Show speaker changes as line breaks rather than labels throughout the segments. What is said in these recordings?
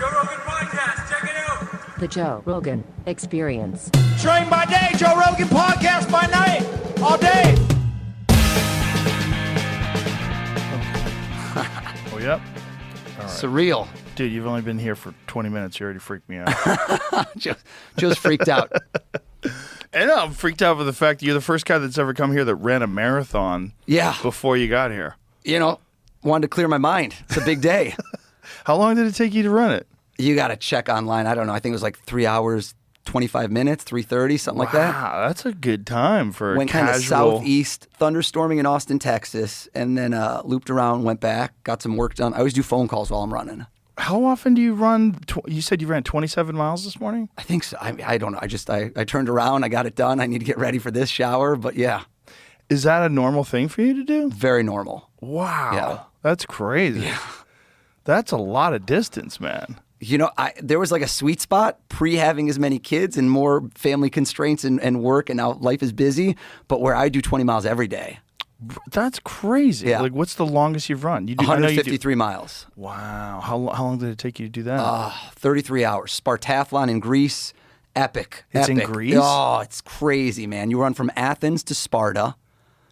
Joe Rogan Podcast. Check it out.
The Joe Rogan Experience.
Train by day, Joe Rogan Podcast by night, all day.
Oh, yep.
Right. Surreal.
Dude, you've only been here for 20 minutes. You already freaked me out.
Joe's freaked out.
And I'm freaked out with the fact that you're the first guy that's ever come here that ran a marathon before you got here.
You know, wanted to clear my mind. It's a big day.
How long did it take you to run it?
You got to check online. I don't know. I think it was like 3 hours, 25 minutes, 3:30, something like that.
Wow, that's a good time for
went
a casual...
kind of southeast, thunderstorming in Austin, Texas, and then looped around, went back, got some work done. I always do phone calls while I'm running.
How often do you run? You said you ran 27 miles this morning?
I think so. I don't know. I turned around. I got it done. I need to get ready for this shower, but yeah.
Is that a normal thing for you to do?
Very normal.
Wow.
Yeah.
That's crazy. Yeah. That's a lot of distance, man.
You know, there was like a sweet spot pre-having as many kids and more family constraints and work, and now life is busy, but where I do 20 miles every day.
That's crazy.
Yeah.
Like, what's the longest you've run? You do
153 miles.
Wow. How long did it take you to do that?
33 hours. Spartathlon in Greece. Epic.
It's
Epic.
in Greece?
Oh, it's crazy, man. You run from Athens to Sparta.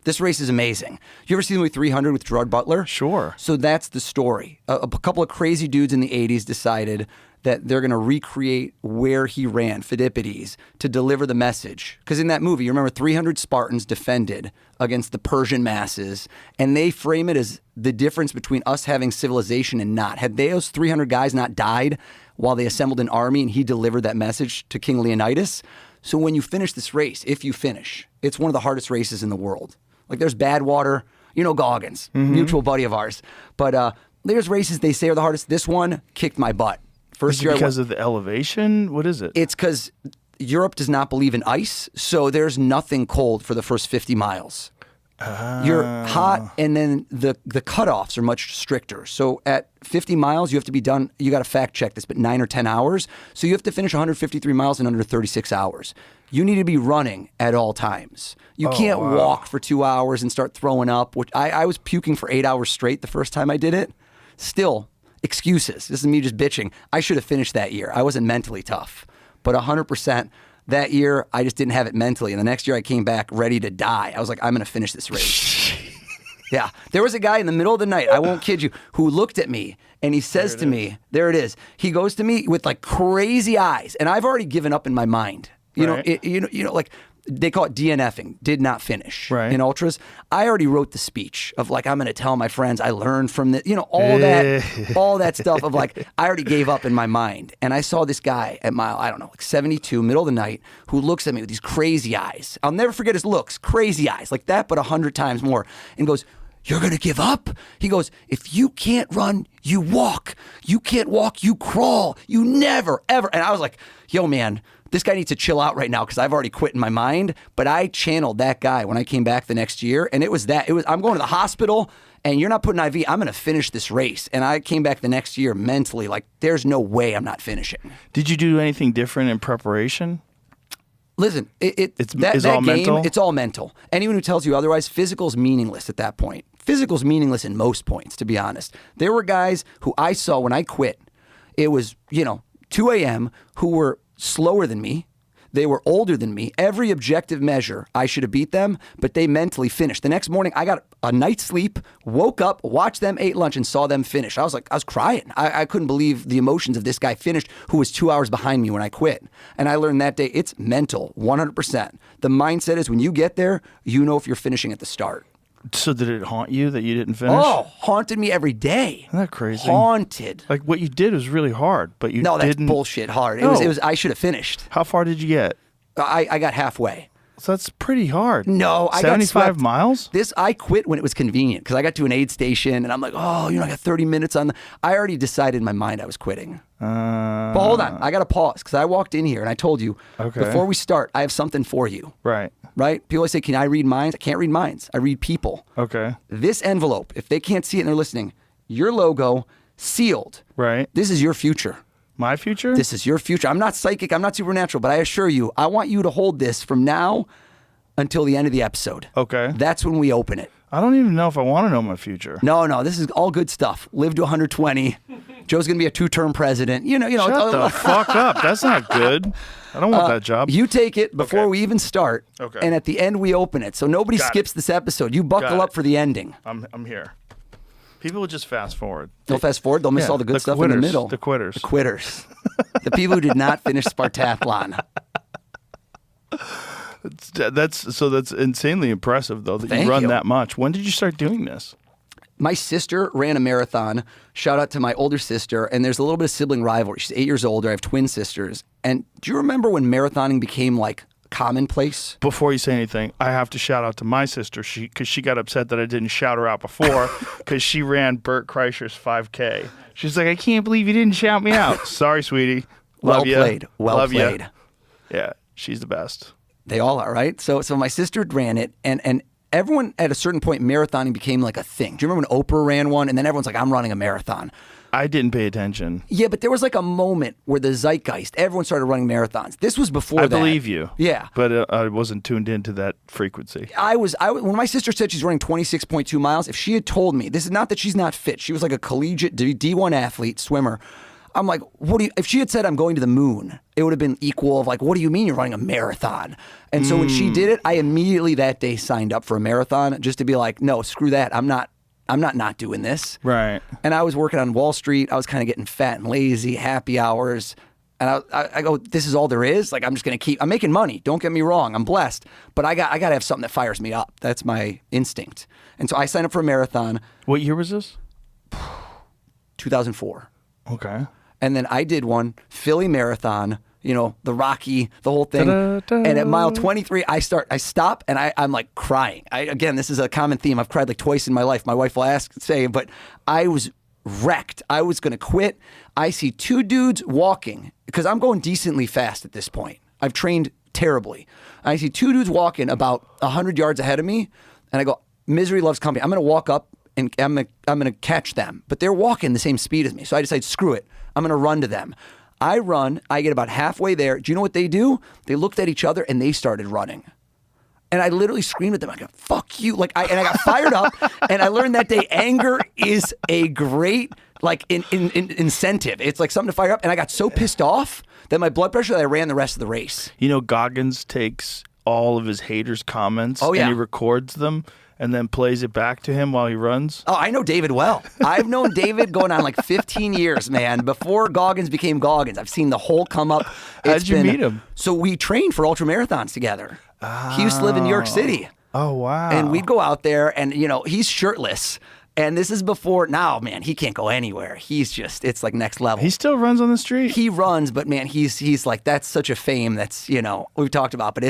This race is amazing. You ever see the movie 300 with Gerard Butler?
Sure.
So that's the story. A couple of crazy dudes in the 80s decided that they're going to recreate where he ran, Phidippides, to deliver the message. Because in that movie, you remember 300 Spartans defended against the Persian masses, and they frame it as the difference between us having civilization and not. Had those 300 guys not died while they assembled an army and he delivered that message to King Leonidas? So when you finish this race, if you finish, it's one of the hardest races in the world. Like there's Badwater, you know Goggins, mutual buddy of ours. But there's races they say are the hardest. This one kicked my butt.
First year because of the elevation? What is it?
It's because Europe does not believe in ice, so there's nothing cold for the first 50 miles. You're hot, and then the cutoffs are much stricter. So at 50 miles, you have to be done, you got to fact check this, but 9 or 10 hours. So you have to finish 153 miles in under 36 hours. You need to be running at all times. You can't walk for 2 hours and start throwing up, which I was puking for 8 hours straight the first time I did it. Still, excuses. This is me just bitching. I should have finished that year. I wasn't mentally tough. But 100%, that year, I just didn't have it mentally. And the next year, I came back ready to die. I was like, I'm going to finish this race. Yeah. There was a guy in the middle of the night, I won't kid you, who looked at me and he says to me, there it is. He goes to me with like crazy eyes. And I've already given up in my mind. You know, like they call it DNFing, did not finish in ultras. I already wrote the speech of like, I'm going to tell my friends I learned from this, you know, all that stuff of like, I already gave up in my mind. And I saw this guy at mile, I don't know, like 72, middle of the night, who looks at me with these crazy eyes. I'll never forget his looks, crazy eyes, like that, but 100 times more, and goes, "You're going to give up?" He goes, "If you can't run, you walk. You can't walk, you crawl. You never, ever." And I was like, yo, man, this guy needs to chill out right now because I've already quit in my mind. But I channeled that guy when I came back the next year. And it was I'm going to the hospital and you're not putting IV. I'm going to finish this race. And I came back the next year mentally like, there's no way I'm not finishing.
Did you do anything different in preparation?
Listen, it's
all
game,
mental?
It's all mental. Anyone who tells you otherwise, physical's meaningless at that point. Physical's meaningless in most points, to be honest. There were guys who I saw when I quit. It was, 2 a.m. who were slower than me. They were older than me. Every objective measure, I should have beat them, but they mentally finished. The next morning, I got a night's sleep, woke up, watched them, ate lunch, and saw them finish. I was crying. I couldn't believe the emotions of this guy finished who was 2 hours behind me when I quit. And I learned that day, it's mental, 100%. The mindset is when you get there, you know if you're finishing at the start.
So did it haunt you that you didn't finish?
Oh, haunted me every day.
Isn't that crazy?
Haunted.
Like what you did was really hard, but you
didn't. No, that's
didn't...
bullshit hard. It was. I should have finished.
How far did you get?
I got halfway.
So that's pretty hard.
No, I
75 miles?
I quit when it was convenient because I got to an aid station and I'm like, I got 30 minutes on. I already decided in my mind I was quitting. But hold on, I got to pause because I walked in here and I told you, before we start, I have something for you.
Right.
People always say, can I read minds? I can't read minds. I read people.
Okay.
This envelope, if they can't see it and they're listening, your logo, sealed.
Right.
This is your future.
My future?
This is your future. I'm not psychic. I'm not supernatural, but I assure you, I want you to hold this from now until the end of the episode.
Okay.
That's when we open it.
I don't even know if I want to know my future.
No, this is all good stuff. Live to 120. Joe's going to be a 2-term president. You know.
Shut the fuck up. That's not good. I don't want that job.
You take it before we even start, and at the end we open it. So nobody skips this episode. You buckle up for the ending.
I'm here. People will just fast forward.
They'll fast forward. They'll miss all the good stuff in the middle.
The quitters.
The quitters. The people who did not finish Spartathlon.
That's insanely impressive, though, that you run that much. When did you start doing this?
My sister ran a marathon. Shout out to my older sister. And there's a little bit of sibling rivalry. She's 8 years older. I have twin sisters. And do you remember when marathoning became like commonplace?
Before you say anything, I have to shout out to my sister because she got upset that I didn't shout her out before because she ran Bert Kreischer's 5K. She's like, I can't believe you didn't shout me out. Sorry, sweetie. Love you.
Well played.
Yeah, she's the best.
They all are, right? So my sister ran it, and everyone at a certain point, marathoning became like a thing. Do you remember when Oprah ran one? And then everyone's like, I'm running a marathon.
I didn't pay attention.
Yeah, but there was like a moment where the zeitgeist, everyone started running marathons. This was before that.
I believe you.
Yeah.
But I wasn't tuned into that frequency.
When my sister said she's running 26.2 miles, if she had told me, this is not that she's not fit. She was like a collegiate D1 athlete, swimmer. I'm like, if she had said I'm going to the moon, it would have been equal of like, what do you mean you're running a marathon? And so when she did it, I immediately that day signed up for a marathon just to be like, no, screw that. I'm not doing this.
Right.
And I was working on Wall Street. I was kind of getting fat and lazy, happy hours. And I go, this is all there is? Like, I'm just going to I'm making money. Don't get me wrong. I'm blessed. But I got to have something that fires me up. That's my instinct. And so I signed up for a marathon.
What year was this?
2004.
Okay.
And then I did one, Philly Marathon, the Rocky, the whole thing. Da-da-da. And at mile 23, I stop, and I'm like crying. Again, this is a common theme. I've cried like twice in my life. My wife will say, but I was wrecked. I was going to quit. I see 2 dudes walking, because I'm going decently fast at this point. I've trained terribly. I see 2 dudes walking about 100 yards ahead of me, and I go, misery loves company. I'm going to walk up, and I'm going to catch them. But they're walking the same speed as me. So I decide, screw it. I'm going to run to them. I run. I get about halfway there. Do you know what they do? They looked at each other and they started running. And I literally screamed at them. I go, fuck you. And I got fired up. And I learned that day anger is a great incentive. It's like something to fire up. And I got so pissed off that my blood pressure that I ran the rest of the race.
Goggins takes all of his haters' comments and he records them and then plays it back to him while he runs?
Oh, I know David well. I've known David going on like 15 years, man. Before Goggins became Goggins, I've seen the whole come up.
How'd you meet him?
So we trained for ultra marathons together. He used to live in New York City.
Oh, wow.
And we'd go out there and, he's shirtless. And this is before, now, man, he can't go anywhere. It's like next level.
He still runs on the street?
He runs, but man, he's like, that's such a fame that's, we've talked about, but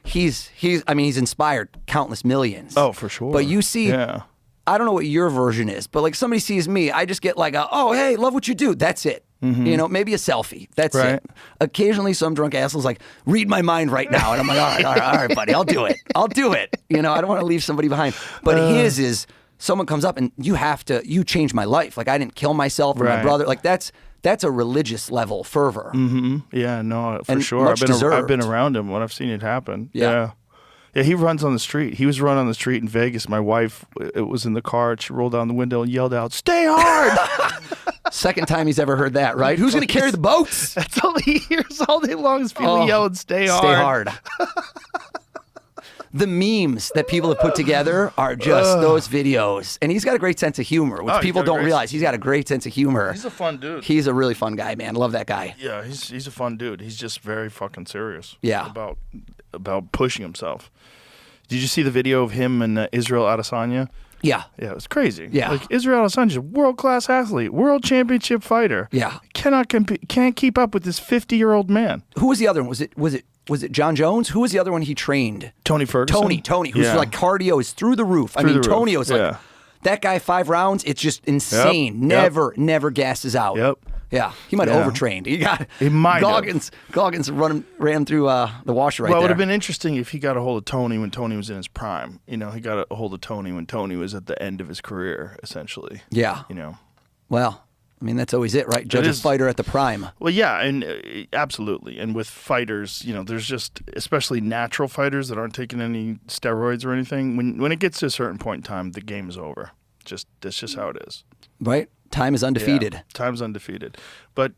he's inspired countless millions.
Oh, for sure.
But you see, I don't know what your version is, but like somebody sees me, I just get like, oh, hey, love what you do. That's it. Mm-hmm. Maybe a selfie. That's it. Occasionally some drunk asshole's like, read my mind right now. And I'm like, all right, buddy, I'll do it. I don't want to leave somebody behind. But his is, someone comes up and you changed my life. Like I didn't kill myself or my brother. Like that's a religious level fervor.
Mm-hmm. Yeah, no, for sure. I've been around him when I've seen it happen. Yeah. Yeah, he runs on the street. He was running on the street in Vegas. My wife, it was in the car. She rolled down the window and yelled out, "Stay hard!"
Second time he's ever heard that, right? Who's going to carry the boats?
That's all he hears all day long is people yelling, "Stay hard!"
Stay hard. The memes that people have put together are just those videos. And he's got a great sense of humor, which people don't realize. He's got a great sense of humor.
He's a fun dude.
He's a really fun guy, man. I love that guy.
Yeah, he's a fun dude. He's just very fucking serious.
Yeah.
About pushing himself. Did you see the video of him and Israel Adesanya?
Yeah.
Yeah, it was crazy.
Yeah.
Like Israel Adesanya's a world-class athlete, world championship fighter.
Yeah.
Cannot compete, can't keep up with this 50-year-old man.
Who was the other one? Was it John Jones? Who was the other one he trained?
Tony Ferguson.
Tony, who's like cardio is through the roof. Tony was like, that guy 5 rounds, it's just insane. Never gasses out.
Yep.
Yeah, he might have overtrained.
He might
Goggins ran through the washer right there.
Well, it would have been interesting if he got a hold of Tony when Tony was in his prime. He got a hold of Tony when Tony was at the end of his career, essentially.
Yeah. Well, that's always it, right? Judge a fighter at the prime.
Well, yeah, and absolutely. And with fighters, there's just, especially natural fighters that aren't taking any steroids or anything, when it gets to a certain point in time, the game is over. That's just how it is.
Right? Time is undefeated.
Yeah, time's undefeated. But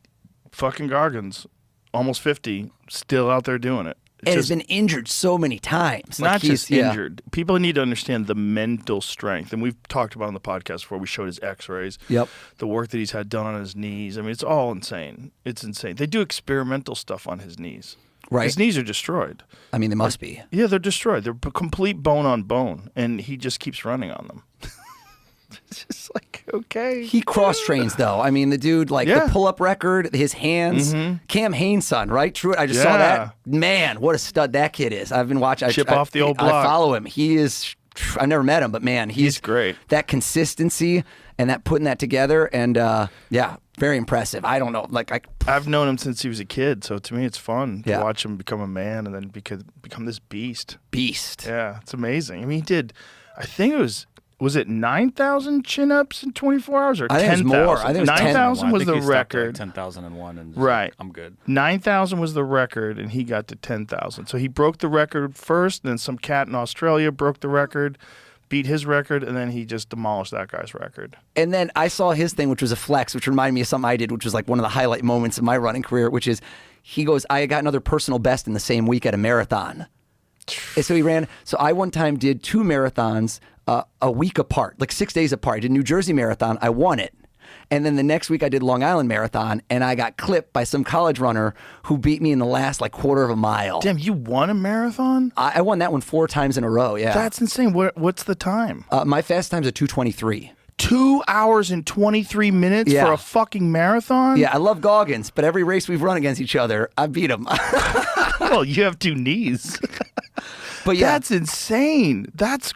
fucking Gargan's almost 50, still out there doing it.
And has been injured so many times.
Not just injured. People need to understand the mental strength. And we've talked about on the podcast before. We showed his x-rays.
Yep.
The work that he's had done on his knees. I mean, it's all insane. It's insane. They do experimental stuff on his knees.
Right.
His knees are destroyed.
I mean, they must be.
Yeah, they're destroyed. They're complete bone on bone. And he just keeps running on them. It's just like, okay.
He cross-trains, though. I mean, the dude, like, the pull-up record, his hands. Cam Haines' son, right? True. I just saw that. Man, what a stud that kid is. I've been watching.
Chip off the old block.
I follow him. He is, I've never met him, but man, he's
great.
That consistency and that putting that together, and yeah, very impressive. I don't know. Like,
I've known him since he was a kid, so to me it's fun to watch him become a man and then become this beast. Yeah, it's amazing. I mean, he did, I think it was it 9,000 chin-ups in 24 hours or 10,000?
I think it was more. I think it was
9,000 was the
record.
record.
10,001 and
right.
I'm good.
9,000 was the record, and he got to 10,000. So he broke the record first, then some cat in Australia broke the record, beat his record, and then he just demolished that guy's record.
And then I saw his thing, which was a flex, which reminded me of something I did, which was like one of the highlight moments of my running career, which is he goes, I got another personal best in the same week at a marathon. And so he ran. So I one time did 2 marathons a week apart, like 6 days apart. I did New Jersey Marathon. I won it. And then the next week I did Long Island Marathon, and I got clipped by some college runner who beat me in the last like quarter of a mile.
Damn, you won a marathon?
I won that one 4 times in a row, yeah.
That's insane. What's the time?
My fast time's a 2:23.
2 hours and 23 minutes for a fucking marathon?
Yeah, I love Goggins, but every race we've run against each other, I beat him.
Well, you have 2 knees.
But yeah,
that's insane. That's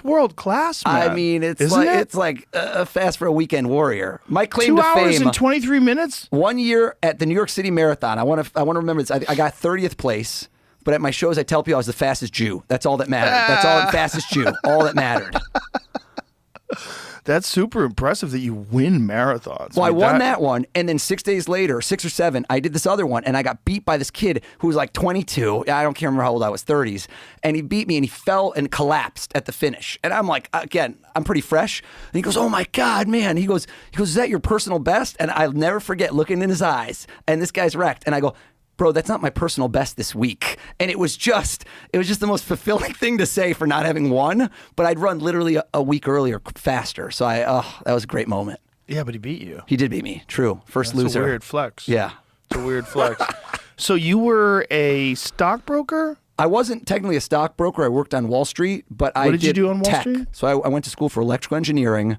world class, man.
I mean, it's like a fast for a weekend warrior. My claim
2
to fame.
2 hours and 23 minutes.
1 year at the New York City Marathon. I want to remember this. I got 30th place, but at my shows I tell people I was the fastest Jew. That's all that mattered. That's all. Fastest Jew. All that mattered.
That's super impressive that you win marathons.
Well, I won that one, and then 6 days later, 6 or 7, I did this other one, and I got beat by this kid who was like 22. I don't remember how old I was, 30s. And he beat me, and he fell and collapsed at the finish. And I'm like, again, I'm pretty fresh. And he goes, oh my God, man. He goes, is that your personal best? And I'll never forget looking in his eyes, and this guy's wrecked. And I go, bro, that's not my personal best this week. And it was just the most fulfilling thing to say for not having won. But I'd run literally a week earlier faster. So that was a great moment.
Yeah, but he beat you.
He did beat me. True. First
That's
loser.
a weird flex.
Yeah.
It's a weird flex. So you were a stockbroker?
I wasn't technically a stockbroker. I worked on Wall Street, but
what did you do on Wall
tech.
Street?
So I went to school for electrical engineering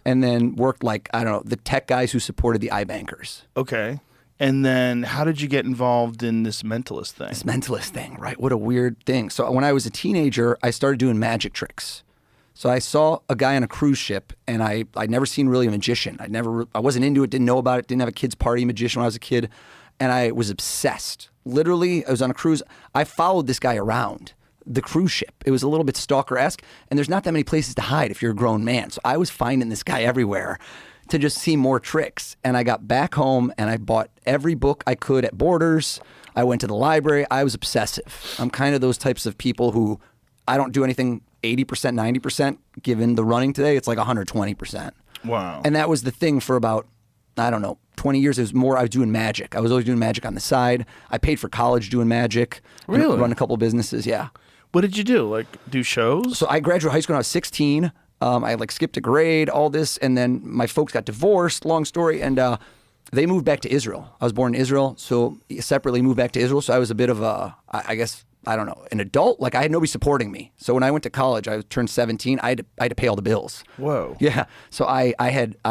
and then worked the tech guys who supported the iBankers.
Okay. And then how did you get involved in this mentalist thing?
This mentalist thing, right? What a weird thing. So when I was a teenager, I started doing magic tricks. So I saw a guy on a cruise ship, and I'd never seen really a magician. I wasn't into it, didn't know about it, didn't have a kid's party magician when I was a kid, and I was obsessed. Literally, I was on a cruise. I followed this guy around the cruise ship. It was a little bit stalker-esque, and there's not that many places to hide if you're a grown man. So I was finding this guy everywhere to just see more tricks. And I got back home and I bought every book I could at Borders. I went to the library. I was obsessive. I'm kind of those types of people who I don't do anything 80%, 90%. Given the running today, it's like 120%.
Wow.
And that was the thing for about, 20 years. It was more, I was doing magic. I was always doing magic on the side. I paid for college doing magic.
Really?
Run a couple businesses, yeah.
What did you do? Like do shows?
So I graduated high school when I was 16. I skipped a grade, all this, and then my folks got divorced, long story, and they moved back to Israel. I was born in Israel, so separately moved back to Israel, so I was a bit of an adult. Like I had nobody supporting me. So when I went to college, I turned 17, I had to pay all the bills.
Whoa.
Yeah. So I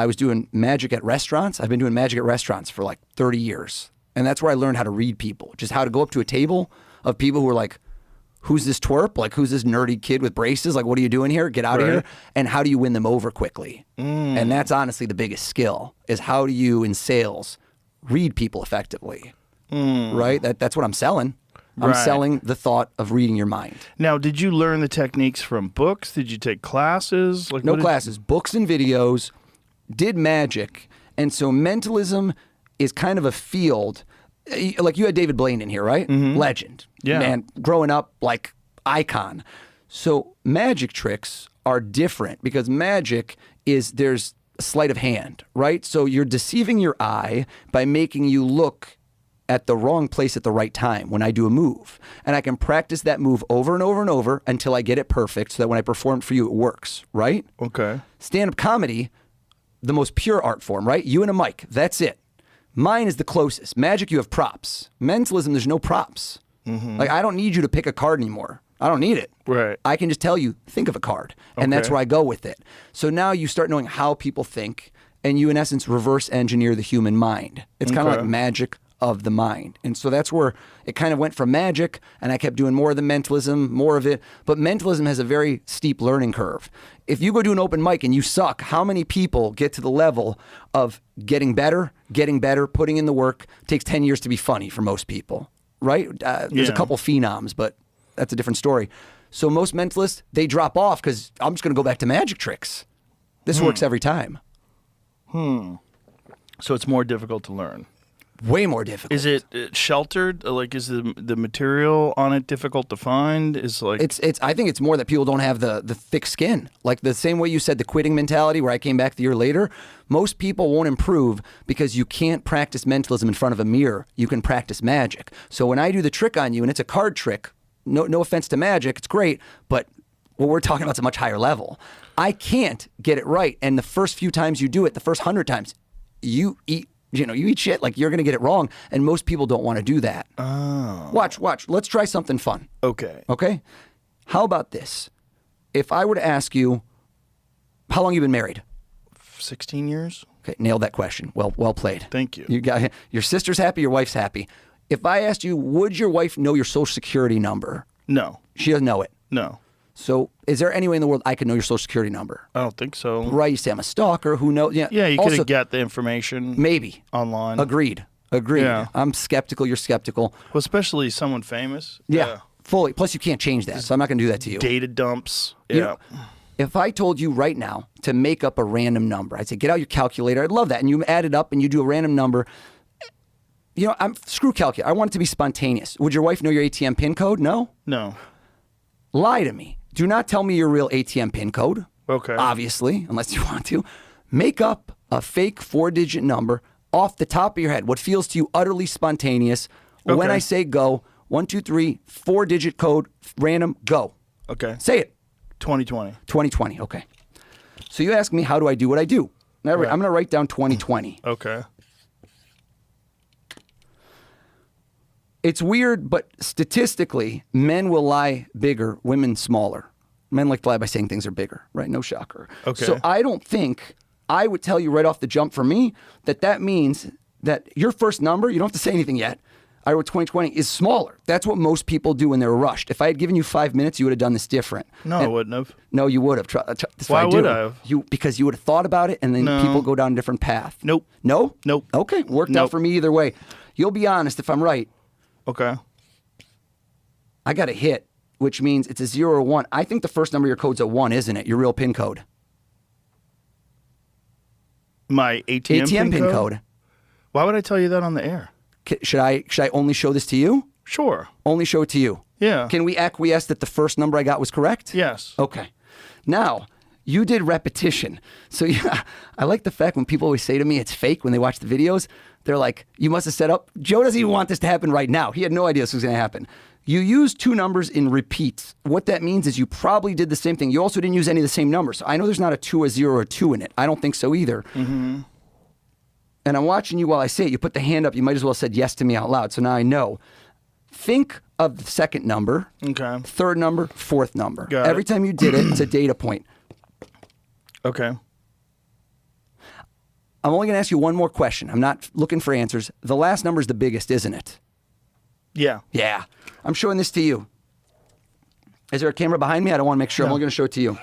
was doing magic at restaurants. I've been doing magic at restaurants for like 30 years. And that's where I learned how to read people, just how to go up to a table of people who are like, who's this twerp? Like, who's this nerdy kid with braces? Like, what are you doing here? Get out of here. And how do you win them over quickly? And that's honestly the biggest skill is how do you, in sales, read people effectively, right? That's what I'm selling. I'm selling the thought of reading your mind.
Now, did you learn the techniques from books? Did you take classes?
No classes, books and videos, did magic. And so mentalism is kind of a field. Like you had David Blaine in here, right? Mm-hmm. Legend.
Yeah.
Man, growing up, like icon. So magic tricks are different because magic is there's sleight of hand, right? So you're deceiving your eye by making you look at the wrong place at the right time when I do a move. And I can practice that move over and over and over until I get it perfect so that when I perform it for you, it works, right?
Okay.
Stand-up comedy, the most pure art form, right? You and a mic, that's it. Mine is the closest. Magic, you have props. Mentalism, there's no props. Like, I don't need you to pick a card anymore. I don't need it.
Right.
I can just tell you, think of a card. And that's where I go with it. So now you start knowing how people think, and you, in essence, reverse engineer the human mind. It's kind of like magic of the mind. And so that's where it kind of went from magic, and I kept doing more of the mentalism, more of it. But mentalism has a very steep learning curve. If you go do an open mic and you suck, how many people get to the level of getting better, putting in the work? It takes 10 years to be funny for most people, right? There's a couple phenoms, but that's a different story. So most mentalists, they drop off because I'm just going to go back to magic tricks. This works every time.
So it's more difficult to learn.
Way more difficult.
Is it sheltered? Like, is the material on it difficult to find? Is like
it's. I think it's more that people don't have the thick skin. Like the same way you said the quitting mentality, where I came back the year later. Most people won't improve because you can't practice mentalism in front of a mirror. You can practice magic. So when I do the trick on you, and it's a card trick, no offense to magic, it's great, but what we're talking about is a much higher level. I can't get it right, and the first few times you do it, the first 100 times, you eat shit, like you're going to get it wrong, and most people don't want to do that. Oh. Watch. Let's try something fun.
Okay.
How about this? If I were to ask you, how long you been married?
16 years.
Okay, nailed that question. Well played.
Thank you.
You got your sister's happy, your wife's happy. If I asked you, would your wife know your social security number?
No.
She doesn't know it.
No.
So is there any way in the world I could know your social security number?
I don't think so.
Right, you say I'm a stalker, who knows? Yeah,
you
also,
could get the information
maybe
online.
Agreed.
Yeah.
I'm skeptical, you're skeptical.
Well, especially someone famous.
Yeah, fully. Plus you can't change that, so I'm not going to do that to you.
Data dumps.
You know, if I told you right now to make up a random number, I'd say, get out your calculator. I'd love that. And you add it up and you do a random number. You know, screw calculator. I want it to be spontaneous. Would your wife know your ATM PIN code? No?
No.
Lie to me. Do not tell me your real ATM PIN code.
Okay.
Obviously, unless you want to. Make up a fake 4-digit number off the top of your head, what feels to you utterly spontaneous.
Okay.
When I say go, 1, 2, 3, 4-digit code, random, go.
Okay.
Say it.
2020.
2020, okay. So you ask me, how do I do what I do? Now, I'm going to write down 2020.
Okay.
It's weird, but statistically, men will lie bigger, women smaller. Men like to lie by saying things are bigger, right? No shocker.
Okay.
So I don't think, I would tell you right off the jump for me, that means that your first number, you don't have to say anything yet, I wrote 2020, is smaller. That's what most people do when they're rushed. If I had given you 5 minutes, you would have done this different.
No, I wouldn't have.
No, you would have.
Why would I have?
Because you would have thought about it, and then people go down a different path.
Nope.
No?
Nope.
Okay, worked out for me either way. You'll be honest if I'm right.
Okay.
I got a hit, which means it's a 0 or 1. I think the first number of your code's a 1, isn't it? Your real PIN code.
My ATM
PIN code.
Why would I tell you that on the air?
Should I only show this to you?
Sure.
Only show it to you.
Yeah.
Can we acquiesce that the first number I got was correct?
Yes.
Okay. Now, you did repetition. So yeah, I like the fact when people always say to me it's fake when they watch the videos, they're like, you must have set up, Joe doesn't even want this to happen right now. He had no idea this was going to happen. You used 2 numbers in repeats. What that means is you probably did the same thing. You also didn't use any of the same numbers. So I know there's not a 2, a 0, or a 2 in it. I don't think so either. Mm-hmm. And I'm watching you while I say it. You put the hand up. You might as well have said yes to me out loud. So now I know. Think of the second number,
okay.
Third number, fourth number.
Got
Every
it.
time you did it, it's a data point.
Okay.
I'm only going to ask you one more question. I'm not looking for answers. The last number is the biggest, isn't it?
Yeah.
Yeah. I'm showing this to you. Is there a camera behind me? I don't want to make sure. I'm only going to show it to you.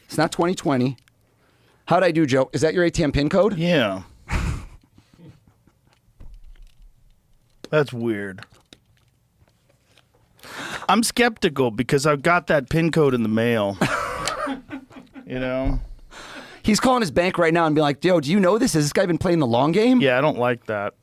It's not 2020. How'd I do, Joe? Is that your ATM PIN code?
Yeah. That's weird. I'm skeptical because I've got that PIN code in the mail. You know?
He's calling his bank right now and being like, Joe, do you know this? Has this guy been playing the long game?
Yeah, I don't like that.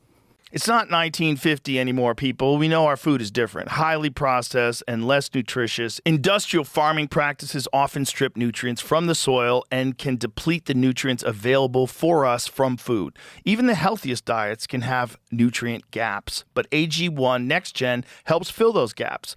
It's not 1950 anymore, people. We know our food is different, highly processed and less nutritious. Industrial farming practices often strip nutrients from the soil and can deplete the nutrients available for us from food. Even the healthiest diets can have nutrient gaps, but AG1 Next Gen helps fill those gaps.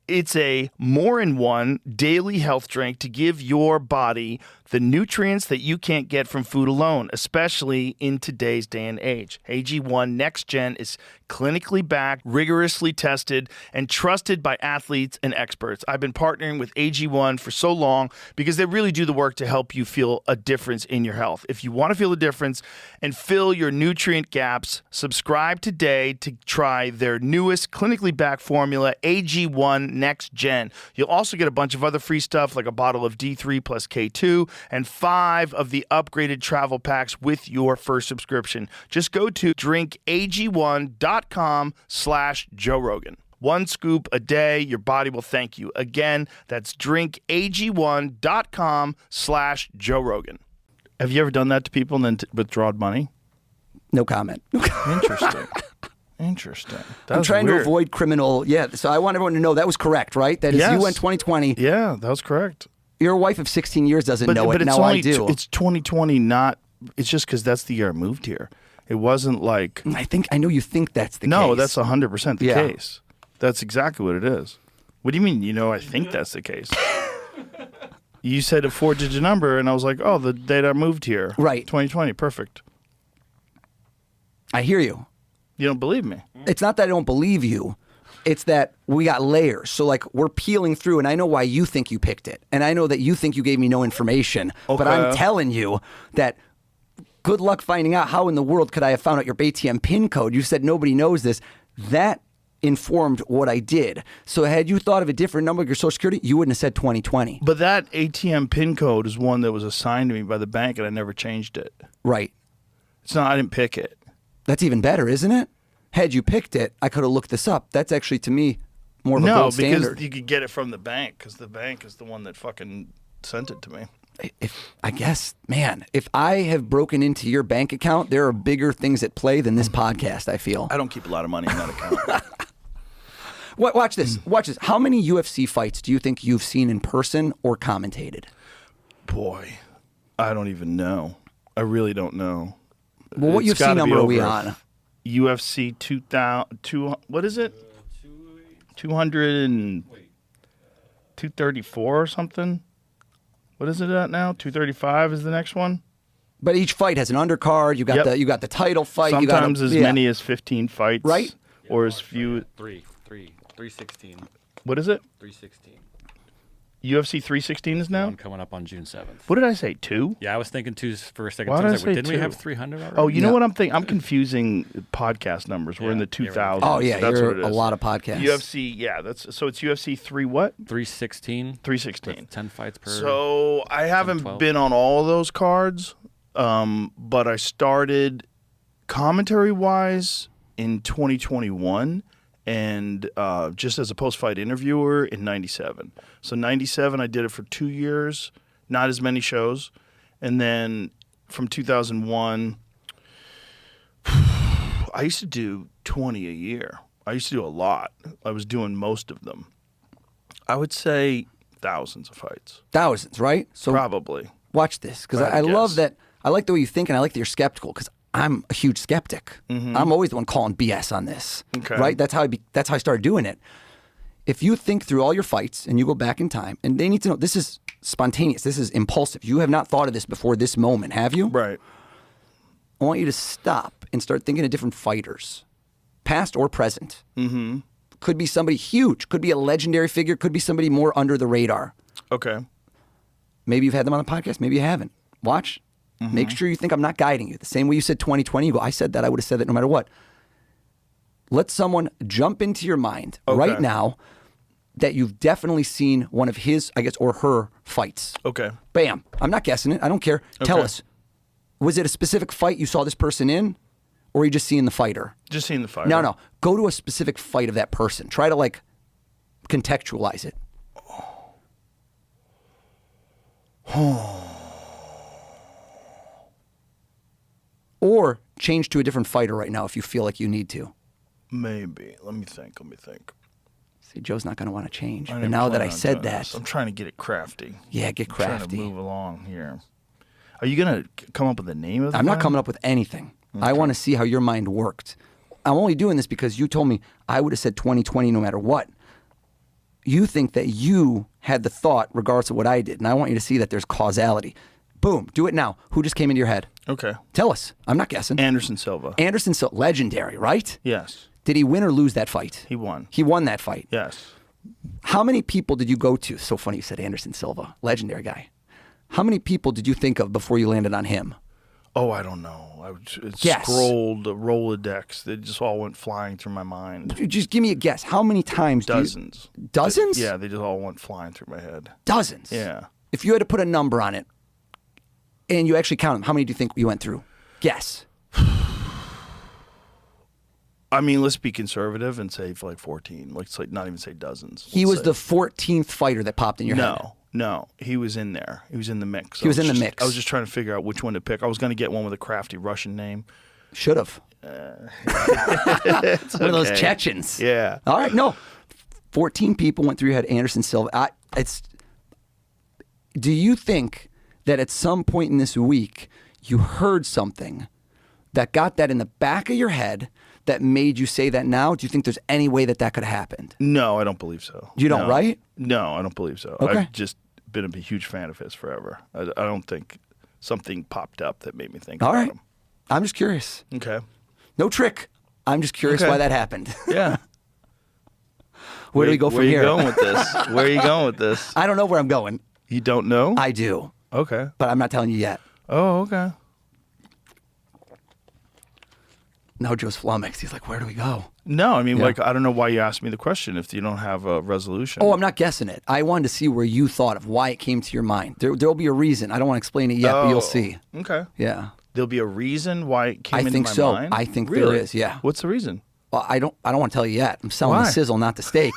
It's a more-in-one daily health drink to give your body the nutrients that you can't get from food alone, especially in today's day and age. AG1 Next Gen is clinically backed, rigorously tested, and trusted by athletes and experts. I've been partnering with AG1 for so long because they really do the work to help you feel a difference in your health. If you want to feel a difference and fill your nutrient gaps, subscribe today to try their newest clinically backed formula, AG1 Next Gen. You'll also get a bunch of other free stuff like a bottle of D3 plus K2 and 5 of the upgraded travel packs with your first subscription. Just go to drinkag1.com/Joe Rogan. 1 scoop a day, your body will thank you. Again, that's drinkag1.com/Joe Rogan. Have you ever done that to people and then withdrawn money?
No comment.
Interesting. Interesting.
I'm trying to avoid criminal. Yeah, so I want everyone to know that was correct, right? That is,
yes.
You went 2020.
Yeah, that was correct.
Your wife of 16 years doesn't know it.
But it's
now
only
I do.
It's 2020, not. It's just because that's the year I moved here. It wasn't like.
I know you think that's the case.
No, that's 100% the case. That's exactly what it is. What do you mean? I think that's the case. You said a 4-digit number, and I was like, oh, the date I moved here.
Right.
2020, perfect.
I hear you.
You don't believe me.
It's not that I don't believe you. It's that we got layers. So, like, we're peeling through, and I know why you think you picked it. And I know that you think you gave me no information.
Okay.
But I'm telling you that good luck finding out how in the world could I have found out your ATM PIN code. You said nobody knows this. That informed what I did. So had you thought of a different number of your Social Security, you wouldn't have said 2020.
But that ATM PIN code is one that was assigned to me by the bank, and I never changed it.
Right.
It's not. I didn't pick it.
That's even better, isn't it? Had you picked it, I could have looked this up. That's actually, to me, more of a gold standard.
No, because you could get it from the bank, because the bank is the one that fucking sent it to me.
I guess, man, if I have broken into your bank account, there are bigger things at play than this podcast, I feel.
I don't keep a lot of money in that account.
Watch this. Watch this. How many UFC fights do you think you've seen in person or commentated?
Boy, I don't even know. I really don't know.
Well, what UFC number are we on?
UFC 2000, what is it? 200 and 234 or something? What is it at now? 235 is the next one?
But each fight has an undercard. You got the title fight.
Sometimes as many as 15 fights.
Right?
Or as few.
316.
What is it?
316.
UFC 316 is now?
One coming up on June 7th.
What did I say, 2?
Yeah, I was thinking 2 for a second.
Why did I say
didn't
2?
we have 300 already?
Oh, you know what I'm thinking? I'm confusing podcast numbers. We're in the 2000s.
Oh, yeah,
that's
you're
what it is.
a lot of podcasts.
UFC, yeah. So it's UFC 3 what?
316.
316.
10 fights per.
So I haven't
12.
been on all of those cards, but I started commentary-wise in 2021. And just as a post-fight interviewer in 97. So 97, I did it for 2 years, not as many shows. And then from 2001, I used to do 20 a year. I used to do a lot. I was doing most of them. I would say thousands of fights.
Thousands, right? So
probably.
Watch this, because I love that. I like the way you think, and I like that you're skeptical, because I'm a huge skeptic. Mm-hmm. I'm always the one calling BS on this.
Okay.
Right? That's how I started doing it. If you think through all your fights and you go back in time, and they need to know this is spontaneous, this is impulsive. You have not thought of this before this moment, have you?
Right.
I want you to stop and start thinking of different fighters, past or present. Mm-hmm. Could be somebody huge, could be a legendary figure, could be somebody more under the radar.
Okay.
Maybe you've had them on the podcast, maybe you haven't. Watch. Mm-hmm. Make sure you think I'm not guiding you. The same way you said 2020, you go, I said that, I would have said that no matter what. Let someone jump into your mind right now that you've definitely seen one of his, I guess, or her fights.
Okay.
Bam. I'm not guessing it. I don't care. Okay. Tell us. Was it a specific fight you saw this person in, or are you just seeing the fighter?
Just seeing the fighter.
No. Go to a specific fight of that person. Try to, contextualize it. Or change to a different fighter right now if you feel like you need to?
Maybe. Let me think.
See, Joe's not going to want to change.
I
But
didn't
now that
plan
I
on
said
doing
that,
this. I'm trying to get it crafty.
yeah, get
I'm trying
crafty.
to move along here. Are you going to come up with the name of the
I'm not
guy?
coming up with anything. I want to see how your mind worked. I'm only doing this because you told me I would have said 2020 no matter what. You think that you had the thought regardless of what I did, and I want you to see that there's causality. Boom, do it now. Who just came into your head?
Okay.
Tell us. I'm not guessing.
Anderson Silva.
Anderson Silva, legendary, right?
Yes.
Did he win or lose that fight?
He won.
He won that fight.
Yes.
How many people did you go to? So funny you said Anderson Silva, legendary guy. How many people did you think of before you landed on him?
Oh, I don't know.
Guess.
Scrolled the Rolodex. They just all went flying through my mind.
Just give me a guess. How many times?
Dozens.
Dozens?
Yeah, they just all went flying through my head.
Dozens.
Yeah.
If you had to put a number on it, and you actually count them, how many do you think you went through? Guess.
I mean, let's be conservative and say for like 14. Let's like not even say dozens.
He was
say.
the 14th fighter that popped in your head.
No, he was in there. He was in the mix.
He was in the mix.
I was just trying to figure out which one to pick. I was going to get one with a crafty Russian name.
Should have. One of those Chechens.
Yeah.
All right, no. 14 people went through your head. Anderson Silva. Do you think that at some point in this week you heard something that got that in the back of your head that made you say that now? Do you think there's any way that could have happened?
No, I don't believe so.
You don't,
No.
right?
No, I don't believe so.
Okay.
I've just been a huge fan of his forever. I don't think something popped up that made me think
All
about
right.
him.
I'm just curious.
Okay.
No trick. I'm just curious
Okay.
why that happened.
Yeah.
Where do we go from here?
Where are you going with this? Where are you going with this?
I don't know where I'm going.
You don't know?
I do,
Okay.
but I'm not telling you yet.
Oh, okay.
Now Joe's flummoxed. He's like, where do we go?
No, I mean,
Yeah.
like, I don't know why you asked me the question if you don't have a resolution.
Oh, I'm not guessing it. I wanted to see where you thought of why it came to your mind. There'll be a reason. I don't want to explain it yet, but you'll see.
Okay.
Yeah.
There'll be a reason why it came
I
into
think
my
so.
mind?
I think there
Really?
is, yeah.
What's the reason?
Well, I don't want to tell you yet. I'm selling
Why?
the sizzle, not the steak.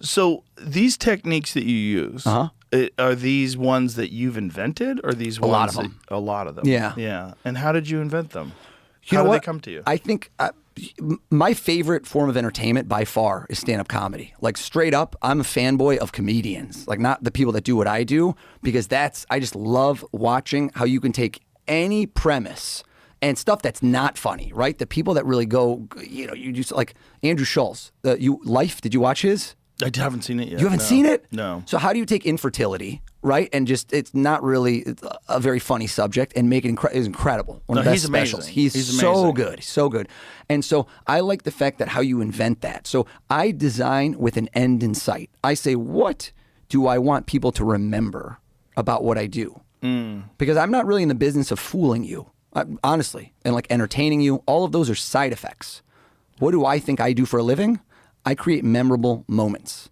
So these techniques that you use, are these ones that you've invented, or these ones
lot of them.
A lot of them.
Yeah.
Yeah. And how did you invent them?
You
how
know
did
what?
they come to you?
I think my favorite form of entertainment by far is stand-up comedy. Like straight up, I'm a fanboy of comedians. Like not the people that do what I do, because I just love watching how you can take any premise and stuff that's not funny, right? The people that really go, you just like Andrew Schultz. Life, did you watch his?
I haven't seen it yet.
You haven't
no.
seen it?
No.
So how do you take infertility, right? And just, it's not really a very funny subject and make it is incredible. One of the
No,
best
he's
specials.
amazing.
He's so
amazing.
good. He's so good. And so I like the fact that how you invent that. So I design with an end in sight. I say, what do I want people to remember about what I do? Because I'm not really in the business of fooling you, honestly, and like entertaining you. All of those are side effects. What do I think I do for a living? I create memorable moments,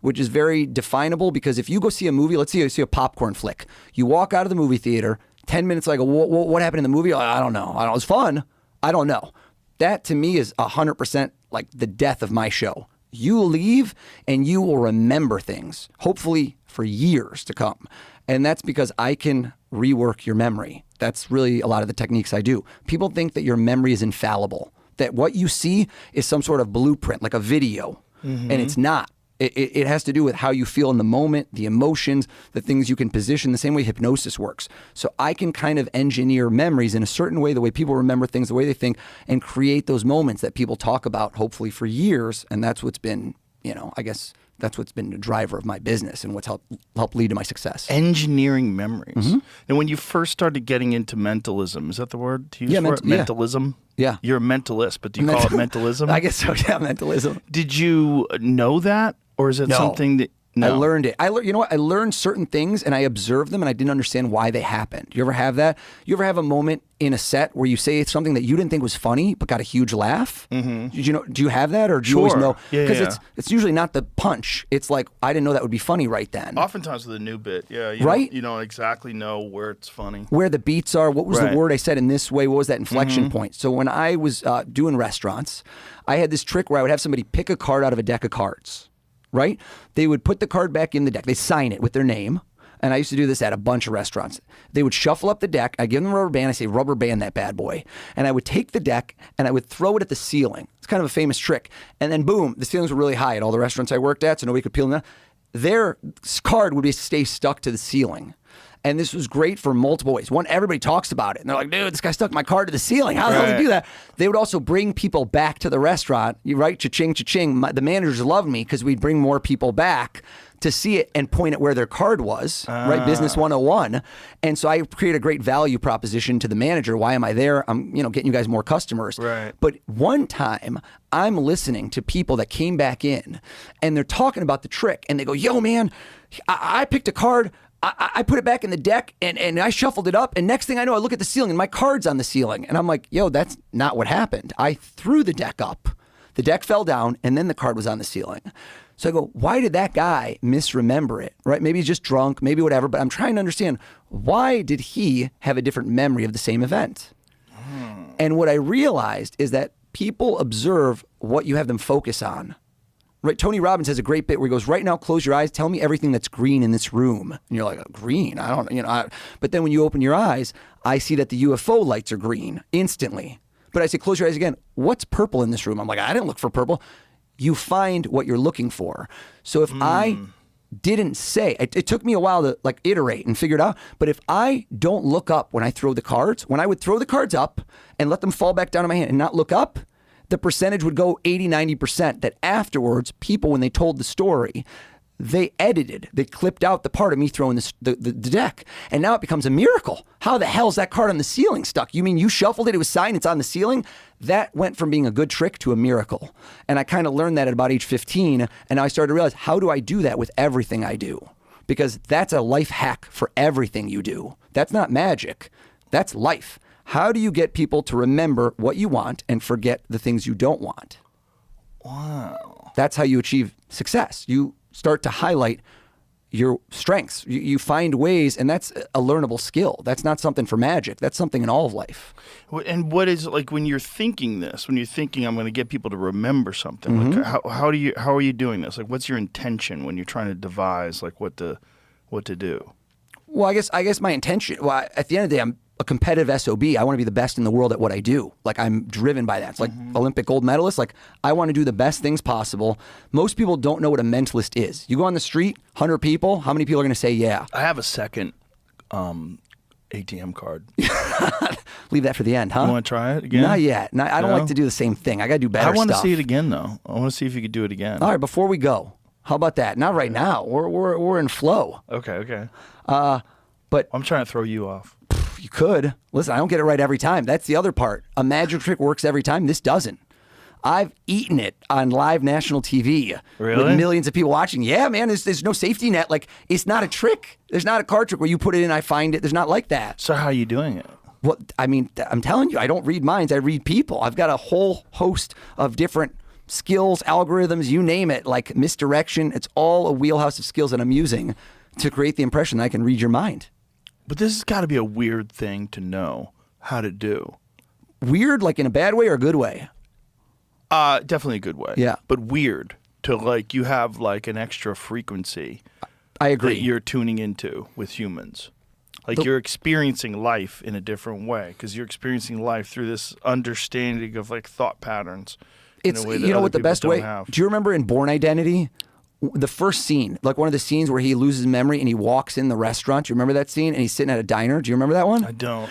which is very definable, because if you go see a movie, let's say you see a popcorn flick, you walk out of the movie theater, 10 minutes like, what happened in the movie? I don't know. It was fun. I don't know. That to me is 100% like the death of my show. You leave and you will remember things, hopefully for years to come. And that's because I can rework your memory. That's really a lot of the techniques I do. People think that your memory is infallible, that what you see is some sort of blueprint, like a video, and it's not. It has to do with how you feel in the moment, the emotions, the things you can position, the same way hypnosis works. So I can kind of engineer memories in a certain way, the way people remember things, the way they think, and create those moments that people talk about, hopefully for years. And that's what's been, I guess that's what's been the driver of my business and what's helped lead to my success.
Engineering memories. And when you first started getting into mentalism, is that the word to use for it?
yeah.
Mentalism?
Yeah.
You're a mentalist, but do you call it mentalism?
I guess so, yeah, mentalism.
Did you know that? Or is it
No.
something that... No.
I learned it. You know what? I learned certain things and I observed them and I didn't understand why they happened. You ever have that? You ever have a moment in a set where you say something that you didn't think was funny but got a huge laugh? Mm-hmm. Do you have that, or do you always know?
Yeah,
Because it's usually not the punch. It's like, I didn't know that would be funny right then.
Oftentimes with a new bit, yeah.
Right?
You don't exactly know where it's funny.
Where the beats are, what was
Right.
the word I said in this way, what was that inflection point? So when I was doing restaurants, I had this trick where I would have somebody pick a card out of a deck of cards, right? They would put the card back in the deck. They sign it with their name, and I used to do this at a bunch of restaurants. They would shuffle up the deck. I give them a rubber band. I say, rubber band that bad boy. And I would take the deck and I would throw it at the ceiling. It's kind of a famous trick. And then boom, the ceilings were really high at all the restaurants I worked at, so nobody could peel them down. Their card would stay stuck to the ceiling. And this was great for multiple ways. One, everybody talks about it. And they're like, dude, this guy stuck my card to the ceiling. How the hell did he do that? They would also bring people back to the restaurant. You right? Cha-ching, cha-ching. The managers loved me because we'd bring more people back to see it and point at where their card was, right? Business 101. And so I create a great value proposition to the manager. Why am I there? I'm, getting you guys more customers.
Right.
But one time I'm listening to people that came back in and they're talking about the trick and they go, yo, man, I picked a card. I put it back in the deck and I shuffled it up. And next thing I know, I look at the ceiling and my card's on the ceiling. And I'm like, yo, that's not what happened. I threw the deck up. The deck fell down and then the card was on the ceiling. So I go, why did that guy misremember it, right? Maybe he's just drunk, maybe whatever, but I'm trying to understand, why did he have a different memory of the same event? And what I realized is that people observe what you have them focus on. Right? Tony Robbins has a great bit where he goes, right now, close your eyes, tell me everything that's green in this room. And you're like, green? I don't, but then when you open your eyes, I see that the UFO lights are green instantly. But I say, close your eyes again. What's purple in this room? I'm like, I didn't look for purple. You find what you're looking for. So if I didn't say, it took me a while to iterate and figure it out. But if I don't look up when I throw the cards, when I would throw the cards up and let them fall back down in my hand and not look up, the percentage would go 80, 90% that afterwards, people, when they told the story, they clipped out the part of me throwing the deck. And now it becomes a miracle. How the hell is that card on the ceiling stuck? You mean you shuffled it, it was signed, it's on the ceiling? That went from being a good trick to a miracle. And I kind of learned that at about age 15. And now I started to realize, how do I do that with everything I do? Because that's a life hack for everything you do. That's not magic. That's life. How do you get people to remember what you want and forget the things you don't want?
Wow.
That's how you achieve success. You start to highlight your strengths. You find ways, and that's a learnable skill. That's not something for magic. That's something in all of life.
And what is when you're thinking this? When you're thinking, I'm going to get people to remember something. Like how are you doing this? Like, what's your intention when you're trying to devise what to do?
Well, I guess my intention. Well, at the end of the day, I'm a competitive SOB. I want to be the best in the world at what I do. I'm driven by that. It's like Olympic gold medalist. I want to do the best things possible. Most people don't know what a mentalist is. You go on the street, 100 people, how many people are going to say yeah?
I have a second ATM card.
Leave that for the end, huh?
You want to try it again?
Not yet. I don't like to do the same thing. I got to do better stuff.
I want to see it again, though. I want to see if you could do it again.
All right, before we go, how about that? Not right now. We're in flow.
Okay.
But
I'm trying to throw you off.
You could. Listen, I don't get it right every time. That's the other part. A magic trick works every time. This doesn't. I've eaten it on live national TV
really?
With millions of people watching. Yeah, man, there's no safety net. It's not a trick. There's not a card trick where you put it in, I find it. There's not like that.
So how are you doing it?
Well, I mean, I'm telling you, I don't read minds. I read people. I've got a whole host of different skills, algorithms, you name it, like misdirection. It's all a wheelhouse of skills that I'm using to create the impression that I can read your mind.
But this has got to be a weird thing to know how to do.
Weird, in a bad way or a good way?
Definitely a good way.
Yeah.
But weird to you have an extra frequency.
I agree.
That you're tuning into with humans. You're experiencing life in a different way because you're experiencing life through this understanding of thought patterns.
It's,
in a way that
you know
other
what the
people
best
don't
way,
have.
do you remember in Born Identity? The first scene, one of the scenes where he loses memory and he walks in the restaurant. Do you remember that scene? And he's sitting at a diner. Do you remember that one?
I don't.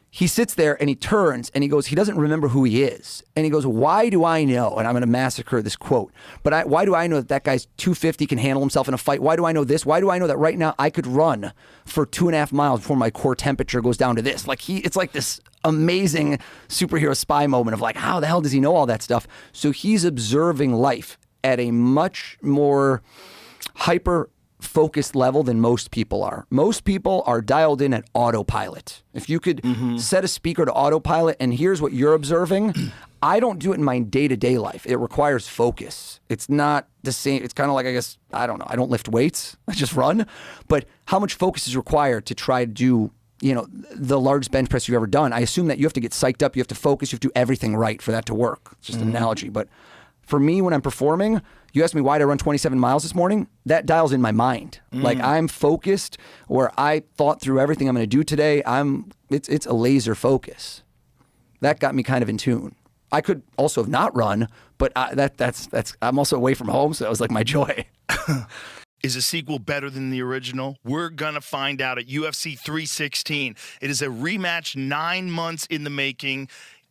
He sits there and he turns and he goes, he doesn't remember who he is. And he goes, why do I know? And I'm going to massacre this quote. But why do I know that guy's 250 can handle himself in a fight? Why do I know this? Why do I know that right now I could run for 2.5 miles before my core temperature goes down to this? It's like this amazing superhero spy moment of how the hell does he know all that stuff? So he's observing life at a much more hyper-focused level than most people are. Most people are dialed in at autopilot. If you could set a speaker to autopilot, and here's what you're observing, I don't do it in my day-to-day life. It requires focus. It's not the same. It's kind of I guess, I don't know. I don't lift weights. I just run. But how much focus is required to try to do the largest bench press you've ever done? I assume that you have to get psyched up. You have to focus. You have to do everything right for that to work. It's just an analogy. But For me, when I'm performing, you asked me why did I run 27 miles this morning? That dials in my mind. Like I'm focused, where I thought through everything I'm going to do today. It's a laser focus. That got me kind of in tune. I could also have not run, but that's I'm also away from home, so that was like my joy.
Is a sequel better than the original? We're going to find out at UFC 316. It is a rematch 9 months in the making.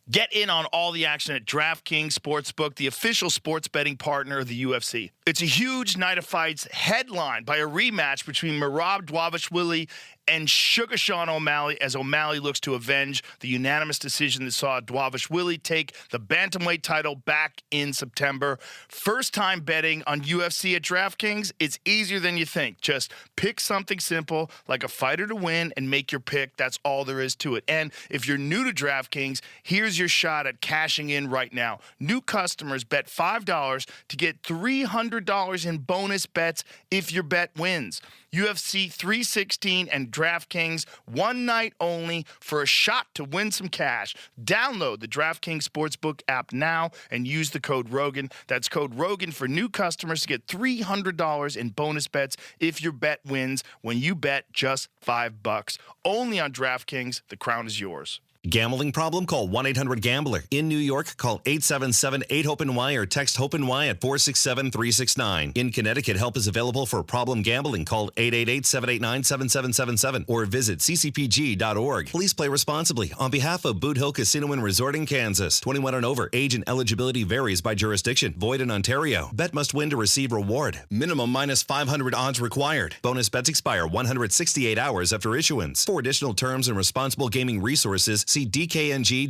Get in on all the action at DraftKings Sportsbook, the official sports betting partner of the UFC. It's a huge night of fights headlined by a rematch between Merab Dvalishvili and Sugar Sean O'Malley as O'Malley looks to avenge the unanimous decision that saw Dvalishvili take the bantamweight title back in September. First time betting on UFC at DraftKings, it's easier than you think. Just pick something simple like a fighter to win and make your pick. That's all there is to it. And if you're new to DraftKings, here's your shot at cashing in right now. New customers bet $5 to get $300 in bonus bets if your bet wins. UFC 316 and DraftKings, one night only for a shot to win some cash. Download the DraftKings Sportsbook app now and use the code Rogan. That's code Rogan for new customers to get $300 in bonus bets if your bet wins when you bet just $5. Only on DraftKings. The crown is yours.
Gambling problem? Call 1-800-GAMBLER. In New York, call 877-8-HOPE-NY or text HOPE-NY at 467-369. In Connecticut, help is available for problem gambling. Call 888-789-7777 or visit ccpg.org. Please play responsibly. On behalf of Boot Hill Casino and Resort in Kansas, 21 and over. Age and eligibility varies by jurisdiction. Void in Ontario. Bet must win to receive reward. Minimum minus 500 odds required. Bonus bets expire 168 hours after issuance. For additional terms and responsible gaming resources, see dkng.co/audio.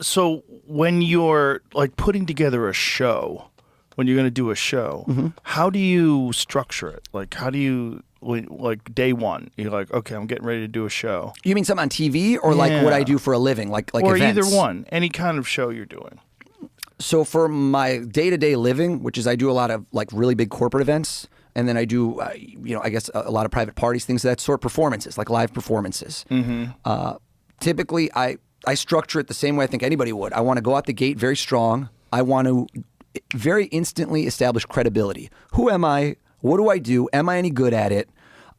So when you're like putting together a show, when you're going to do a show, how do you structure it? Like, how do you, like day one, you're like, okay, I'm getting ready to do a show.
You mean something on TV or like what I do for a living, like
or
events?
Either one, any kind of show you're doing.
So for my day-to-day living, which is I do a lot of like really big corporate events, and then I do, I guess a lot of private parties, things of that sort, performances, like live performances. Typically, I structure it the same way I think anybody would. I want to go out the gate very strong. I want to very instantly establish credibility. Who am I? What do I do? Am I any good at it?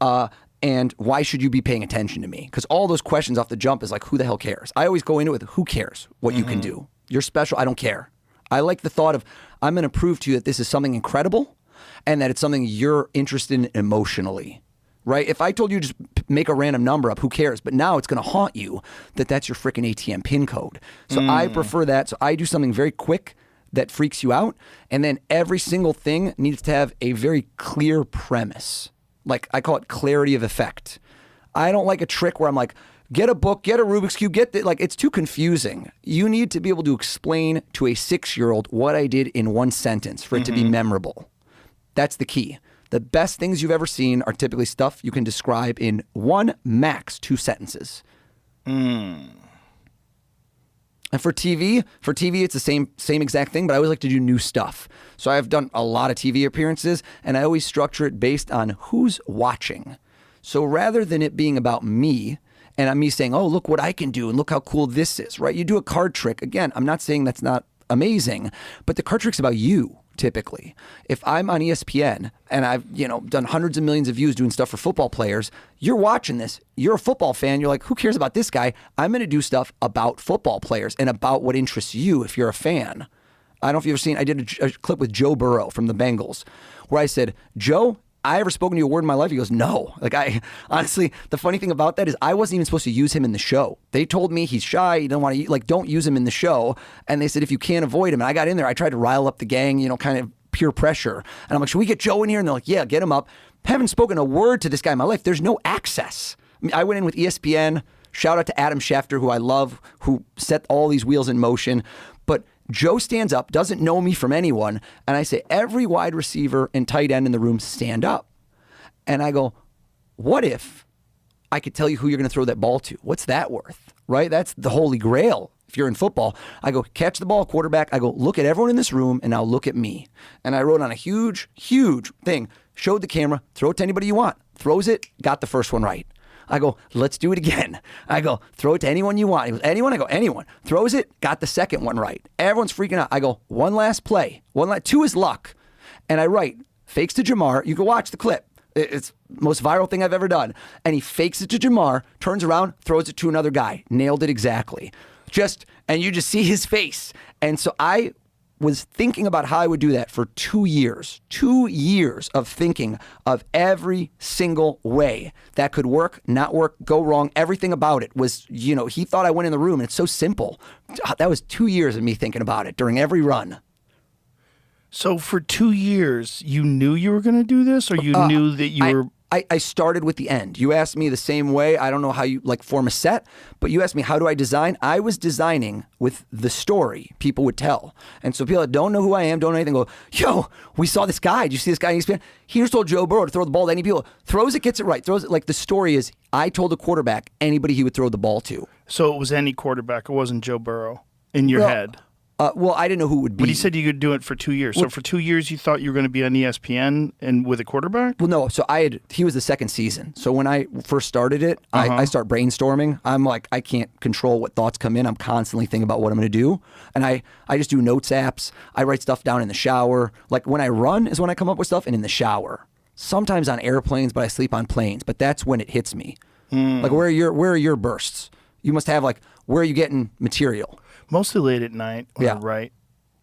And why should you be paying attention to me? Because all those questions off the jump is like, who the hell cares? I always go into it with, who cares what you can do? You're special. I don't care. I like the thought of, I'm going to prove to you that this is something incredible and that it's something you're interested in emotionally, right? If I told you just make a random number up, who cares? But now it's going to haunt you that that's your freaking ATM PIN code. So I prefer that. So I do something very quick that freaks you out. And then every single thing needs to have a very clear premise. Like I call it clarity of effect. I don't like a trick where I'm like, get a book, get a Rubik's Cube, like it's too confusing. You need to be able to explain to a 6-year-old what I did in one sentence for it to be memorable. That's the key. The best things you've ever seen are typically stuff you can describe in 1, max 2 sentences. And for TV, it's the same exact thing, but I always like to do new stuff. So I've done a lot of TV appearances, and I always structure it based on who's watching. So rather than it being about me, and I'm me saying, oh, look what I can do, and look how cool this is, right? You do a card trick. Again, I'm not saying that's not amazing, but the card trick's about you. Typically, if I'm on ESPN and I've done hundreds of millions of views doing stuff for football players, you're watching this, you're a football fan, you're like, who cares about this guy? I'm going to do stuff about football players and about what interests you if you're a fan. I don't know if you've ever seen, I did a clip with Joe Burrow from the Bengals where I said, Joe, I ever spoken to you a word in my life? He goes, no. Like honestly, the funny thing about that is I wasn't even supposed to use him in the show. They told me he's shy. You don't want to, don't use him in the show. And they said, if you can't avoid him. And I got in there. I tried to rile up the gang, kind of peer pressure. And I'm like, should we get Joe in here? And they're like, yeah, get him up. Haven't spoken a word to this guy in my life. There's no access. I went in with ESPN. Shout out to Adam Schefter, who I love, who set all these wheels in motion. But Joe stands up, doesn't know me from anyone, and I say, every wide receiver and tight end in the room stand up. And I go, what if I could tell you who you're going to throw that ball to? What's that worth, right? That's the holy grail if you're in football. I go, catch the ball, quarterback. I go, look at everyone in this room, and now look at me. And I wrote on a huge, huge thing, showed the camera, throw it to anybody you want. Throws it, got the first one right. I go, let's do it again. I go, throw it to anyone you want. He goes, anyone? I go, anyone. Throws it, got the second one right. Everyone's freaking out. I go, one last play. Two is luck. And I write, fakes to Jamar. You can watch the clip. It's the most viral thing I've ever done. And he fakes it to Jamar, turns around, throws it to another guy. Nailed it exactly. And you just see his face. And so I was thinking about how I would do that for 2 years. 2 years of thinking of every single way that could work, not work, go wrong. Everything about it was, he thought I went in the room, and it's so simple. That was 2 years of me thinking about it during every run.
So for 2 years, you knew you were going to do this, or you knew that you were...
I started with the end. You asked me the same way. I don't know how you form a set, but you asked me, how do I design? I was designing with the story people would tell. And so people that don't know who I am, don't know anything, go, yo, we saw this guy. Did you see this guy in ESPN? He just told Joe Burrow to throw the ball to any people. Throws it, gets it right. Throws it. Like the story is, I told the quarterback anybody he would throw the ball to.
So it was any quarterback. It wasn't Joe Burrow in your head.
Well, I didn't know who it would be.
But he said you could do it for 2 years. So for 2 years, you thought you were going to be on ESPN and with a quarterback?
Well, no. So he was the second season. So when I first started it, I start brainstorming. I'm like, I can't control what thoughts come in. I'm constantly thinking about what I'm going to do. And I just do notes apps. I write stuff down in the shower. Like when I run is when I come up with stuff, and in the shower. Sometimes on airplanes, but I sleep on planes. But that's when it hits me. Like where are your bursts? You must have where are you getting material?
Mostly late at night when I write.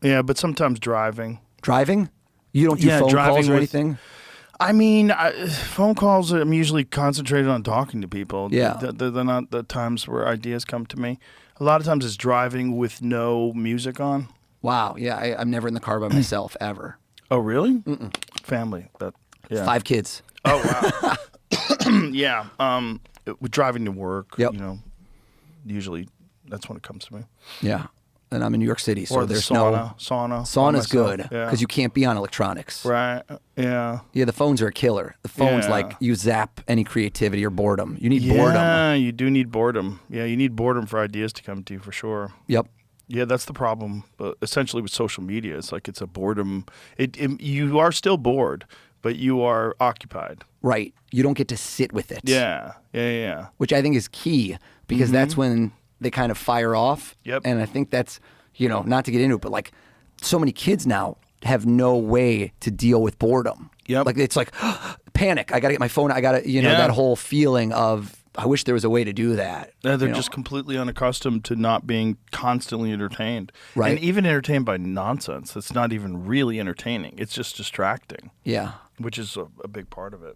Yeah, but sometimes driving.
Driving? You don't do phone calls or anything?
I mean, phone calls, I'm usually concentrated on talking to people.
Yeah.
They're not the times where ideas come to me. A lot of times it's driving with no music on.
Wow. Yeah, I'm never in the car by myself, ever.
Oh, really? Mm-mm. Family. Yeah.
5 kids.
Oh, wow. Yeah. With driving to work, usually that's when it comes to me.
Yeah. And I'm in New York City, so
or the
there's
sauna.
Sauna's good because you can't be on electronics.
Right. Yeah.
Yeah, the phones are a killer. The phones, you zap any creativity or boredom. You need boredom.
Yeah, you do need boredom. Yeah, you need boredom for ideas to come to you, for sure.
Yep.
Yeah, that's the problem. Essentially with social media, it's a boredom. You are still bored, but you are occupied.
Right. You don't get to sit with it.
Yeah. Yeah.
Which I think is key, because that's when they kind of fire off.
Yep.
And I think that's, not to get into it, but so many kids now have no way to deal with boredom.
Yep.
It's panic. I got to get my phone. I got to, that whole feeling of, I wish there was a way to do that.
Yeah, they're just completely unaccustomed to not being constantly entertained.
Right.
And even entertained by nonsense. It's not even really entertaining. It's just distracting.
Yeah.
Which is a big part of it.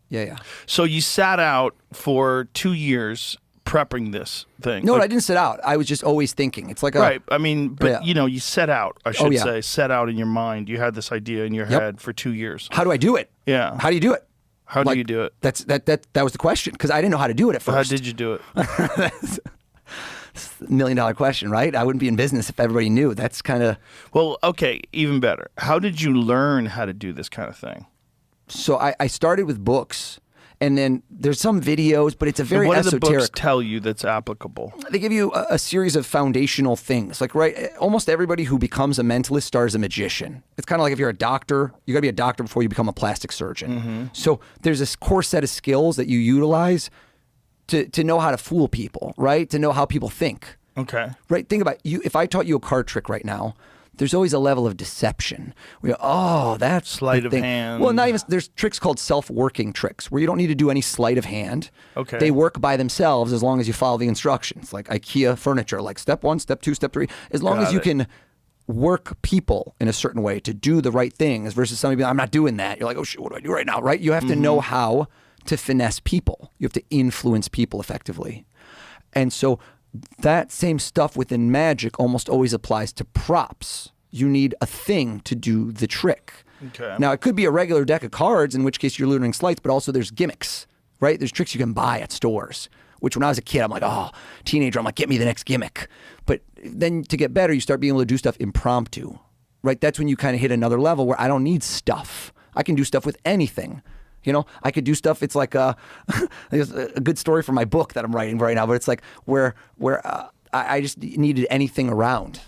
Yeah.
So you sat out for 2 years prepping this thing.
No, I didn't sit out. I was just always thinking. It's
right. I mean, but you set out, I should say, set out in your mind. You had this idea in your head for 2 years.
How do I do it?
Yeah.
How do you do it?
How do you do it?
That was the question, because I didn't know how to do it at first.
How did you do it?
That's a $1 million question, right? I wouldn't be in business if everybody knew. That's kind of...
Well, okay, even better. How did you learn how to do this kind of thing?
So I started with books, and then there's some videos, but it's a very esoteric...
What do the books tell you that's applicable?
They give you a series of foundational things. Almost everybody who becomes a mentalist starts as a magician. It's kind of like if you're a doctor, you got to be a doctor before you become a plastic surgeon. Mm-hmm. So there's this core set of skills that you utilize to know how to fool people, right? To know how people think.
Okay.
Right? Think about you. If I taught you a card trick right now, there's always a level of deception. We go, that's
sleight of hand.
Well, not even. There's tricks called self-working tricks where you don't need to do any sleight of hand.
Okay.
They work by themselves as long as you follow the instructions, like IKEA furniture, like step 1, step 2, step 3. As long as you can work people in a certain way to do the right things versus somebody being, I'm not doing that. You're like, oh shit, what do I do right now? Right? You have to know how to finesse people. You have to influence people effectively. And so that same stuff within magic almost always applies to props. You need a thing to do the trick.
Okay.
Now, it could be a regular deck of cards, in which case you're learning sleights, but also there's gimmicks, right? There's tricks you can buy at stores, which when I was a kid, I'm like, teenager, I'm like, get me the next gimmick. But then to get better, you start being able to do stuff impromptu, right? That's when you kind of hit another level where I don't need stuff. I can do stuff with anything. I could do stuff. It's like a good story for my book that I'm writing right now, but it's like where I just needed anything around.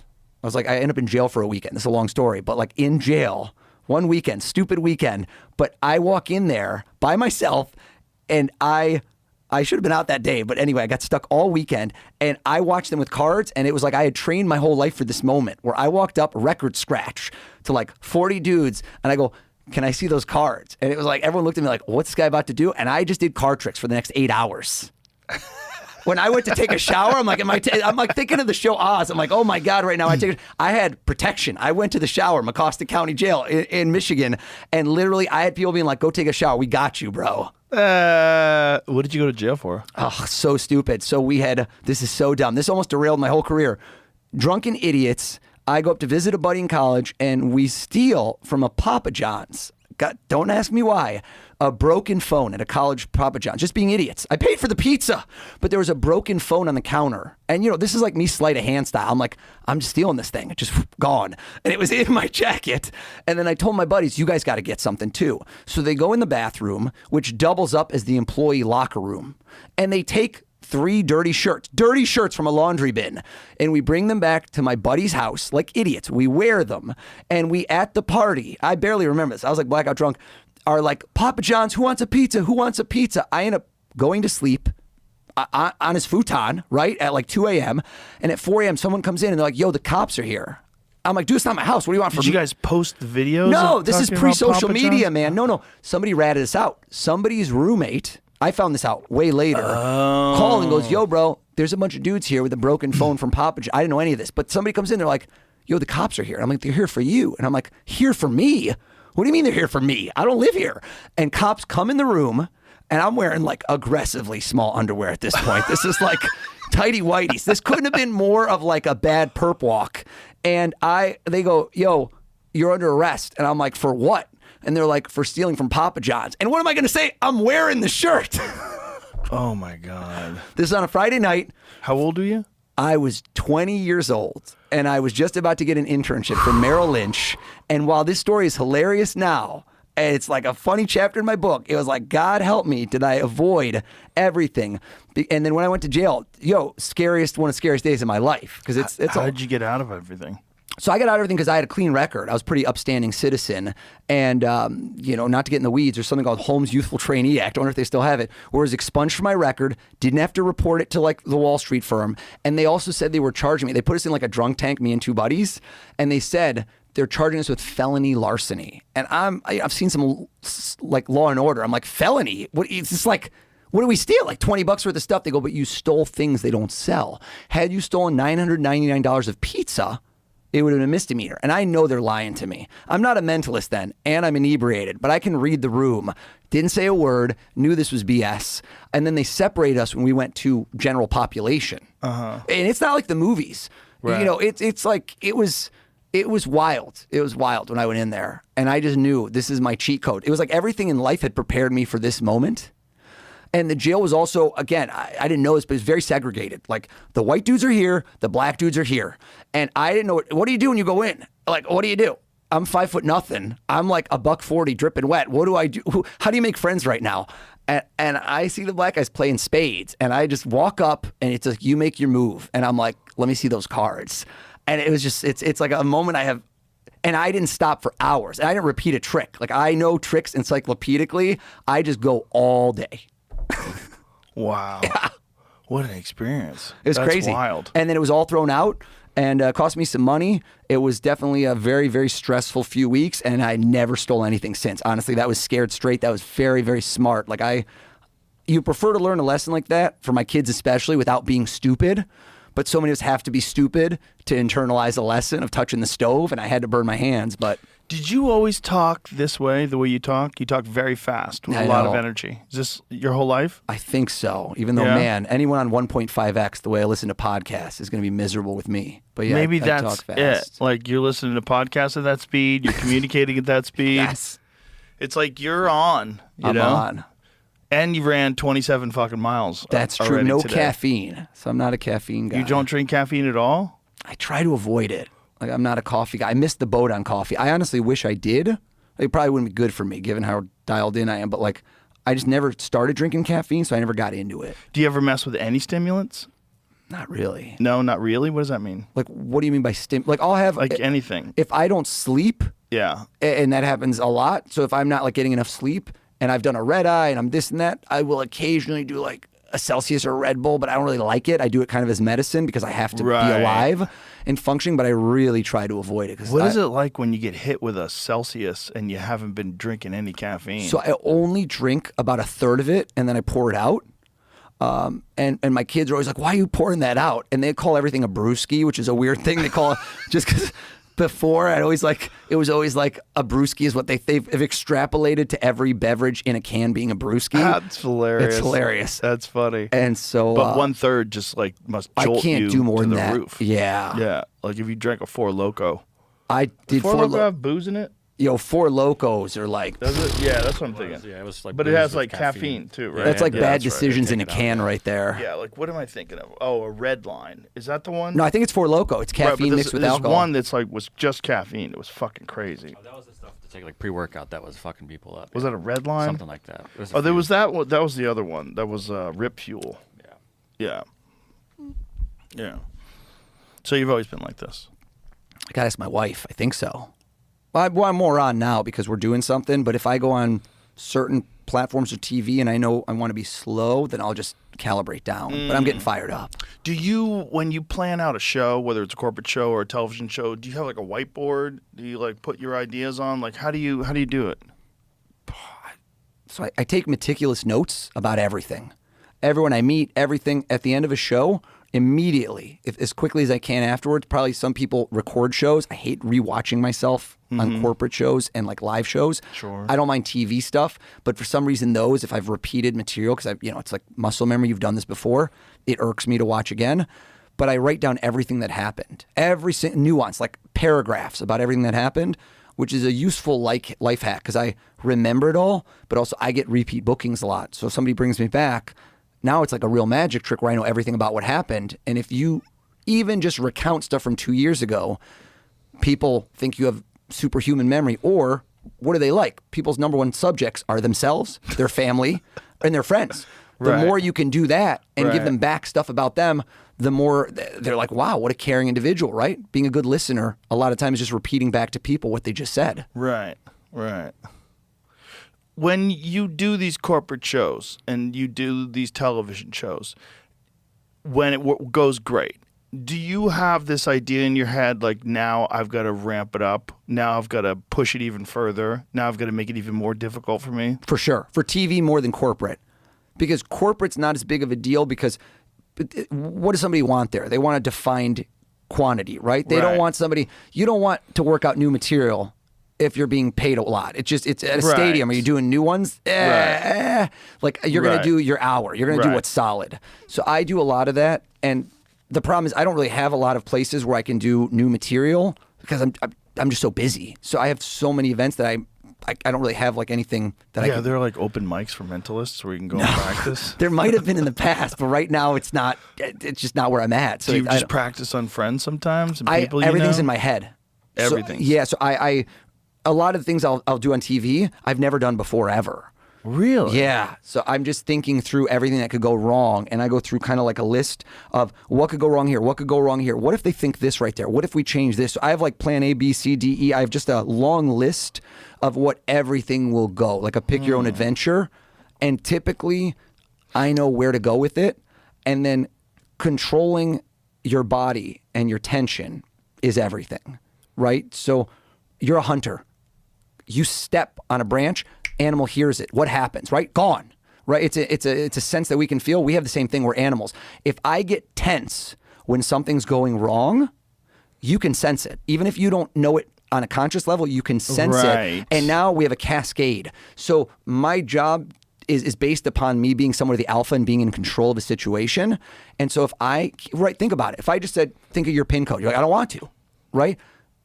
I was like, I end up in jail for a weekend. This is a long story, but in jail, one weekend, stupid weekend, but I walk in there by myself and I I should have been out that day, but anyway, I got stuck all weekend, and I watched them with cards, and it was like I had trained my whole life for this moment where I walked up record scratch to like 40 dudes, and I go, can I see those cards? And it was like everyone looked at me like, what's this guy about to do? And I just did card tricks for the next 8 hours. When I went to take a shower, I'm like, I'm like thinking of the show Oz. I'm like, oh my God, right now I had protection. I went to the shower, Mecosta County Jail in Michigan, and literally I had people being like, go take a shower. We got you, bro.
What did you go to jail for?
Oh, so stupid. So this is so dumb. This almost derailed my whole career. Drunken idiots. I go up to visit a buddy in college, and we steal from a Papa John's. Don't ask me why. A broken phone at a college Papa John's. Just being idiots. I paid for the pizza, but there was a broken phone on the counter. And, this is like me sleight of hand style. I'm like, I'm just stealing this thing. It's just gone. And it was in my jacket. And then I told my buddies, you guys got to get something too. So they go in the bathroom, which doubles up as the employee locker room. And they take 3 dirty shirts from a laundry bin. And we bring them back to my buddy's house like idiots. We wear them. And we, at the party, I barely remember this. I was like blackout drunk, are like, Papa John's, who wants a pizza? Who wants a pizza? I end up going to sleep on his futon, right, at like 2 a.m. And at 4 a.m., someone comes in and they're like, yo, the cops are here. I'm like, dude, it's not my house. What do you want from me?
Did you guys post the videos?
No, this is
talking about
pre-social
Papa
media,
John's?
man. No. Somebody ratted us out. Somebody's roommate, I found this out way later, called and goes, yo, bro, there's a bunch of dudes here with a broken phone from Papa John's. I didn't know any of this. But somebody comes in, they're like, yo, the cops are here. And I'm like, they're here for you. And I'm like, here for me? What do you mean they're here for me? I don't live here. And cops come in the room, and I'm wearing like aggressively small underwear at this point. This is like tighty whities. This couldn't have been more of like a bad perp walk. And they go, yo, you're under arrest. And I'm like, for what? And they're like, for stealing from Papa John's. And what am I going to say? I'm wearing the shirt.
Oh my God.
This is on a Friday night.
How old are you?
I was 20 years old, and I was just about to get an internship from Merrill Lynch. And while this story is hilarious now, and it's like a funny chapter in my book, it was like, God help me, did I avoid everything? And then when I went to jail, one of the scariest days of my life. Because
How did you get out of everything?
So I got out of everything because I had a clean record. I was a pretty upstanding citizen. And, not to get in the weeds, there's something called Holmes Youthful Trainee Act. I wonder if they still have it. Where it was expunged from my record, didn't have to report it to like the Wall Street firm. And they also said they were charging me. They put us in like a drunk tank, me and 2 buddies. And they said they're charging us with felony larceny. And I've seen some like Law and Order. I'm like, felony? It's just like, what do we steal? Like $20 worth of stuff. They go, but you stole things they don't sell. Had you stolen $999 of pizza, it would have been a misdemeanor. And I know they're lying to me. I'm not a mentalist then, and I'm inebriated, but I can read the room. Didn't say a word, knew this was BS. And then they separate us when we went to general population. And it's not like the movies.
Right.
It's like, it was wild. It was wild when I went in there. And I just knew this is my cheat code. It was like everything in life had prepared me for this moment. And the jail was also, again, I didn't know this, but it's very segregated. Like, the white dudes are here, the black dudes are here. And I didn't know, what do you do when you go in? Like, what do you do? I'm 5'0". I'm like $140 dripping wet. What do I do? How do you make friends right now? And I see the black guys playing spades, and I just walk up, and it's like, you make your move. And I'm like, let me see those cards. And it was just, it's like a moment I have. And I didn't stop for hours. And I didn't repeat a trick. Like, I know tricks encyclopedically. I just go all day.
Wow. Yeah. What an experience.
It was crazy.
Wild.
And then it was all thrown out and cost me some money. It was definitely a very, very stressful few weeks, and I never stole anything since. Honestly, that was scared straight. That was very, very smart. Like, you prefer to learn a lesson like that, for my kids especially, without being stupid. But so many of us have to be stupid to internalize a lesson of touching the stove, and I had to burn my hands. But
did you always talk this way, the way you talk? You talk very fast with a lot of energy. Is this your whole life?
I think so. Even though, man, anyone on 1.5x, the way I listen to podcasts, is going to be miserable with me. But yeah,
maybe
I
that's
talk fast.
it. Like, you're listening to podcasts at that speed. You're communicating at that speed.
Yes.
It's like you're on.
I'm on.
And you ran 27 fucking miles.
That's true. No
today.
caffeine. So I'm not a caffeine guy.
You don't drink caffeine at all?
I try to avoid it. Like, I'm not a coffee guy. I missed the boat on coffee. I honestly wish I did. It probably wouldn't be good for me, given how dialed in I am. But, like, I just never started drinking caffeine, so I never got into it.
Do you ever mess with any stimulants?
Not really.
No, not really? What does that mean?
Like, what do you mean by Like, I'll have...
Like anything.
If I don't sleep...
Yeah.
And that happens a lot. So if I'm not, like, getting enough sleep, and I've done a red eye, and I'm this and that, I will occasionally do, like, a Celsius or a Red Bull, but I don't really like it. I do it kind of as medicine because I have to be alive and functioning, but I really try to avoid it.
What is it like when you get hit with a Celsius and you haven't been drinking any caffeine?
So I only drink about a third of it, and then I pour it out. And my kids are always like, why are you pouring that out? And they call everything a brewski, which is a weird thing. They call it just because before it was always like a brewski is what they've extrapolated to every beverage in a can being a brewski.
That's hilarious.
It's hilarious.
That's funny.
And so,
but 1/3 just like must jolt
I can't
you
do more
to
than
the
that.
roof.
Yeah.
Yeah. Like if you drank a Four Loko.
I did
Four Loko have booze in it?
Four Locos are like.
Does it? Yeah, that's what I'm thinking.
Yeah, it was like.
But it has like caffeine too, right?
That's like
yeah,
bad
that's
decisions
right.
in a can right there.
Yeah, like what am I thinking of? Oh, a Red Line. Is that the one?
No, I think it's Four Loco. It's caffeine mixed with alcohol.
There's one that's like was just caffeine. It was fucking crazy.
Oh, that was the stuff to take like pre-workout that was fucking people up.
Was that a Red Line?
Something like that.
There was that one. That was the other one. That was Rip Fuel. Yeah. So you've always been like this.
I gotta ask my wife. I think so. Well, I'm more on now because we're doing something. But if I go on certain platforms or TV and I know I want to be slow, then I'll just calibrate down. But I'm getting fired up.
Do you, when you plan out a show, whether it's a corporate show or a television show, do you have like a whiteboard? Do you like put your ideas on? Like how do you do it?
So I take meticulous notes about everything. Everyone I meet, everything at the end of a show. Immediately, as quickly as I can afterwards. Probably some people record shows. I hate rewatching myself on corporate shows and like live shows.
Sure.
I don't mind TV stuff, but for some reason those, if I've repeated material, because it's like muscle memory. You've done this before. It irks me to watch again. But I write down everything that happened, every nuance, like paragraphs about everything that happened, which is a useful life hack because I remember it all. But also I get repeat bookings a lot. So if somebody brings me back. Now it's like a real magic trick where I know everything about what happened. And if you even just recount stuff from 2 years ago, people think you have superhuman memory. Or what do they like? People's number one subjects are themselves, their family, and their friends. The more you can do that and give them back stuff about them, the more they're like, wow, what a caring individual, right? Being a good listener, a lot of times just repeating back to people what they just said.
Right. When you do these corporate shows and you do these television shows, when it goes great, do you have this idea in your head like now I've got to ramp it up, now I've got to push it even further, now I've got to make it even more difficult for me?
For sure. For TV more than corporate. Because corporate's not as big of a deal because what does somebody want there? They want a defined quantity, right? They don't want somebody, you don't want to work out new material if you're being paid a lot. It's at a stadium. Are you doing new ones? Like you're going to do your hour. You're going to do what's solid. So I do a lot of that. And the problem is I don't really have a lot of places where I can do new material because I'm just so busy. So I have so many events that I don't really have like anything that I can.
Yeah, there are like open mics for mentalists where you can go and practice.
There might have been in the past, but right now it's not. It's just not where I'm at. So
do you just practice on friends sometimes and people
everything's in my head.
Everything.
So I a lot of the things I'll do on TV, I've never done before ever.
Really?
Yeah. So I'm just thinking through everything that could go wrong, and I go through kind of like a list of what could go wrong here, what could go wrong here. What if they think this right there? What if we change this? So I have like plan A, B, C, D, E. I have just a long list of what everything will go, like a pick your own adventure. And typically, I know where to go with it, and then controlling your body and your tension is everything, right? So you're a hunter. You step on a branch, animal hears it. What happens, right? Gone, right? It's a sense that we can feel. We have the same thing. We're animals. If I get tense when something's going wrong, you can sense it. Even if you don't know it on a conscious level, you can sense it. And now we have a cascade. So my job is based upon me being somewhat of the alpha and being in control of a situation. And so if think about it. If I just said, think of your PIN code, you're like, I don't want to, right?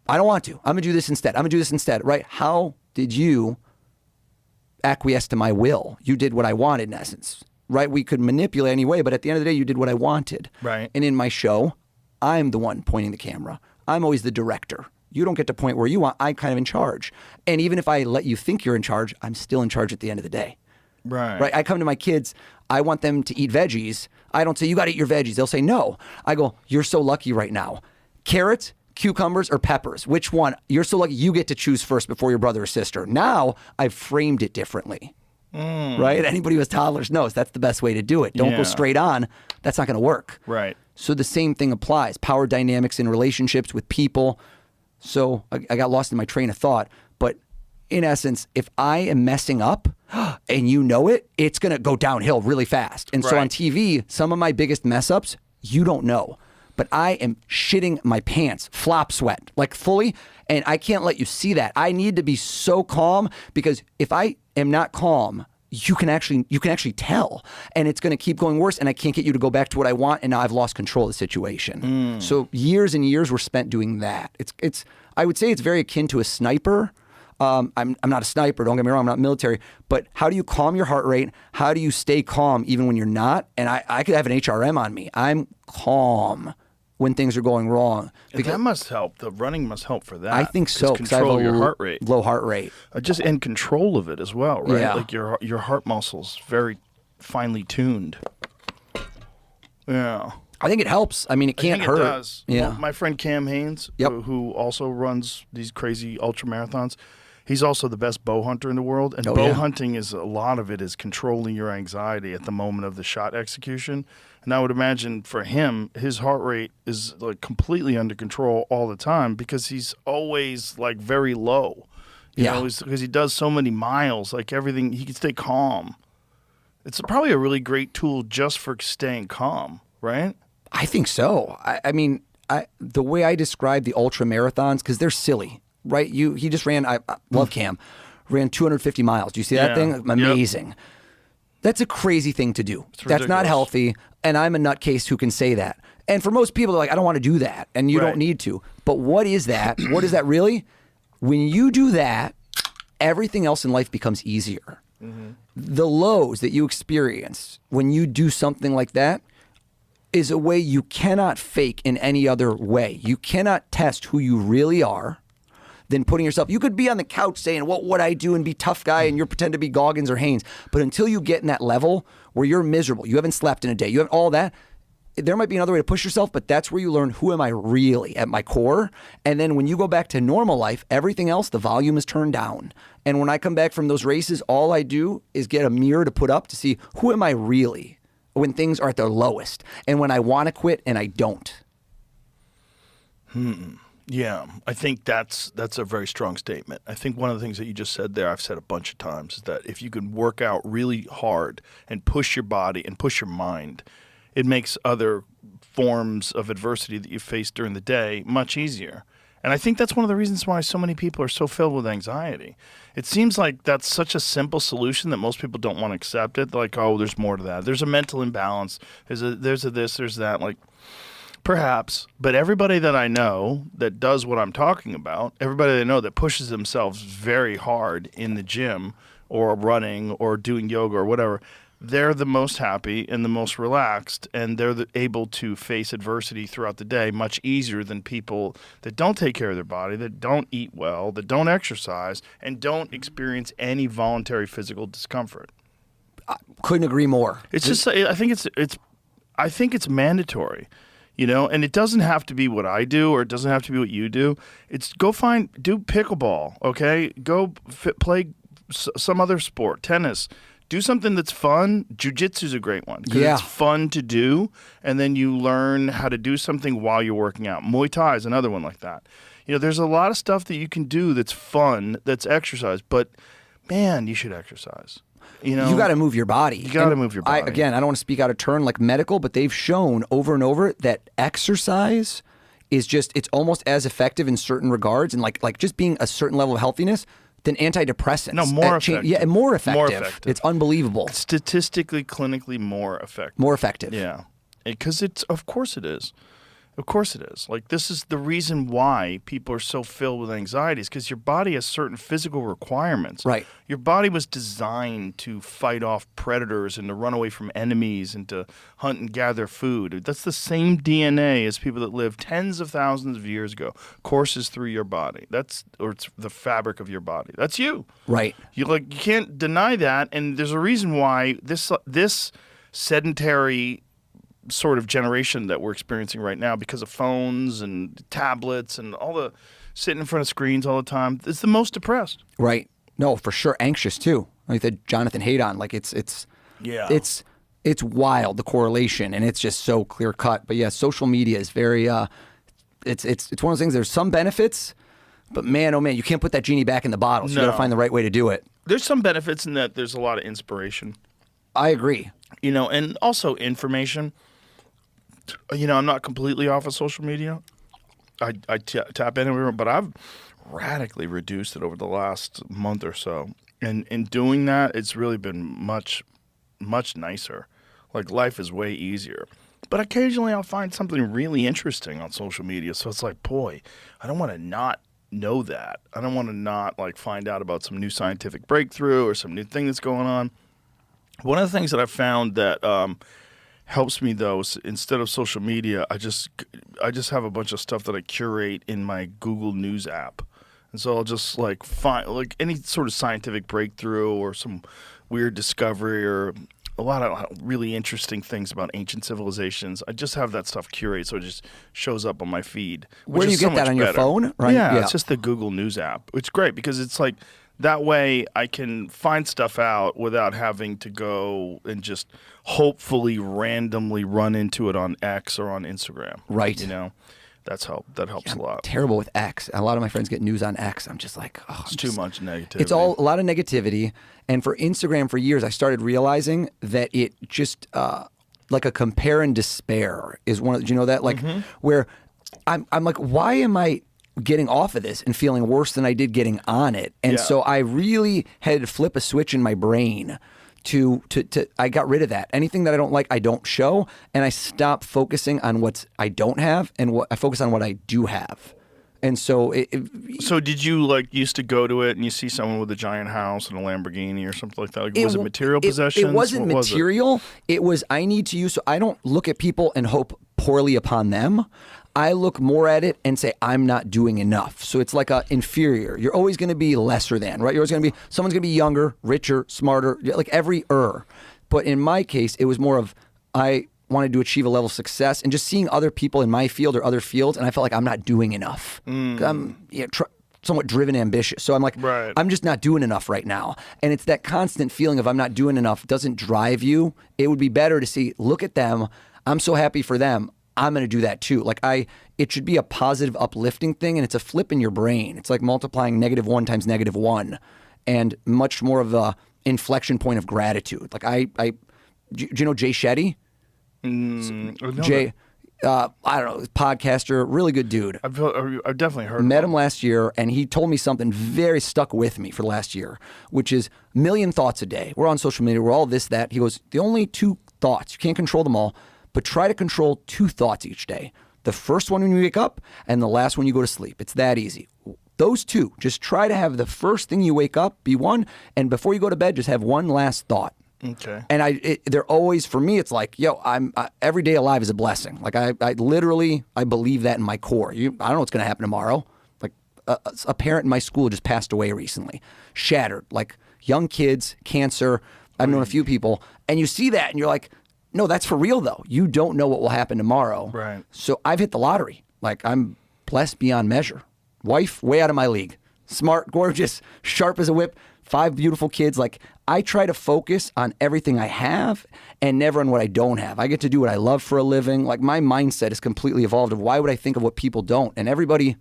I don't want to. I'm going to do this instead. Right? How did you acquiesce to my will? You did what I wanted in essence, right? We could manipulate anyway, but at the end of the day, you did what I wanted.
Right.
And in my show, I'm the one pointing the camera. I'm always the director. You don't get to point where you want. I'm kind of in charge. And even if I let you think you're in charge, I'm still in charge at the end of the day. Right. I come to my kids. I want them to eat veggies. I don't say, you got to eat your veggies. They'll say, no. I go, you're so lucky right now. Carrots, cucumbers, or peppers? Which one? You're so lucky you get to choose first before your brother or sister. Now I've framed it differently. right? Anybody who has toddlers knows that's the best way to do it. Don't go straight on. That's not going to work.
Right.
So the same thing applies. Power dynamics in relationships with people. So I got lost in my train of thought. But in essence, if I am messing up and you know it, it's going to go downhill really fast. And so on TV, some of my biggest mess ups, you don't know. But I am shitting my pants, flop sweat, like fully, and I can't let you see that. I need to be so calm, because if I am not calm, you can actually tell, and it's going to keep going worse, and I can't get you to go back to what I want, and now I've lost control of the situation. So years and years were spent doing that. It's I would say it's very akin to a sniper. I'm not a sniper, don't get me wrong, I'm not military, but how do you calm your heart rate? How do you stay calm even when you're not? And I could have an HRM on me. I'm calm when things are going wrong.
Because that must help. The running must help for that.
I think so.
Control your heart rate.
Low heart rate.
Just in control of it as well, right?
Yeah.
Like your heart muscles very finely tuned. Yeah.
I think it helps. I mean, it can't hurt.
It does.
Yeah.
Well, my friend Cam Haynes,
Yep.
who also runs these crazy ultra marathons, he's also the best bow hunter in the world. And
Oh,
bow
yeah.
hunting is a lot of it is controlling your anxiety at the moment of the shot execution. And I would imagine for him, his heart rate is like completely under control all the time, because he's always like very low. You know, because he does so many miles, like everything, he can stay calm. It's probably a really great tool just for staying calm, right?
I think so. I mean, the way I describe the ultra marathons, because they're silly, right? He just ran. I love Cam. Ran 250 miles. Do you see that thing? Amazing. Yep. That's a crazy thing to do. That's not healthy. And I'm a nutcase who can say that. And for most people, they're like, I don't want to do that, and you don't need to. But what is that? What is that really? When you do that, everything else in life becomes easier. Mm-hmm. The lows that you experience when you do something like that is a way you cannot fake in any other way. You cannot test who you really are than putting yourself. You could be on the couch saying, what would I do, and be tough guy, and you're pretend to be Goggins or Haynes. But until you get in that level where you're miserable, you haven't slept in a day, you have all that, there might be another way to push yourself, but that's where you learn, who am I really at my core? And then when you go back to normal life, everything else, the volume is turned down. And when I come back from those races, all I do is get a mirror to put up to see, who am I really when things are at their lowest, and when I want to quit and I don't.
Yeah, I think that's a very strong statement. I think one of the things that you just said there, I've said a bunch of times, is that if you can work out really hard and push your body and push your mind, it makes other forms of adversity that you face during the day much easier. And I think that's one of the reasons why so many people are so filled with anxiety. It seems like that's such a simple solution that most people don't want to accept it. They're like, oh, there's more to that. There's a mental imbalance. There's a this, there's that. Like, perhaps. But everybody that I know that does what I'm talking about, everybody that I know that pushes themselves very hard in the gym or running or doing yoga or whatever, they're the most happy and the most relaxed, and they're able to face adversity throughout the day much easier than people that don't take care of their body, that don't eat well, that don't exercise, and don't experience any voluntary physical discomfort.
Couldn't agree more.
It's just, I think it's mandatory, you know, and it doesn't have to be what I do, or it doesn't have to be what you do. It's do pickleball, okay? Go play some other sport, tennis. Do something that's fun. Jiu-jitsu is a great one because it's fun to do, and then you learn how to do something while you're working out. Muay Thai is another one like that. You know, there's a lot of stuff that you can do that's fun, that's exercise, but man, you should exercise. You know,
you got to move your body.
You got to move your body.
I don't want to speak out of turn like medical, but they've shown over and over that exercise is it's almost as effective in certain regards, and like just being a certain level of healthiness than antidepressants.
No, more effective.
Yeah, more effective.
More effective.
It's unbelievable.
Statistically, clinically more effective.
More effective.
Yeah. Because of course it is. Of course it is. Like, this is the reason why people are so filled with anxiety, is because your body has certain physical requirements.
Right.
Your body was designed to fight off predators and to run away from enemies and to hunt and gather food. That's the same DNA as people that lived tens of thousands of years ago. Courses through your body. It's the fabric of your body. That's you.
Right.
You can't deny that, and there's a reason why this sedentary sort of generation that we're experiencing right now, because of phones and tablets and all the sitting in front of screens all the time, is the most depressed.
Right. No, for sure. Anxious too. like the Jonathan Haydon. Like it's wild, the correlation, and it's just so clear cut. But yeah, social media is very it's one of those things. There's some benefits, but man, oh man, you can't put that genie back in the bottle. So you got to find the right way to do it.
There's some benefits in that. There's a lot of inspiration.
I agree.
And also information. I'm not completely off of social media. I tap in everywhere, but I've radically reduced it over the last month or so. And in doing that, it's really been much, much nicer. Like, life is way easier. But occasionally I'll find something really interesting on social media. So it's like, boy, I don't want to not know that. I don't want to not, like, find out about some new scientific breakthrough or some new thing that's going on. One of the things that I've found that helps me, though, is instead of social media, I just have a bunch of stuff that I curate in my Google News app. And so I'll just like find like any sort of scientific breakthrough or some weird discovery or a lot of really interesting things about ancient civilizations. I just have that stuff curated, so it just shows up on my feed.
Where do you get that on your phone? Right?
Yeah, it's just the Google News app. It's great because it's like that way I can find stuff out without having to go and just hopefully randomly run into it on X or on Instagram.
Right.
That helps a lot.
Terrible with X. A lot of my friends get news on X. I'm just like,
it's too much negativity.
It's all a lot of negativity. And for Instagram, for years, I started realizing that it just like a compare and despair is one of. Do you know that? Like where I'm like, why am I getting off of this and feeling worse than I did getting on it? And so I really had to flip a switch in my brain. I got rid of that. Anything that I don't like, I don't show, and I stop focusing on what I don't have, and I focus on what I do have. And so,
so did you used to go to it and you see someone with a giant house and a Lamborghini or something like that? Like, was it material possessions?
It wasn't material. It was I need to use. So I don't look at people and hope poorly upon them. I look more at it and say, I'm not doing enough. So it's like a inferior. You're always going to be lesser than, right? You're always going to be, someone's going to be younger, richer, smarter, like every But in my case, it was more of, I wanted to achieve a level of success and just seeing other people in my field or other fields. And I felt like I'm not doing enough. I'm somewhat driven, ambitious. So I'm like, I'm just not doing enough right now. And it's that constant feeling of I'm not doing enough doesn't drive you. It would be better to see, look at them. I'm so happy for them. I'm going to do that too. Like it should be a positive, uplifting thing, and it's a flip in your brain. It's like multiplying -1 times -1, and much more of a inflection point of gratitude. Like do you know Jay Shetty? Jay, I don't know, podcaster, really good dude.
I've definitely heard.
Met him last year, and he told me something very stuck with me for the last year, which is 1 million thoughts a day. We're on social media. We're all this, that. He goes, the only 2 thoughts, you can't control them all, but try to control 2 thoughts each day. The first one when you wake up and the last when you go to sleep. It's that easy. Those 2, just try to have the first thing you wake up be one, and before you go to bed, just have one last thought.
Okay.
And they're always, for me, it's like, every day alive is a blessing. Like I literally believe that in my core. I don't know what's going to happen tomorrow. Like a parent in my school just passed away recently, shattered, like young kids, cancer. I've known a few people, and you see that and you're like, no, that's for real, though. You don't know what will happen tomorrow.
Right.
So I've hit the lottery. Like, I'm blessed beyond measure. Wife, way out of my league. Smart, gorgeous, sharp as a whip, 5 beautiful kids. Like, I try to focus on everything I have and never on what I don't have. I get to do what I love for a living. Like, my mindset is completely evolved of why would I think of what people don't? And everybody,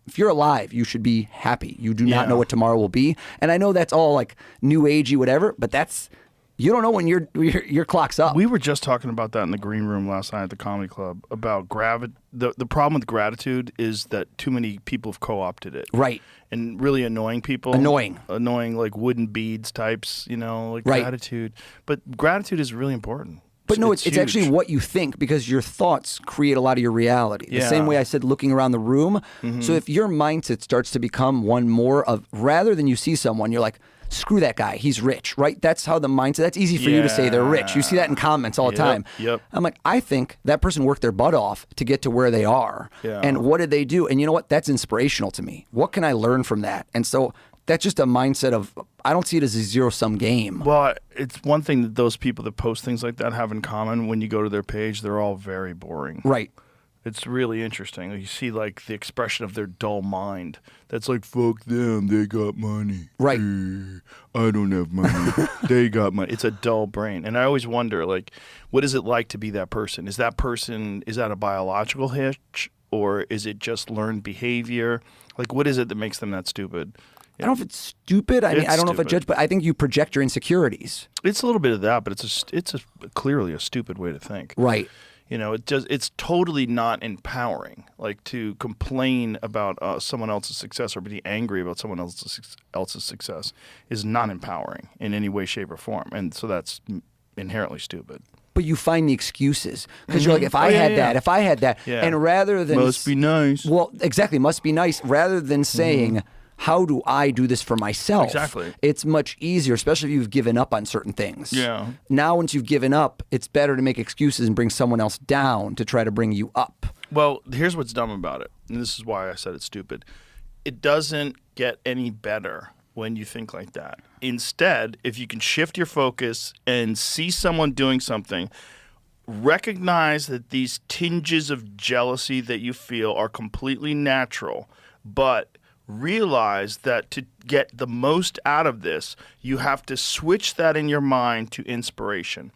if you're alive, you should be happy. You do not know what tomorrow will be. And I know that's all, like, new agey, whatever, but that's... You don't know when your clock's up.
We were just talking about that in the green room last night at the comedy club about the problem with gratitude is that too many people have co-opted it.
Right.
And really annoying people. Annoying like wooden beads types, like gratitude. But gratitude is really important.
But no, it's actually what you think, because your thoughts create a lot of your reality. The same way I said looking around the room. Mm-hmm. So if your mindset starts to become one more of, rather than you see someone, you're like, screw that guy, he's rich, right? That's how the mindset, that's easy for you to say they're rich. You see that in comments all the time.
Yep.
I'm like, I think that person worked their butt off to get to where they are. Yeah. And what did they do? And you know what? That's inspirational to me. What can I learn from that? And so that's just a mindset of, I don't see it as a zero-sum game.
Well, it's one thing that those people that post things like that have in common. When you go to their page, they're all very boring.
Right.
It's really interesting. You see, like, the expression of their dull mind. That's like, fuck them, they got money.
Right.
I don't have money. They got money. It's a dull brain. And I always wonder, like, what is it like to be that person? Is that a biological hitch? Or is it just learned behavior? Like, what is it that makes them that stupid?
I don't know if it's stupid. I don't know if I judge, but I think you project your insecurities.
It's a little bit of that, but it's clearly a stupid way to think.
Right.
You know, it's totally not empowering. Like, to complain about someone else's success or be angry about someone else's success is not empowering in any way, shape, or form. And so that's inherently stupid.
But you find the excuses because you're like, if I had that, and rather than
must be nice.
Well, exactly, must be nice. Rather than saying, how do I do this for myself?
Exactly.
It's much easier, especially if you've given up on certain things.
Yeah.
Now, once you've given up, it's better to make excuses and bring someone else down to try to bring you up.
Well, here's what's dumb about it, and this is why I said it's stupid. It doesn't get any better when you think like that. Instead, if you can shift your focus and see someone doing something, recognize that these tinges of jealousy that you feel are completely natural, but realize that to get the most out of this, you have to switch that in your mind to inspiration.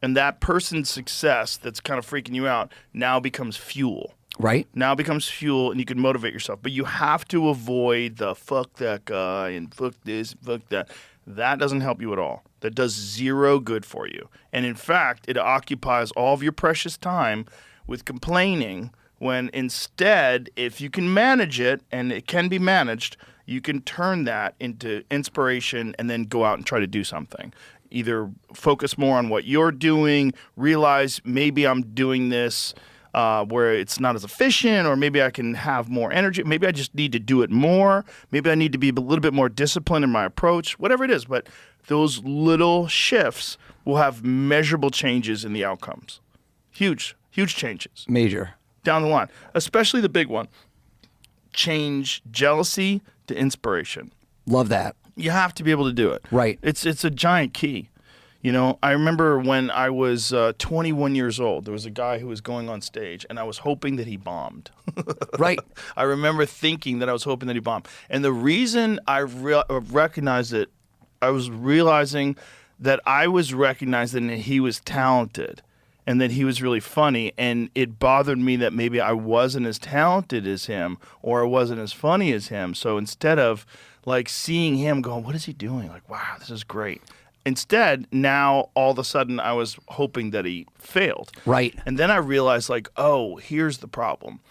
And that person's success that's kind of freaking you out now becomes fuel.
Right.
Now becomes fuel, and you can motivate yourself. But you have to avoid the fuck that guy and fuck this, fuck that. That doesn't help you at all. That does zero good for you. And in fact, it occupies all of your precious time with complaining, when instead, if you can manage it, and it can be managed, you can turn that into inspiration and then go out and try to do something. Either focus more on what you're doing, realize maybe I'm doing this where it's not as efficient, or maybe I can have more energy. Maybe I just need to do it more. Maybe I need to be a little bit more disciplined in my approach, whatever it is. But those little shifts will have measurable changes in the outcomes. Huge, huge changes.
Major.
Down the line, especially the big one. Change jealousy to inspiration.
Love that.
You have to be able to do it.
Right.
It's a giant key. You know, I remember when I was 21 years old, there was a guy who was going on stage, and I was hoping that he bombed.
Right.
I remember thinking that I was hoping that he bombed. And the reason I recognized it, I was realizing that I was recognizing that he was talented and that he was really funny, and it bothered me that maybe I wasn't as talented as him or I wasn't as funny as him. So instead of like seeing him going, what is he doing? Like, wow, this is great. Instead, now all of a sudden I was hoping that he failed.
Right.
And then I realized, like, oh, here's the problem.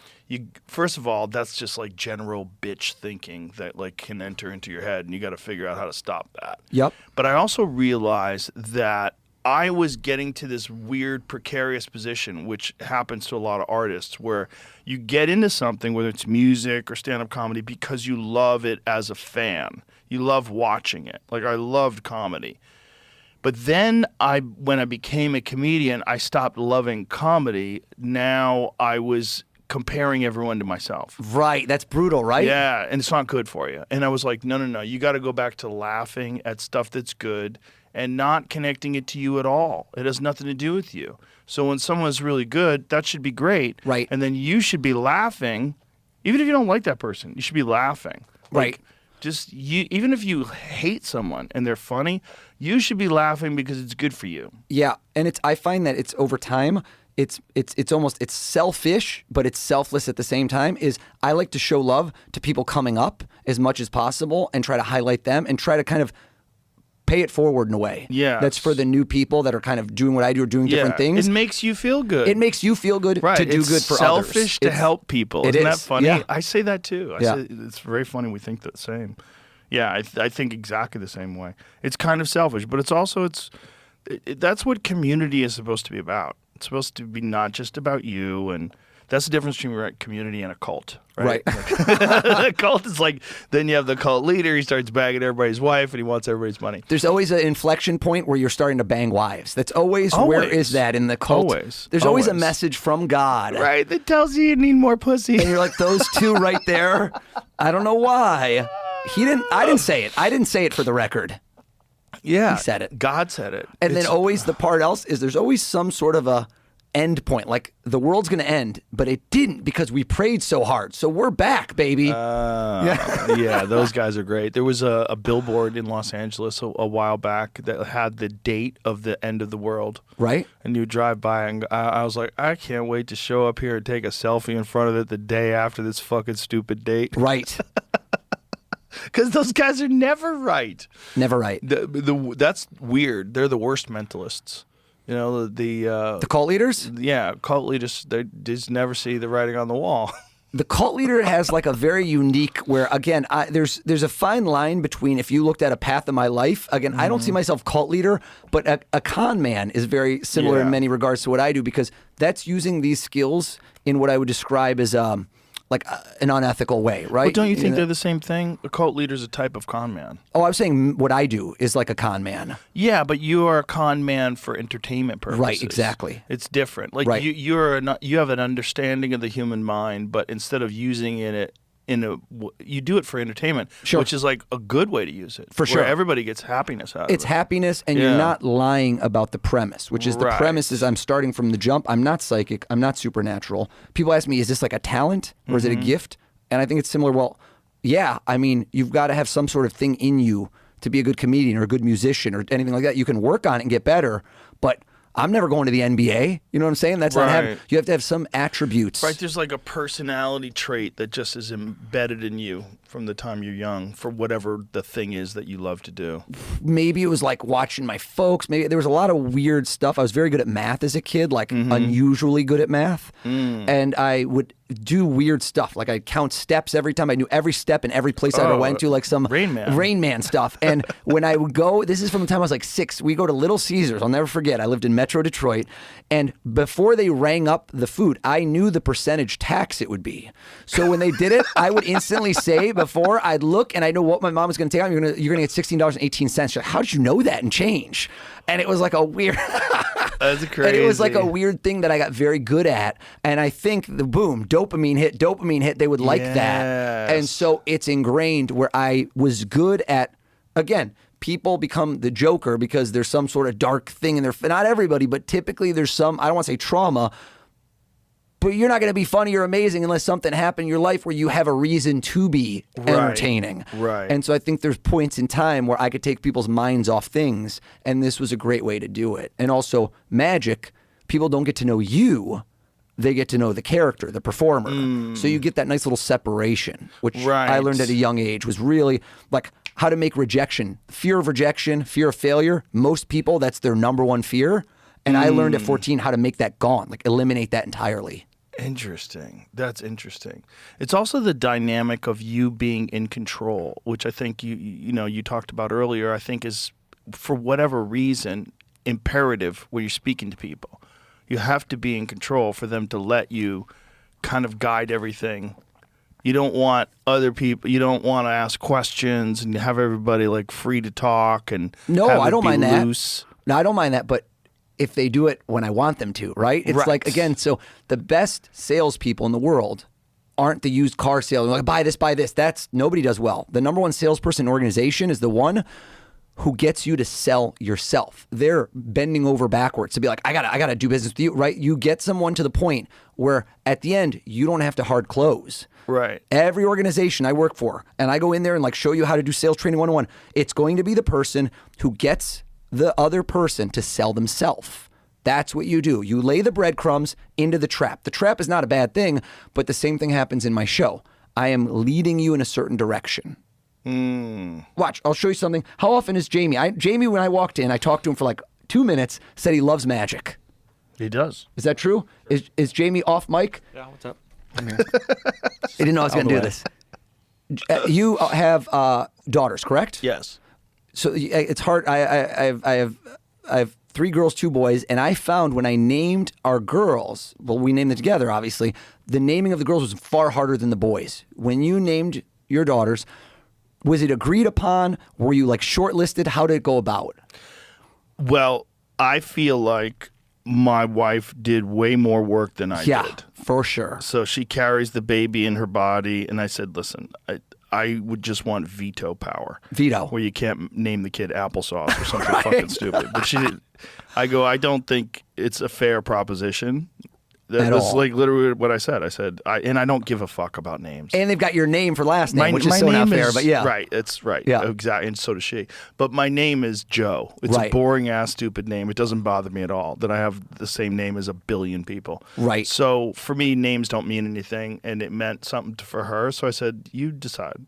First of all, that's just like general bitch thinking that like can enter into your head, and you got to figure out how to stop that.
Yep.
But I also realized that I was getting to this weird precarious position, which happens to a lot of artists, where you get into something, whether it's music or stand-up comedy, because you love it as a fan. You love watching it. Like, I loved comedy. But then when I became a comedian, I stopped loving comedy. Now I was comparing everyone to myself.
Right. That's brutal, right?
Yeah, and it's not good for you. And I was like, no. You got to go back to laughing at stuff that's good and not connecting it to you at all. It has nothing to do with you. So when someone's really good, that should be great.
Right.
And then you should be laughing, even if you don't like that person. You should be laughing.
Right.
Even if you hate someone and they're funny, you should be laughing because it's good for you.
Yeah, and I find that it's over time. It's selfish, but it's selfless at the same time. I like to show love to people coming up as much as possible and try to highlight them and try to kind of pay it forward in a way.
Yeah,
that's for the new people that are kind of doing what I do or doing different things.
It makes you feel good.
It makes you feel good to do good for others.
It's selfish to help people. Isn't that funny?
Yeah.
I say that too.
Yeah.
Say it's very funny. We think the same. Yeah, I think exactly the same way. It's kind of selfish, but it's also that's what community is supposed to be about. It's supposed to be not just about you, and that's the difference between a community and a cult, right? A cult is like, then you have the cult leader, he starts bagging everybody's wife, and he wants everybody's money.
There's always an inflection point where you're starting to bang wives. That's always. Where is that in the cult?
There's
always a message from God.
Right, that tells you need more pussy.
And you're like, those two right there, I don't know why. I didn't say it. I didn't say it for the record.
Yeah.
He said it.
God said it.
And then always the part else is there's always some sort of a end point. Like the world's going to end, but it didn't because we prayed so hard. So we're back, baby.
Yeah, those guys are great. There was a billboard in Los Angeles a while back that had the date of the end of the world.
Right.
And you drive by, and I was like, I can't wait to show up here and take a selfie in front of it the day after this fucking stupid date.
Right.
Because those guys are never right.
Never right.
That's weird. They're the worst mentalists. You know,
the cult leaders?
Yeah, cult leaders, they just never see the writing on the wall.
The cult leader has like a very unique where, again, there's a fine line between if you looked at a path of my life, again, I don't see myself cult leader, but a con man is very similar in many regards to what I do because that's using these skills in what I would describe as like an unethical way, right?
But don't you think they're the same thing? A cult leader's a type of con man.
Oh, I was saying what I do is like a con man.
Yeah, but you are a con man for entertainment purposes.
Right, exactly.
It's different. Like
right.
you have an understanding of the human mind, but instead of using it you do it for entertainment, which is like a good way to use it.
For sure.
Where everybody gets happiness out of it.
It's happiness, and you're not lying about the premise, which is the premise is I'm starting from the jump. I'm not psychic. I'm not supernatural. People ask me, is this like a talent or is it a gift? And I think it's similar. Well, yeah, I mean, you've got to have some sort of thing in you to be a good comedian or a good musician or anything like that. You can work on it and get better, but I'm never going to the NBA. You know what I'm saying? That's not having. You have to have some attributes.
Right. There's like a personality trait that just is embedded in you from the time you're young for whatever the thing is that you love to do.
Maybe it was like watching my folks. Maybe there was a lot of weird stuff. I was very good at math as a kid, like unusually good at math. And I would do weird stuff. Like I'd count steps every time. I knew every step in every place I ever went to, like some Rain Man stuff. And when I would go, this is from the time I was like 6, we go to Little Caesars. I'll never forget. I lived in Metro Detroit. And before they rang up the food, I knew the percentage tax it would be. So when they did it, I would instantly say before I'd look and I know what my mom was going to take out. You're going to get $16.18. She's like, how did you know that and change? And it was like a weird...
That's crazy.
And it was like a weird thing that I got very good at. And I think dopamine hit, they would like that. And so it's ingrained where I was good at, again, people become the Joker because there's some sort of dark thing in their, not everybody, but typically there's some, I don't want to say trauma, but you're not going to be funny or amazing unless something happened in your life where you have a reason to be entertaining.
Right.
And so I think there's points in time where I could take people's minds off things, and this was a great way to do it. And also, magic, people don't get to know you. They get to know the character, the performer. So you get that nice little separation, which I learned at a young age was really like how to make rejection. Fear of rejection, fear of failure. Most people, that's their number one fear. And I learned at 14 how to make that gone, like eliminate that entirely.
Interesting. That's interesting. It's also the dynamic of you being in control, which I think you talked about earlier, I think is, for whatever reason, imperative when you're speaking to people. You have to be in control for them to let you kind of guide everything. You don't want other people, you don't want to ask questions and have everybody like free to talk and
No,
have
I don't mind
loose.
that. No, I don't mind that, but if they do it when I want them to, right? It's like, again, so the best salespeople in the world aren't the used car salesmen. Like, buy this. That's, nobody does well. The number one salesperson in an organization is the one who gets you to sell yourself. They're bending over backwards to be like, I gotta do business with you, right? You get someone to the point where at the end, you don't have to hard close.
Right.
Every organization I work for, and I go in there and like show you how to do sales training 101, it's going to be the person who gets the other person to sell themselves. That's what you do. You lay the breadcrumbs into the trap. The trap is not a bad thing, but the same thing happens in my show. I am leading you in a certain direction. Watch, I'll show you something. How often is Jamie? Jamie, when I walked in, I talked to him for like 2 minutes, said he loves magic.
He does.
Is that true? Is Jamie off mic?
Yeah, what's up?
I didn't know I was going to do this. You have daughters, correct?
Yes.
So it's hard. I have 3 girls, 2 boys, and I found when I named our girls, well, we named them together, obviously, the naming of the girls was far harder than the boys. When you named your daughters, was it agreed upon? Were you like shortlisted? How did it go about?
Well, I feel like my wife did way more work than I did.
Yeah, for sure.
So she carries the baby in her body, and I said, listen, I would just want veto power.
Veto.
Where you can't name the kid applesauce or something fucking stupid. But she didn't. I go, I don't think it's a fair proposition. That
At
was
all.
like literally what I said. I said, and I don't give a fuck about names.
And they've got your name for last name, which is so not fair, but yeah.
Right, it's right.
Yeah.
Exactly, and so does she. But my name is Joe. It's
Right.
a boring-ass, stupid name. It doesn't bother me at all that I have the same name as a billion people.
Right.
So for me, names don't mean anything, and it meant something for her. So I said, you decide.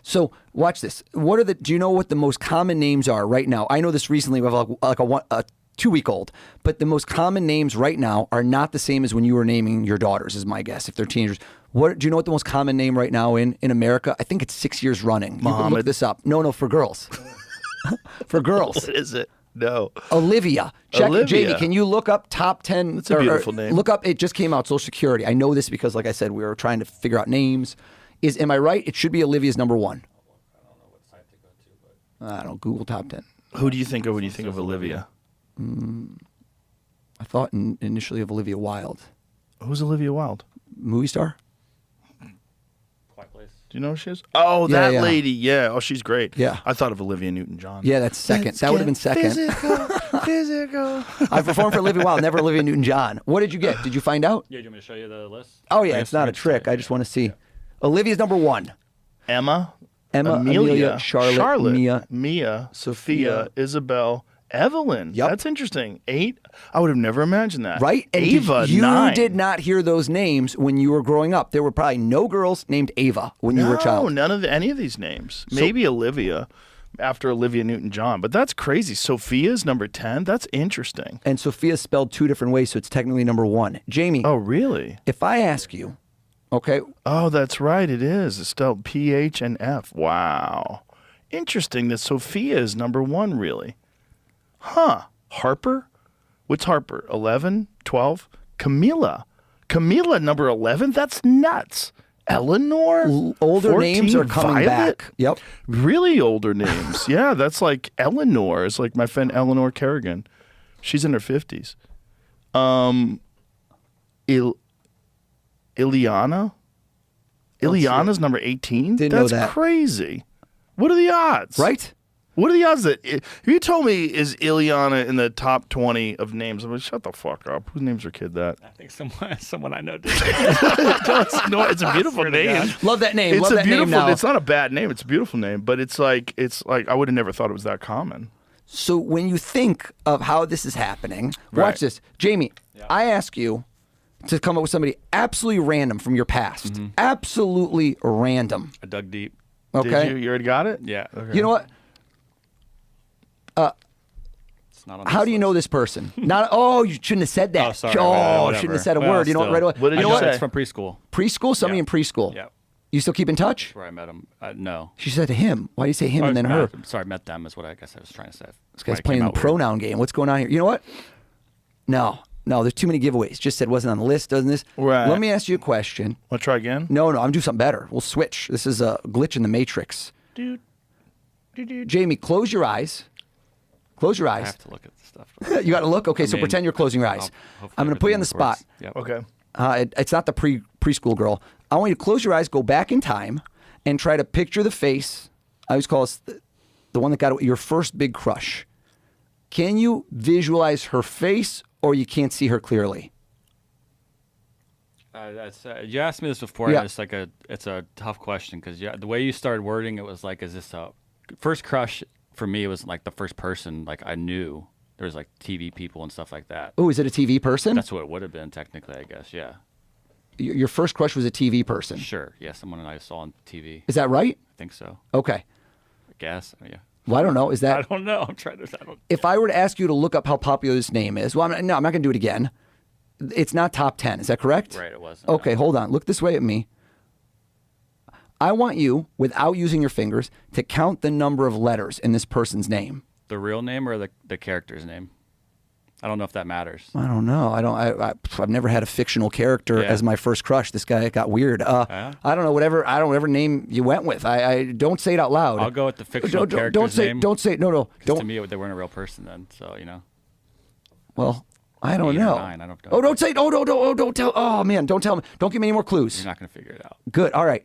So watch this. Do you know what the most common names are right now? I know this recently with like a 2-week-old, but the most common names right now are not the same as when you were naming your daughters, is my guess, if they're teenagers. Do you know what the most common name right now in America? I think it's 6 years running. You can look
Muhammad.
this up. No, for girls. For girls.
What is it? No.
Olivia. Check
Olivia.
Jamie, can you look up top 10?
That's a beautiful name.
Look up, it just came out, Social Security. I know this because, like I said, we were trying to figure out names. Am I right? It should be Olivia's number 1. I don't Google top 10.
Who do you think of when you think of Olivia?
I thought initially of Olivia Wilde.
Who's Olivia Wilde?
Movie star?
Quiet Place.
Do you know who she is? Oh,
Yeah,
that
yeah.
lady. Yeah. Oh, she's great.
Yeah.
I thought of Olivia Newton-John.
Yeah, that's second. That would have been second.
Physical.
I performed for Olivia Wilde, never Olivia Newton-John. What did you get? Did you find out?
Yeah, do you want me to show you the list?
Oh, yeah,
I
it's
guess
not a
it's
trick. I just want to see. Olivia's number 1.
Emma,
Amelia, Charlotte,
Mia, Sophia, Isabel, Evelyn.
Yep.
That's interesting. 8. I would have never imagined that.
Right? And
Ava,
you
9.
did not hear those names when you were growing up. There were probably no girls named Ava when you were a child.
No, none of any of these names. Maybe Olivia after Olivia Newton-John, but that's crazy. Sophia's number 10. That's interesting.
And Sophia's spelled 2 different ways, so it's technically number 1. Jamie,
Oh, really?
if I ask you, okay,
Oh, that's right. It is. It's spelled P-H and F. Wow. Interesting that Sophia is number 1, really. Huh. Harper? What's Harper? 11? 12? Camila. Camila, number 11? That's nuts. Eleanor?
older
14?
names are coming
Violet?
back. Yep.
Really older names. Yeah, that's like Eleanor. It's like my friend Eleanor Kerrigan. She's in her 50s. Ileana? Ileana's number 18?
Didn't know
That's
that.
crazy. What are the odds?
Right?
What are the odds that if you told me is Ileana in the top 20 of names, I'm like, shut the fuck up. Who names their kid that?
I think someone I know did.
No, it's a beautiful name.
Love that name.
It's
Love
a
that
beautiful.
name now.
It's not a bad name. It's a beautiful name, but it's like I would have never thought it was that common.
So when you think of how this is happening,
Right.
watch this. Jamie, I ask you to come up with somebody absolutely random from your past. Absolutely random.
I dug deep.
Okay?
Did you already got it?
Yeah.
You know what?
It's not on
How
this
do you
list.
know this person? Not. Oh, you shouldn't have said that.
Oh, sorry.
Oh,
whatever.
shouldn't have said a
Well,
word. You know what?
still.
Right away.
What did
I
you
know
say?
it's from preschool.
Preschool? Somebody
Yeah.
in preschool.
Yeah.
You still keep in touch?
That's where I met him. No.
She said to him. Why do you say him and then her?
I'm sorry, met them is what I guess I was trying to say.
This guy's playing the pronoun game. What's going on here? You know what? No, there's too many giveaways. Just said wasn't on the list, doesn't this?
Right.
Let me ask you a question.
Want to try again?
No, I'm doing something better. We'll switch. This is a glitch in the matrix. Jamie, close your eyes. Close your
I
eyes.
have to look at the stuff.
You got to look? Okay, so
mean,
pretend you're closing your eyes.
hopefully
I'm going to put you on the
everything
spot.
records. Yep.
Okay.
It's not the preschool girl. I want you to close your eyes, go back in time, and try to picture the face. I always call it the one that got your first big crush. Can you visualize her face, or you can't see her clearly?
You asked me this before,
Yeah.
and it's a tough question because the way you started wording it was like, is this a first crush? For me, it was like the first person like I knew. There was like TV people and stuff like that.
Oh, is it a TV person?
That's what it would have been technically, I guess. Yeah,
Your first crush was a TV person.
sure. Yeah, someone I saw on TV.
Is that right?
I think so.
Okay.
I guess. Yeah.
Well, I don't know. Is
I
that
don't know. I'm trying to. I don't.
if I were to ask you to look up how popular this name is? Well, I'm not going to do it again. It's not top 10. Is that correct?
Right. It wasn't.
Okay,
no.
hold on. Look this way at me. I want you, without using your fingers, to count the number of letters in this person's name.
The real name or the character's name? I don't know if that matters.
I don't know. I've never had a fictional character
Yeah.
as my first crush. This guy got weird.
Yeah?
I don't know. Whatever name you went with. I don't say it out loud.
I'll go with the fictional character's
don't say.
name.
Don't say. No.
'Cause
Don't.
To me, they weren't a real person then. So
Well, I don't
8 or
know.
9, I don't know.
Oh, don't say. Oh, don't tell. Oh man, don't tell me. Don't give me any more clues.
you're not gonna figure it out.
Good. All right.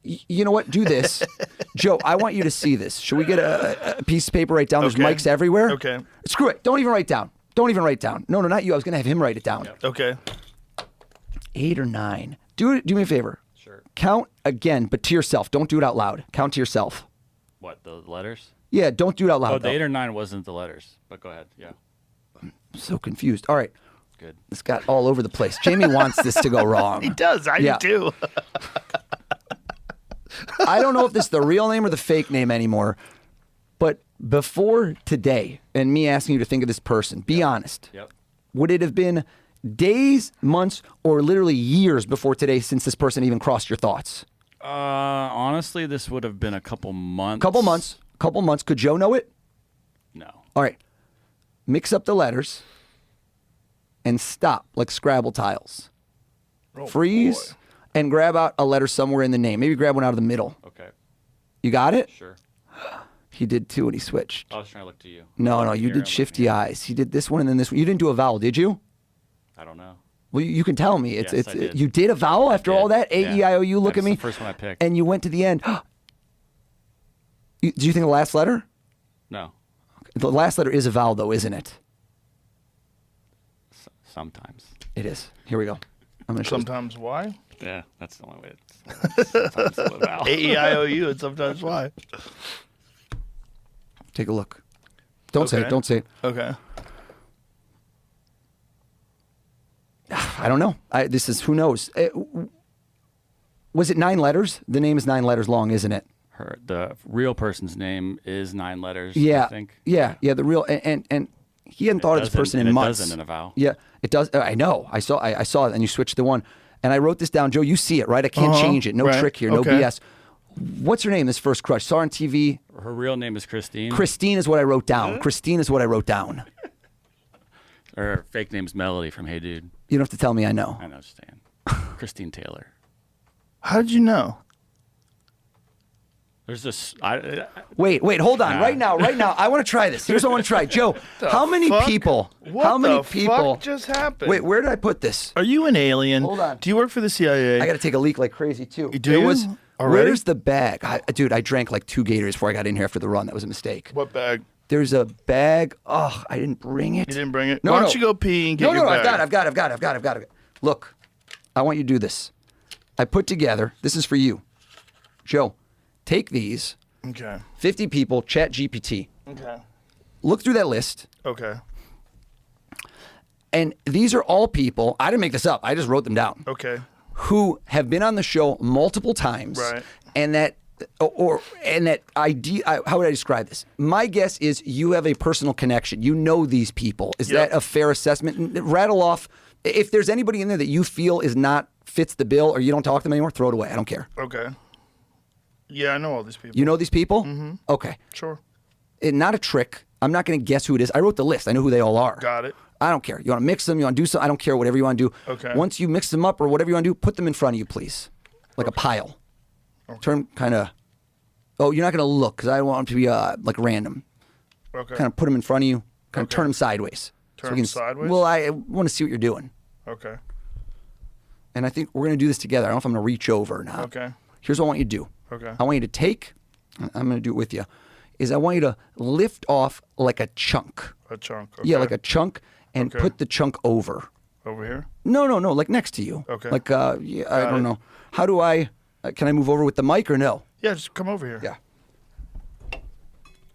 You know what? Do this. Joe, I want you to see this. Should we get a piece of paper, write down? There's mics everywhere.
Okay.
Screw it. Don't even write down. Don't even write down. No, not you. I was going to have him write it down.
Yep.
Okay.
8 or 9. Do me a favor.
Sure.
Count again, but to yourself. Don't do it out loud. Count to yourself.
What, the letters?
Yeah, don't do it out loud.
Oh, the 8 or 9 wasn't the letters, but go ahead. Yeah.
I'm so confused. All right.
Good.
This got all over the place. Jamie wants this to go wrong.
He does. I do too.
I don't know if this is the real name or the fake name anymore, but before today and me asking you to think of this person, be honest.
Yep.
Would it have been days, months, or literally years before today since this person even crossed your thoughts?
Honestly, this would have been a couple months.
Couple months. Could Joe know it?
No.
All right. Mix up the letters and stop like Scrabble tiles. Freeze and grab out a letter somewhere in the name. Maybe grab one out of the middle.
Okay.
You got it?
Sure.
He did too, and he switched.
I was trying to look to you.
No, you did shifty eyes. He did this one and then this one. You didn't do a vowel, did you?
I don't know.
Well, you can tell me.
Yes, I did.
You did a vowel after all that? A-E-I-O-U, look at me.
That's the first one I picked.
And you went to the end. Do you think the last letter?
No.
The last letter is a vowel, though, isn't it?
Sometimes.
It is. Here we go. I'm going to show
Sometimes why?
Yeah, that's the only way. Sometimes it's a vowel.
A-E-I-O-U and sometimes why?
Take a look. Don't say it. Don't say it.
Okay.
I don't know. This is, who knows? Was it 9 letters? The name is 9 letters long, isn't it?
The real person's name is 9 letters.
Yeah.
I think.
Yeah. The real and he hadn't thought of this person in months.
It doesn't in a vowel.
Yeah, it does. I know. I saw it, and you switched to one. And I wrote this down, Joe. You see it, right? I can't change it. No trick here. No BS. What's her name? This first crush. Saw her on TV.
Her real name is Christine.
Christine is what I wrote down. Christine is what I wrote down.
Her fake name's Melody from Hey Dude.
You don't have to tell me. I know.
I know, Stan. Christine Taylor.
How did you know?
There's this.
Wait, hold on. Right now, I want to try this. Here's what I want to try. Joe, how many people?
What the fuck just happened?
Wait, where did I put this?
Are you an alien?
Hold on.
Do you work for the CIA?
I got to take a leak like crazy, too.
You do? Already?
Where's the bag? Dude, I drank like 2 Gators before I got in here after the run. That was a mistake.
What bag?
There's a bag. Oh, I didn't bring it.
You didn't bring it?
No,
Why don't you go pee and get your bag?
I've got it. Look, I want you to do this. I put together, this is for you. Joe, take these.
Okay.
50 people, chat GPT.
Okay.
Look through that list.
Okay.
And these are all people, I didn't make this up, I just wrote them down.
Okay.
Who have been on the show multiple times.
Right.
And that idea, how would I describe this? My guess is you have a personal connection. You know these people. Is that a fair assessment? Rattle off, if there's anybody in there that you feel fits the bill or you don't talk to them anymore, throw it away. I don't care.
Okay. Yeah, I know all these people.
You know these people?
Mm-hmm.
Okay.
Sure.
Not a trick. I'm not going to guess who it is. I wrote the list. I know who they all are.
Got it.
I don't care. You want to mix them? You want to do something? I don't care. Whatever you want to do.
Okay.
Once you mix them up or whatever you want to do, put them in front of you, please. Like a pile.
Okay.
Turn kind of... Oh, you're not going to look because I don't want them to be like random.
Okay.
Kind of put them in front of you. Kind of turn them sideways.
Turn them sideways?
Well, I want to see what you're doing.
Okay.
And I think we're going to do this together. I don't know if I'm going to reach over or not.
Okay.
Here's what I want you to do.
Okay.
I want you to take... I'm going to do it with you. Is I want you to lift off like a chunk.
A chunk. Okay.
Yeah, like a chunk, and put the chunk over.
Over here?
No, like next to you.
Okay.
Like, I don't know. How do I, can I move over with the mic or no?
Yeah, just come over here.
Yeah.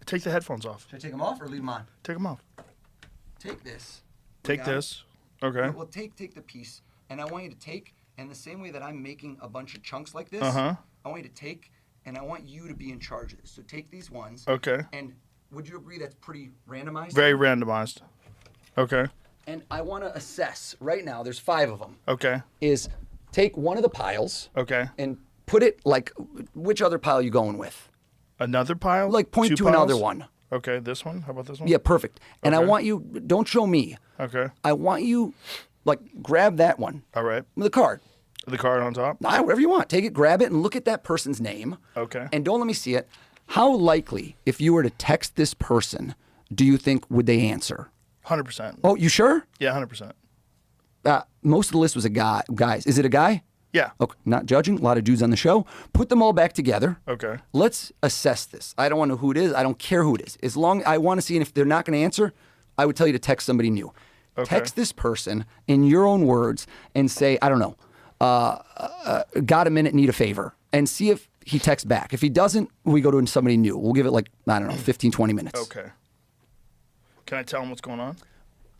Take the headphones off.
Should I take them off or leave them on?
Take them off.
Take this.
Take this. Okay.
Well, take the piece, and I want you to take, and the same way that I'm making a bunch of chunks like this,
Uh-huh.
I want you to take, and I want you to be in charge of this. So take these ones.
Okay.
And would you agree that's pretty randomized?
Very randomized. Okay.
And I want to assess, right now, there's 5 of them,
Okay.
is take one of the piles
Okay.
and put it, like, which other pile you going with?
Another pile?
Like, point
2
to
piles?
another one.
Okay, this one? How about this one?
Yeah, perfect. And I
Okay.
want you, don't show me.
Okay.
I want you, like, grab that one.
All right.
The card.
The card on top?
Whatever you want. Take it, grab it, and look at that person's name.
Okay.
And don't let me see it. How likely, if you were to text this person, do you think would they answer?
100%.
Oh, you sure?
Yeah, 100%.
Most of the list was a guy. Guys, is it a guy?
Yeah.
Okay, not judging. A lot of dudes on the show. Put them all back together.
Okay.
Let's assess this. I don't want to know who it is. I don't care who it is. As long I want to see, and if they're not going to answer, I would tell you to text somebody new.
Okay.
Text this person in your own words and say, I don't know, got a minute, need a favor, and see if he texts back. If he doesn't, we go to somebody new. We'll give it like, I don't know, 15, 20 minutes.
Okay. Can I tell him what's going on?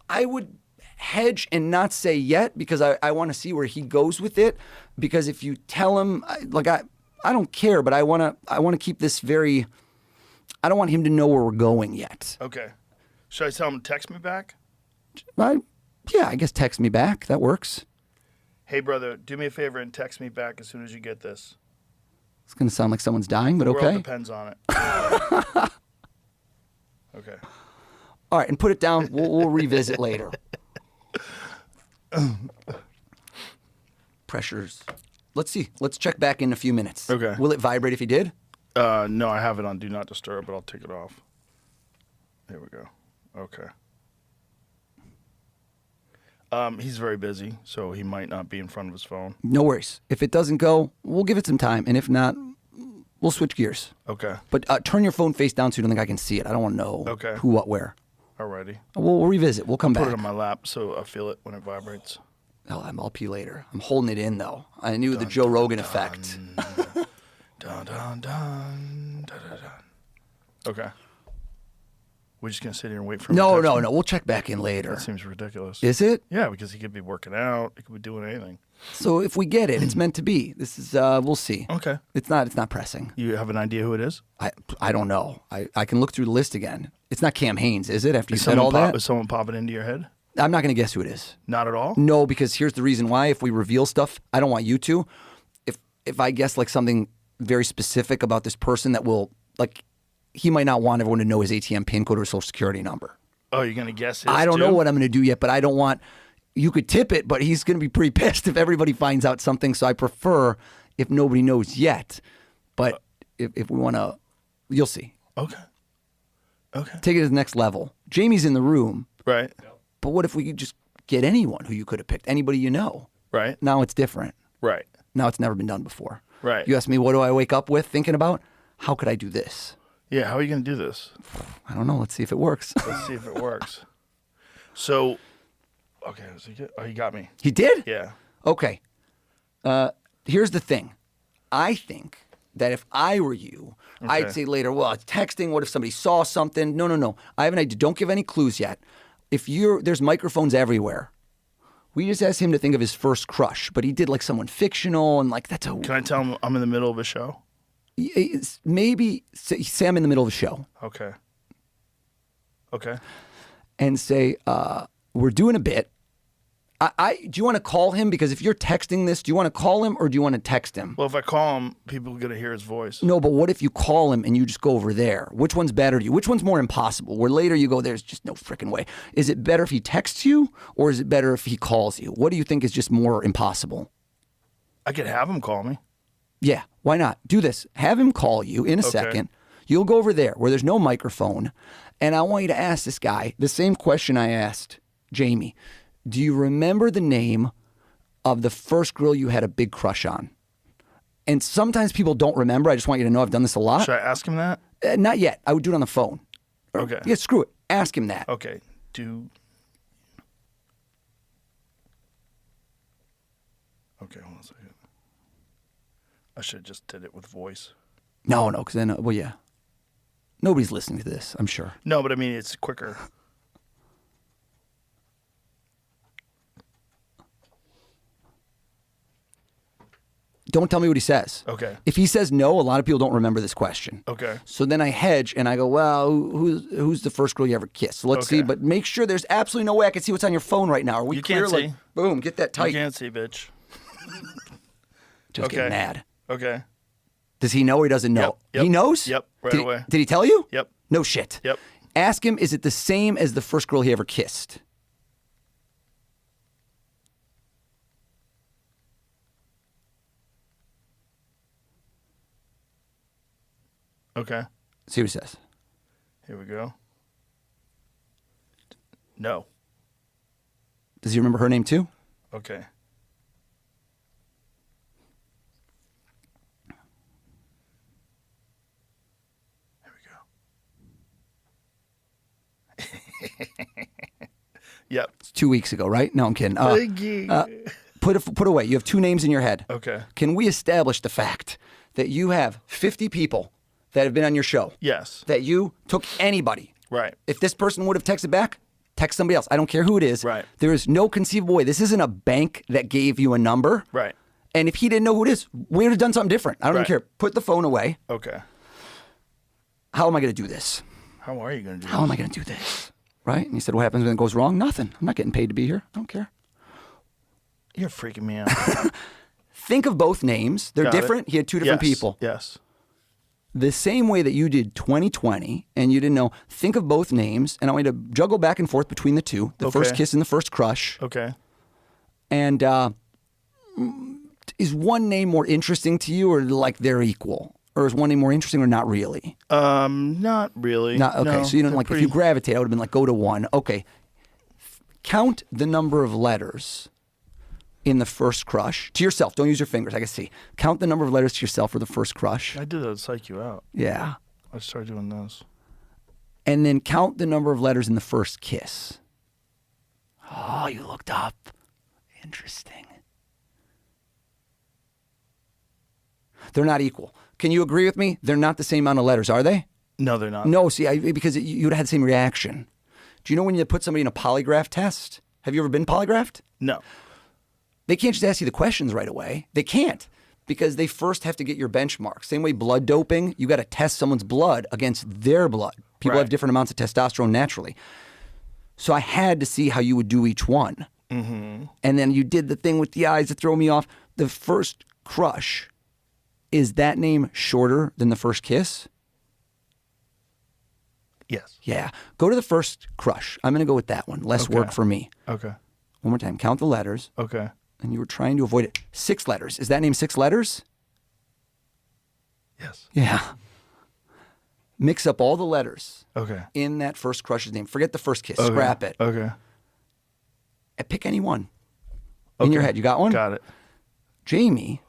I would hedge and not say yet because I want to see where he goes with it. Because if you tell him, I don't care, but I want to keep this very. I don't want him to know where we're going yet.
Okay. Should I tell him to text me back?
Yeah, I guess text me back. That works.
Hey, brother, do me a favor and text me back as soon as you get this.
It's going to sound like someone's dying, but
The world
okay.
depends on it. Okay.
All right, and put it down. We'll revisit later. Pressures. Let's see. Let's check back in a few minutes.
Okay.
Will it vibrate if he did?
No, I have it on Do Not Disturb, but I'll take it off. There we go. Okay. He's very busy, so he might not be in front of his phone.
No worries. If it doesn't go, we'll give it some time, and if not, we'll switch gears.
Okay.
But turn your phone face down so you don't think I can see it. I don't want to know who, what, where.
Alrighty.
We'll revisit. We'll come back.
Put it on my lap so I feel it when it vibrates.
Oh, I'll pee later. I'm holding it in, though. I knew the Joe Rogan effect.
Dun, dun, dun, dun, dun, dun. Okay. We're just going to sit here and wait for him to text me?
No. We'll check back in later.
That seems ridiculous.
Is it?
Yeah, because he could be working out. He could be doing anything.
So if we get it, it's meant to be. This is, we'll see.
Okay.
It's not pressing.
You have an idea who it is?
I don't know. I can look through the list again. It's not Cam Haynes, is it? After you said all that?
Is someone popping into your head?
I'm not going to guess who it is.
Not at all?
No, because here's the reason why. If we reveal stuff, I don't want you to. If I guess like something very specific about this person that will, like, he might not want everyone to know his ATM PIN code or social security number.
Oh, you're going to guess his
I don't
too?
know what I'm going to do yet, but I don't want, you could tip it, but he's going to be pretty pissed if everybody finds out something. So I prefer if nobody knows yet. But if we want to, you'll see.
Okay.
Take it to the next level. Jamie's in the room.
Right.
But what if we could just get anyone who you could have picked? Anybody you know.
Right.
Now it's different.
Right.
Now it's never been done before.
Right.
You ask me, what do I wake up with thinking about? How could I do this?
Yeah, how are you going to do this?
I don't know. Let's see if it works.
Let's see if it works. So, okay, was he good? Oh, he got me.
He did?
Yeah.
Okay. Here's the thing. I think that if I were you, I'd say later, well, it's texting. What if somebody saw something? No. I have an idea. Don't give any clues yet. There's microphones everywhere. We just asked him to think of his first crush, but he did like someone fictional and like that's a.
Can I tell him I'm in the middle of a show?
Maybe say I'm in the middle of a show.
Okay.
And say, we're doing a bit. Do you want to call him? Because if you're texting this, do you want to call him or do you want to text him?
Well, if I call him, people are going to hear his voice.
No, but what if you call him and you just go over there? Which one's better to you? Which one's more impossible? Where later you go, there's just no freaking way. Is it better if he texts you or is it better if he calls you? What do you think is just more impossible?
I could have him call me.
Yeah, why not? Do this. Have him call you in a second. You'll go over there where there's no microphone. And I want you to ask this guy the same question I asked Jamie. Do you remember the name of the first girl you had a big crush on? And sometimes people don't remember. I just want you to know I've done this a lot.
Should I ask him that?
Not yet. I would do it on the phone.
Okay.
Yeah, screw it. Ask him that.
Okay. Okay, hold on a second. I should have just did it with voice.
No, because then, well, yeah. Nobody's listening to this, I'm sure.
No, but I mean, it's quicker.
Don't tell me what he says.
Okay.
If he says no, a lot of people don't remember this question.
Okay.
So then I hedge and I go, well, who's the first girl you ever kissed? So let's see, but make sure there's absolutely no way I can see what's on your phone right now. Are we clear?
You can't see.
Boom, get that tight.
You can't see, bitch.
Just get mad.
Okay.
Does he know or he doesn't know?
Yep.
He knows?
Yep, right away.
Did he tell you?
Yep.
No shit.
Yep.
Ask him, is it the same as the first girl he ever kissed?
Okay.
See what he says.
Here we go. No.
Does he remember her name too?
Okay.
Yep.
It's 2 weeks ago, right? No, I'm kidding. Put away. You have 2 names in your head.
Okay.
Can we establish the fact that you have 50 people that have been on your show?
Yes.
That you took anybody.
Right.
If this person would have texted back, text somebody else. I don't care who it is.
Right.
There is no conceivable way. This isn't a bank that gave you a number.
Right.
And if he didn't know who it is, we would have done something different. I don't even care. Put the phone away.
Okay.
How am I going to do this?
How are you going to do this?
How am I going to do this? Right? And he said, what happens when it goes wrong? Nothing. I'm not getting paid to be here. I don't care.
You're freaking me out.
Think of both names. They're
Got it.
different. He had 2 different people.
Yes.
The same way that you did 2020 and you didn't know, think of both names, and I want you to juggle back and forth between the 2, the first kiss and the first crush.
Okay.
And is one name more interesting to you, or like they're equal? Or is one name more interesting or not really?
Not really.
Not okay.
No,
So you don't
they're
like
pretty...
if you gravitate, I would have been like go to 1. Okay. Count the number of letters in the first crush to yourself. Don't use your fingers. I can see. Count the number of letters to yourself for the first crush.
I did that to psych you out.
Yeah.
I started doing those.
And then count the number of letters in the first kiss. Oh, you looked up. Interesting. They're not equal. Can you agree with me? They're not the same amount of letters, are they?
No, they're not.
No, see, because you would have had the same reaction. Do you know when you put somebody in a polygraph test? Have you ever been polygraphed?
No.
They can't just ask you the questions right away. They can't, because they first have to get your benchmark. Same way blood doping, you got to test someone's blood against their blood. People have different amounts of testosterone naturally. So I had to see how you would do each one. Mm-hmm. And then you did the thing with the eyes that throw me off. The first crush, is that name shorter than the first kiss?
Yes.
Yeah. Go to the first crush. I'm going to go with that one. Less work for me.
Okay.
One more time. Count the letters.
Okay.
And you were trying to avoid it. 6 letters. Is that name 6 letters?
Yes.
Yeah. Mix up all the letters
Okay.
in that first crush's name. Forget the first kiss.
Okay.
Scrap it.
Okay.
And pick any one. In your head. You got one?
Got it.
Jamie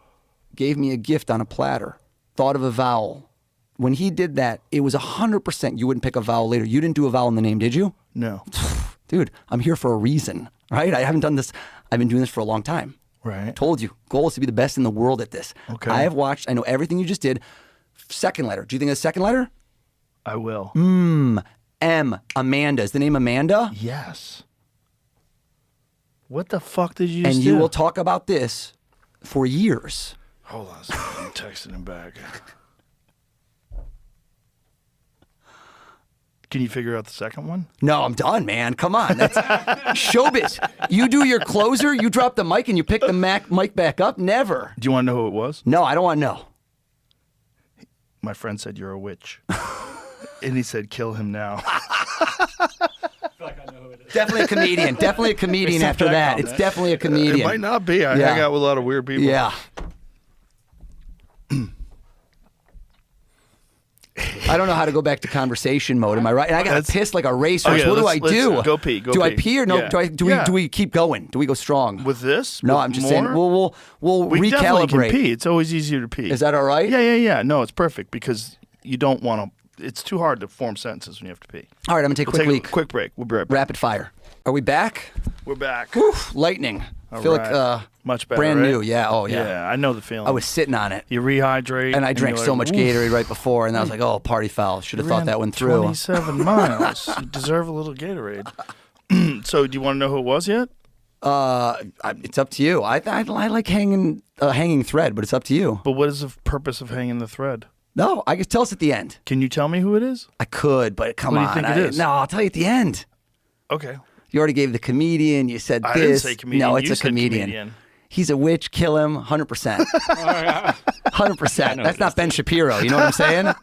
gave me a gift on a platter. Thought of a vowel. When he did that, it was 100% you wouldn't pick a vowel later. You didn't do a vowel in the name, did you?
No.
Dude, I'm here for a reason, right? I haven't done this. I've been doing this for a long time.
Right.
Told you. Goal is to be the best in the world at this.
Okay.
I have watched. I know everything you just did. Second letter. Do you think it's second letter?
I will.
M. Amanda. Is the name Amanda?
Yes. What the fuck did you just
And
do?
you will talk about this for years.
Hold on a second. I'm texting him back. Can you figure out the second one?
No, I'm done, man. Come on. That's showbiz. You do your closer, you drop the mic, and you pick the mic back up? Never.
Do you want to know who it was?
No, I don't want to know.
My friend said you're a witch. And he said, kill him now.
Definitely a comedian. Definitely a comedian after that. It's definitely a comedian.
It might not be. I hang out with a lot of weird people.
Yeah. I don't know how to go back to conversation mode. Am I right? And I got pissed like a racehorse.
Okay,
what do I
let's
do?
go pee.
Do I pee or no?
Yeah.
Do we keep going? Do we go strong?
With this?
No,
With
I'm just
more?
saying we'll
We definitely can
recalibrate.
pee. It's always easier to pee.
Is that all right?
Yeah. No, it's perfect because you don't want to. It's too hard to form sentences when you have to pee.
All right, I'm gonna take a quick
a
leak.
quick break. We'll be right back.
Rapid fire. Are we back?
We're back.
Whew, lightning. I feel
right.
like
much better.
brand
right?
new. Yeah. Oh yeah.
Yeah, I know the feeling.
I was sitting on it.
You rehydrate.
And I drank
you're
so
like,
much
"Oof,
Gatorade right before, and I was like, oh, party foul. Should have
ran
thought that one through.
27 miles. You deserve a little Gatorade. So, do you want to know who it was yet?
It's up to you. I like hanging thread, but it's up to you.
But what is the purpose of hanging the thread?
No, I can tell us at the end.
Can you tell me who it is?
I could, but come
What do
on.
you think it is?
No, I'll tell you at the end.
Okay.
You already gave the comedian. You said
I
this.
didn't say comedian.
No, it's
You
a
said
comedian. He's a witch. Kill him. 100%. 100%. That's not Ben Shapiro. You know what I'm saying?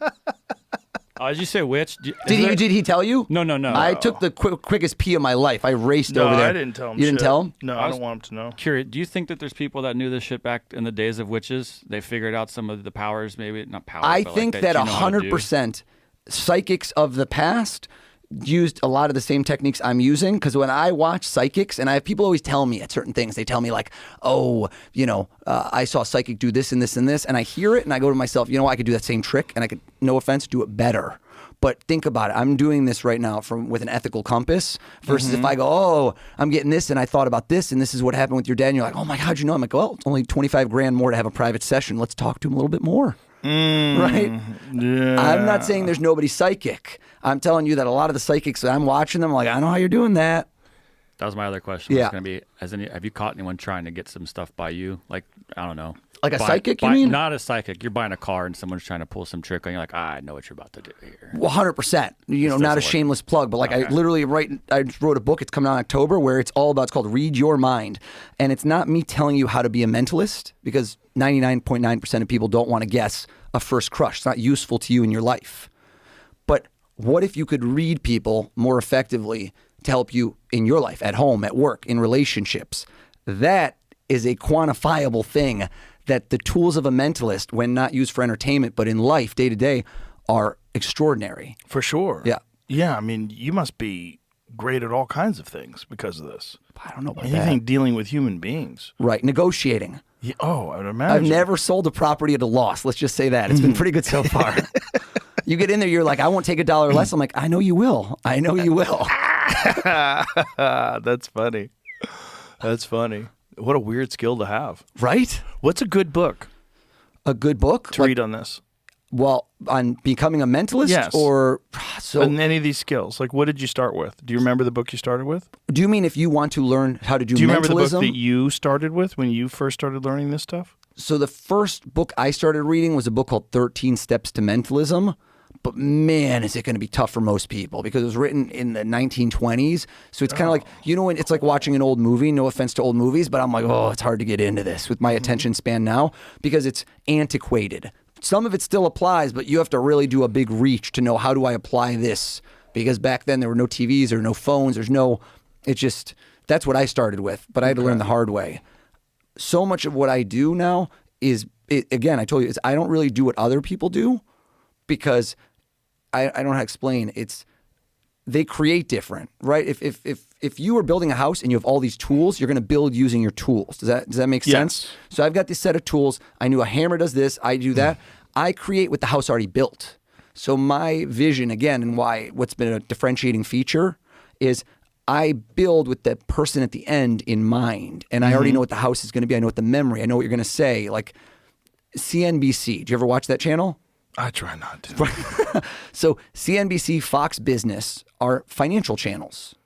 Did you say which?
Did he tell you?
No.
I took the quickest pee of my life. I raced
No,
over there.
I didn't tell him.
You didn't
shit.
tell him?
No, I don't want him to know.
Curious, do you think that there's people that knew this shit back in the days of witches? They figured out some of the powers, maybe not powers.
I
but
think
like
that
you know how to do?
100% psychics of the past used a lot of the same techniques I'm using, because when I watch psychics, and I have people always tell me at certain things, they tell me like, oh, I saw a psychic do this and this and this, and I hear it and I go to myself, I could do that same trick and I could, no offense, do it better. But think about it. I'm doing this right now with an ethical compass versus if I go, oh, I'm getting this and I thought about this and this is what happened with your dad. And you're like, oh my God, you know, I'm like, well, it's only 25 grand more to have a private session. Let's talk to him a little bit more. Right?
Yeah.
I'm not saying there's nobody psychic. I'm telling you that a lot of the psychics that I'm watching them, like, I know how you're doing that.
That was my other question.
Yeah.
Was going to be, have you caught anyone trying to get some stuff by you? Like, I don't know.
Like a psychic, you mean?
Not a psychic. You're buying a car and someone's trying to pull some trick on you. Like, I know what you're about to do here.
Well, 100%. You know, not a shameless plug, but like I literally I wrote a book. It's coming out in October where it's all about, it's called Read Your Mind. And it's not me telling you how to be a mentalist because 99.9% of people don't want to guess a first crush. It's not useful to you in your life. But what if you could read people more effectively to help you in your life, at home, at work, in relationships? That is a quantifiable thing that the tools of a mentalist, when not used for entertainment, but in life, day to day, are extraordinary.
For sure.
Yeah.
Yeah, I mean, you must be great at all kinds of things because of this.
I don't know about
Anything
that.
dealing with human beings.
Right. Negotiating.
Yeah, I would imagine.
I've never sold a property at a loss. Let's just say that. It's been pretty good so far. You get in there, you're like, I won't take $1 less. I'm like, I know you will. I know you will.
That's funny. That's funny. What a weird skill to have.
Right?
What's a good book
A good book?
to read on this?
Well, on becoming a mentalist?
Yes.
Or so?
On any of these skills. Like, what did you start with? Do you remember the book you started with?
Do you mean if you want to learn how to do
Do you
mentalism?
remember the book that you started with when you first started learning this stuff?
So the first book I started reading was a book called 13 Steps to Mentalism. But man, is it going to be tough for most people because it was written in the 1920s. So it's kind of like, you know, it's like watching an old movie. No offense to old movies, but I'm like, oh, it's hard to get into this with my attention span now because it's antiquated. Some of it still applies, but you have to really do a big reach to know how do I apply this? Because back then there were no TVs or no phones. That's what I started with, but I had to learn the hard way. So much of what I do now is, again, I told you, I don't really do what other people do because I don't know how to explain. They create different, right? If you were building a house and you have all these tools, you're going to build using your tools. Does that make sense?
Yes.
So I've got this set of tools. I knew a hammer does this. I do that. I create with the house already built. So my vision, again, and what's been a differentiating feature is I build with the person at the end in mind. And I already know what the house is going to be. I know what the memory. I know what you're going to say. Like CNBC. Do you ever watch that channel?
I try not to.
So CNBC, Fox Business are financial channels.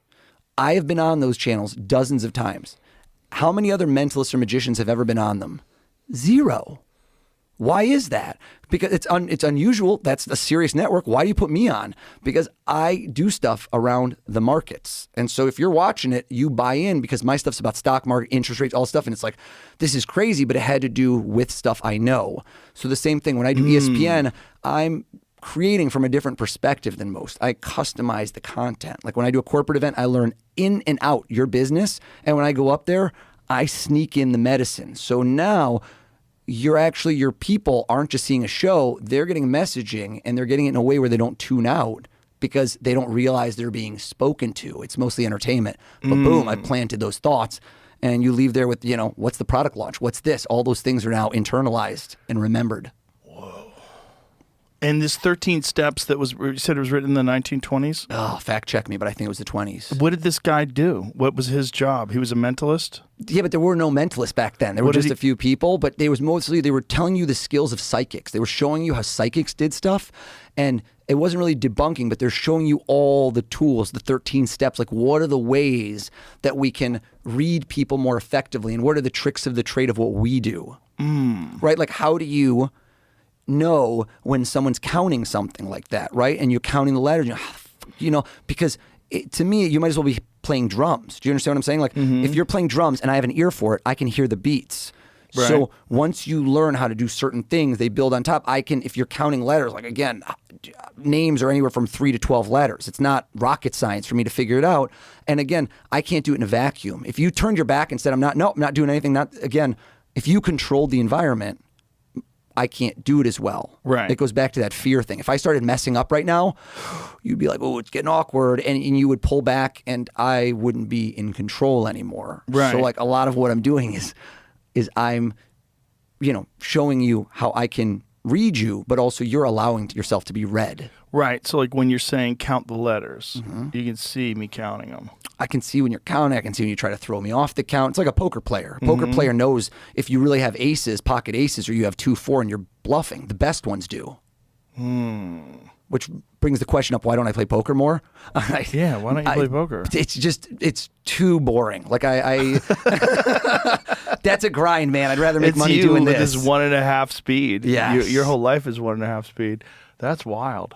I have been on those channels dozens of times. How many other mentalists or magicians have ever been on them? Zero. Why is that? Because it's unusual. That's a serious network. Why do you put me on? Because I do stuff around the markets. And so if you're watching it, you buy in because my stuff's about stock market, interest rates, all stuff. And it's like, this is crazy, but it had to do with stuff I know. So the same thing when I do ESPN, I'm creating from a different perspective than most. I customize the content. Like when I do a corporate event, I learn in and out your business. And when I go up there, I sneak in the medicine. So now your people aren't just seeing a show, they're getting messaging and they're getting it in a way where they don't tune out because they don't realize they're being spoken to. It's mostly entertainment. But boom, I planted those thoughts and you leave there with, what's the product launch? What's this? All those things are now internalized and remembered.
And this 13 steps that you said it was written in the 1920s?
Oh, fact check me, but I think it was the 20s.
What did this guy do? What was his job? He was a mentalist?
Yeah, but there were no mentalists back then. There were just a few people, but they were telling you the skills of psychics. They were showing you how psychics did stuff, and it wasn't really debunking, but they're showing you all the tools, the 13 steps, like what are the ways that we can read people more effectively, and what are the tricks of the trade of what we do, right? Like how do you know when someone's counting something like that, right? And you're counting the letters, because to me, you might as well be playing drums. Do you understand what I'm saying? Like if you're playing drums and I have an ear for it, I can hear the beats. Right. So once you learn how to do certain things, they build on top. If you're counting letters, like again, names are anywhere from 3 to 12 letters. It's not rocket science for me to figure it out. And again, I can't do it in a vacuum. If you turned your back and said, I'm not doing anything, if you controlled the environment, I can't do it as well.
Right.
It goes back to that fear thing. If I started messing up right now, you'd be like, oh, it's getting awkward. And you would pull back and I wouldn't be in control anymore.
Right.
So like a lot of what I'm doing is I'm, showing you how I can read you, but also you're allowing yourself to be read.
Right. So like when you're saying count the letters, you can see me counting them.
I can see when you're counting. I can see when you try to throw me off the count. It's like a poker player. A poker player knows if you really have aces, pocket aces, or you have 2-4 and you're bluffing. The best ones do. Which brings the question up, why don't I play poker more?
Yeah, why don't you play poker?
It's too boring. Like I that's a grind, man. I'd rather make money doing this.
It's 1.5 speed.
Yes.
Your whole life is 1.5 speed. That's wild.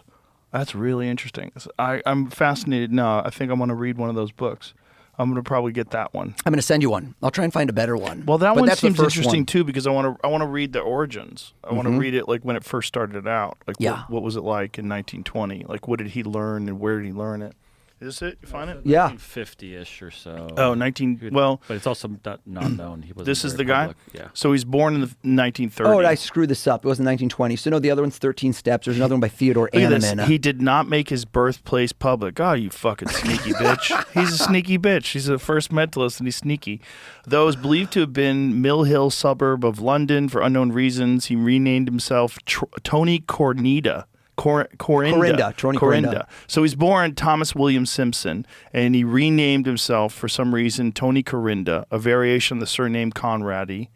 That's really interesting. I'm fascinated now. I think I'm going to read one of those books. I'm going to probably get that one.
I'm going to send you one. I'll try and find a better one.
Well, that
but
one
that's
seems
the first
interesting
one.
too because I want to read the origins. I want to read it like when it first started out. Like what was it like in 1920? Like what did he learn and where did he learn it? Is this it? You find it?
Yeah.
1950-ish or so.
Oh, well.
But it's also not known. He wasn't
This is
very
the guy?
public. Yeah.
So he's born in the 1930s.
Oh, I screwed this up. It wasn't 1920. So no, the other one's 13 Steps. There's another one by Theodore
Look at this.
Anneman.
He did not make his birthplace public. Oh, you fucking sneaky bitch. He's a sneaky bitch. He's the first mentalist and he's sneaky. Though is believed to have been Mill Hill suburb of London for unknown reasons, he renamed himself Tony Corinda. Corinda. So he's born Thomas William Simpson, and he renamed himself for some reason Tony Corinda, a variation of the surname Conradi.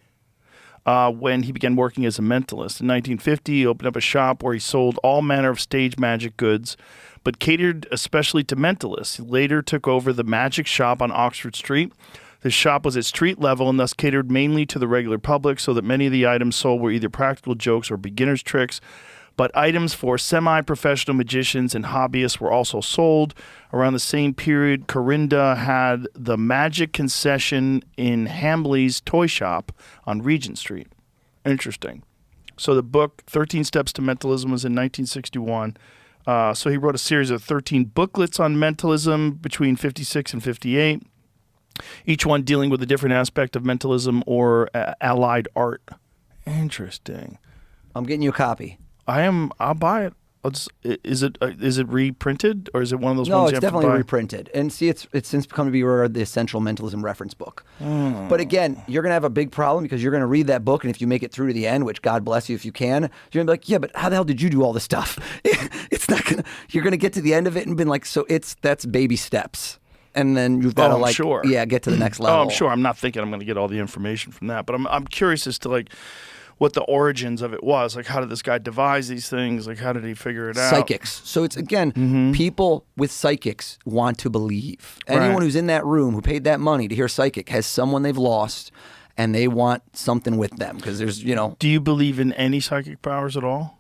When he began working as a mentalist. In 1950, he opened up a shop where he sold all manner of stage magic goods, but catered especially to mentalists. He later took over the magic shop on Oxford Street. The shop was at street level and thus catered mainly to the regular public, so that many of the items sold were either practical jokes or beginner's tricks. But items for semi-professional magicians and hobbyists were also sold. Around the same period, Corinda had the magic concession in Hambley's toy shop on Regent Street. Interesting. So the book, 13 Steps to Mentalism, was in 1961. So he wrote a series of 13 booklets on mentalism between 56 and 58, each one dealing with a different aspect of mentalism or allied art. Interesting.
I'm getting you a copy.
I'll buy it. Is it reprinted or is it one of those
No,
ones you
it's
have to
definitely
buy?
reprinted. And see, it's since become to be the essential mentalism reference book. But again, you're going to have a big problem because you're going to read that book, and if you make it through to the end, which God bless you if you can, you're going to be like, yeah, but how the hell did you do all this stuff? It's not going to, you're going to get to the end of it and be like, so that's baby steps. And then you've got to get to the next level.
Oh, I'm sure. I'm not thinking I'm going to get all the information from that, but I'm curious as to like what the origins of it was. Like, how did this guy devise these things? Like, how did he figure it out?
Psychics. So it's, again, people with psychics want to believe. Anyone who's in that room who paid that money to hear psychic has someone they've lost, and they want something with them because there's,
Do you believe in any psychic powers at all?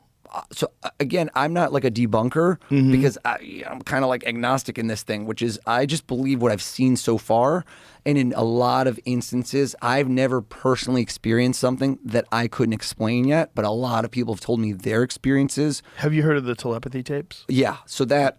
So again, I'm not like a debunker because I'm kind of like agnostic in this thing, which is I just believe what I've seen so far. And in a lot of instances, I've never personally experienced something that I couldn't explain yet, but a lot of people have told me their experiences.
Have you heard of the telepathy tapes?
Yeah. So that,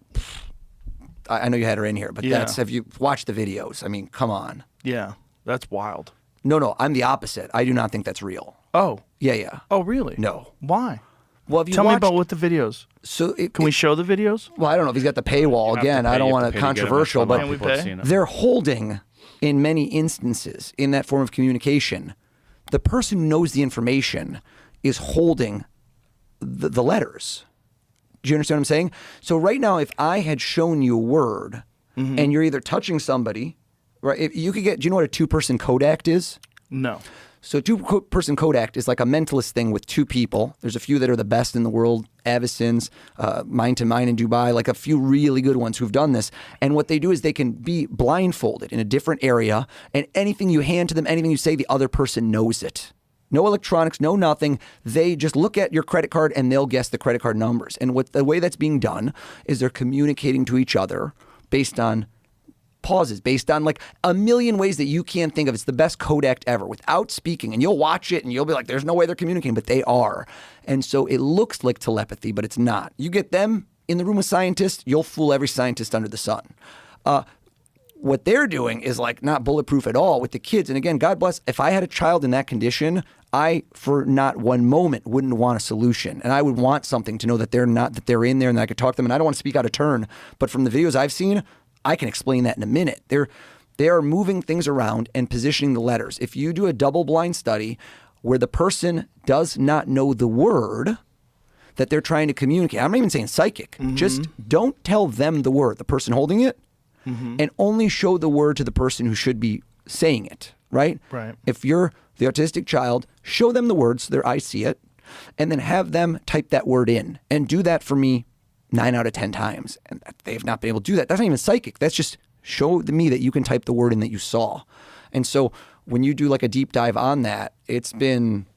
I know you had her in here, but have you watched the videos? I mean, come on.
Yeah, that's wild.
No, I'm the opposite. I do not think that's real.
Oh.
Yeah.
Oh, really?
No.
Why?
Well, have you
Tell me
watched,
about what the videos.
So
Can we show the videos?
Well, I don't know if he's got the paywall again. I don't want to controversial, but
Can we pay?
they're holding, in many instances, in that form of communication, the person who knows the information is holding the letters. Do you understand what I'm saying? So right now, if I had shown you a word, and you're either touching somebody, right? If you could get. Do you know what a two-person Kodak is?
No.
So two-person Kodak is like a mentalist thing with two people. There's a few that are the best in the world, Avicens, Mind to Mind in Dubai, like a few really good ones who've done this. And what they do is they can be blindfolded in a different area, and anything you hand to them, anything you say, the other person knows it. No electronics, no nothing. They just look at your credit card and they'll guess the credit card numbers. And the way that's being done is they're communicating to each other based on pauses, based on like a million ways that you can't think of. It's the best Kodak ever without speaking, and you'll watch it and you'll be like, there's no way they're communicating, but they are. And so it looks like telepathy, but it's not. You get them in the room with scientists, you'll fool every scientist under the sun. What they're doing is like not bulletproof at all with the kids. And again, God bless, if I had a child in that condition, I, for not one moment, wouldn't want a solution. And I would want something to know that they're in there and that I could talk to them. And I don't want to speak out of turn, but from the videos I've seen, I can explain that in a minute. They are moving things around and positioning the letters. If you do a double-blind study where the person does not know the word, that they're trying to communicate. I'm not even saying psychic. Just don't tell them the word, the person holding it, and only show the word to the person who should be saying it, right?
Right.
If you're the autistic child, show them the words so their eyes see it, and then have them type that word in. And do that for me 9 out of 10 times. And they've not been able to do that. That's not even psychic. That's just show me that you can type the word in that you saw. And so when you do like a deep dive on that, it's been...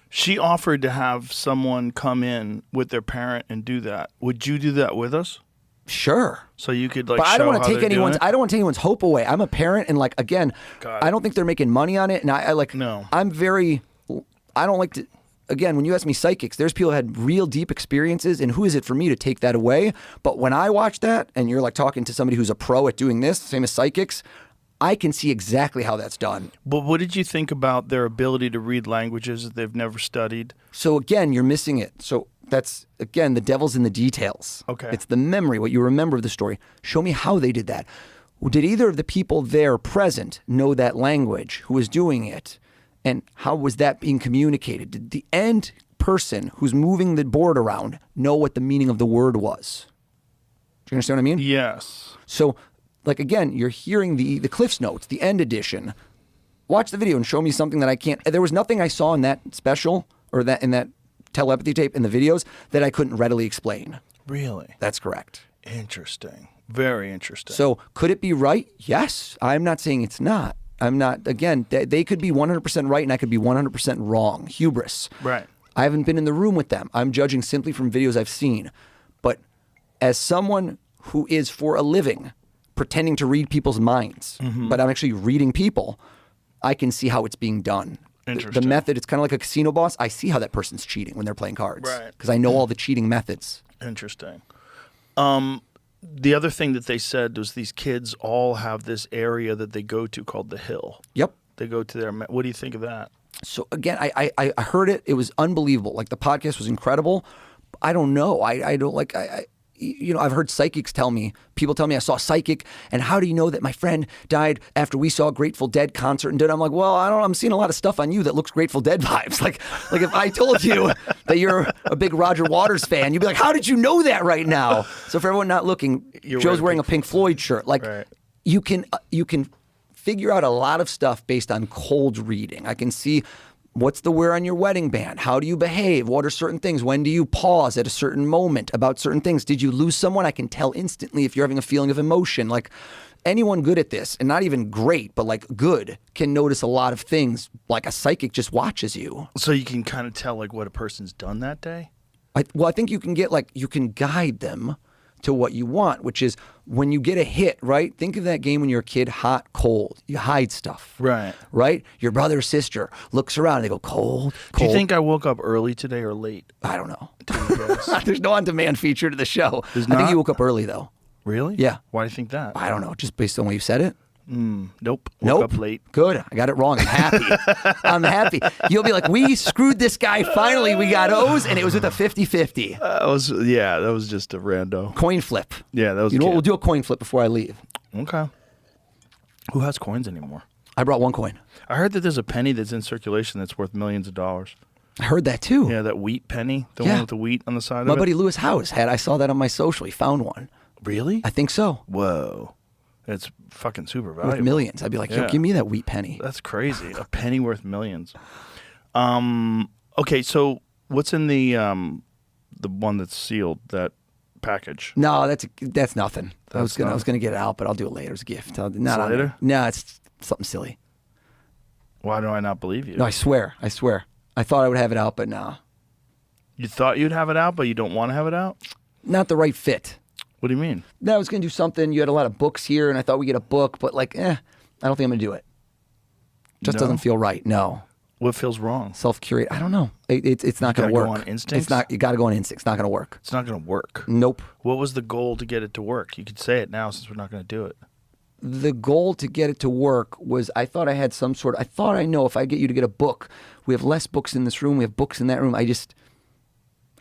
She offered to have someone come in with their parent and do that. Would you do that with us?
Sure.
So you could like.
But I don't want to take
anyone's.
I don't want to take anyone's hope away. I'm a parent, and like again,
God.
I don't think they're making money on it. And I like.
No.
I'm very. I don't like to. Again, when you ask me psychics, there's people who had real deep experiences, and who is it for me to take that away? But when I watch that, and you're like talking to somebody who's a pro at doing this, same as psychics, I can see exactly how that's done.
But what did you think about their ability to read languages that they've never studied?
So again, you're missing it. So that's, again, the devil's in the details.
Okay.
It's the memory, what you remember of the story. Show me how they did that. Did either of the people there present know that language, who was doing it? And how was that being communicated? Did the end person who's moving the board around know what the meaning of the word was? Do you understand what I mean?
Yes.
So, like, again, you're hearing the Cliff's Notes, the end edition. Watch the video and show me something that I can't. There was nothing I saw in that special or that in that telepathy tape in the videos that I couldn't readily explain.
Really?
That's correct.
Interesting. Very interesting.
So, could it be right? Yes. I'm not saying it's not. I'm not, again, they could be 100% right and I could be 100% wrong. Hubris.
Right.
I haven't been in the room with them. I'm judging simply from videos I've seen. But as someone who is for a living pretending to read people's minds, but I'm actually reading people, I can see how it's being done.
Interesting.
The method, it's kind of like a casino boss. I see how that person's cheating when they're playing cards.
Right.
Because I know all the cheating methods.
Interesting. The other thing that they said was these kids all have this area that they go to called the Hill.
Yep.
They go to their. What do you think of that?
So again, I heard it. It was unbelievable. Like the podcast was incredible. I don't know. I don't like. You know, I've heard psychics tell me, people tell me I saw a psychic, and how do you know that my friend died after we saw a Grateful Dead concert? And I'm like, well, I don't know. I'm seeing a lot of stuff on you that looks Grateful Dead vibes. Like if I told you that you're a big Roger Waters fan, you'd be like, how did you know that right now? So for everyone not looking, Joe's wearing a Pink Floyd shirt. Like
right.
you can figure out a lot of stuff based on cold reading. I can see what's the wear on your wedding band? How do you behave? What are certain things? When do you pause at a certain moment about certain things? Did you lose someone? I can tell instantly if you're having a feeling of emotion. Like anyone good at this, and not even great, but like good, can notice a lot of things. Like a psychic just watches you.
So you can kind of tell like what a person's done that day?
I think you can get you can guide them to what you want, which is when you get a hit, right? Think of that game when you're a kid, hot, cold. You hide stuff.
Right.
Right? Your brother or sister looks around and they go, cold, cold.
Do you think I woke up early today or late?
I don't know. There's no on-demand feature to the show.
There's
I think
not?
you woke up early, though.
Really?
Yeah.
Why do you think that?
I don't know. Just based on what you said it.
Nope.
Nope.
Woke up late.
Good. I got it wrong. I'm happy. I'm happy. You'll be like, we screwed this guy. Finally, we got O's, and it was with a 50-50.
That was just a rando.
Coin flip.
Yeah, that was.
You know what? We'll do a coin flip before I leave.
Okay. Who has coins anymore?
I brought one coin.
I heard that there's a penny that's in circulation that's worth millions of dollars.
I heard that too.
Yeah, that wheat penny, the
Yeah.
one with the wheat on the side
My
of it.
buddy Lewis House I saw that on my social. He found one.
Really?
I think so.
Whoa. It's fucking super valuable.
Worth millions. I'd be like, yo,
Yeah.
give me that wheat penny.
That's crazy. A penny worth millions. Okay, so what's in the one that's sealed, that package?
No, that's nothing. I was
That's
gonna get it out, but I'll do it later as a gift. Not on
later?
there. No, it's something silly.
Why do I not believe you?
No, I swear. I thought I would have it out, but no.
You thought you'd have it out, but you don't want to have it out?
Not the right fit.
What do you mean?
No, I was going to do something. You had a lot of books here, and I thought we'd get a book, but I don't think I'm going to do it. Just
No?
doesn't feel right. No.
What feels wrong?
Self-curate. I don't know. It's not going to
gotta
work.
go on instincts?
It's not. You got to go on instinct. It's not going to work.
It's not going to work.
Nope.
What was the goal to get it to work? You could say it now since we're not going to do it.
The goal to get it to work was I thought I know if I get you to get a book. We have less books in this room. We have books in that room. I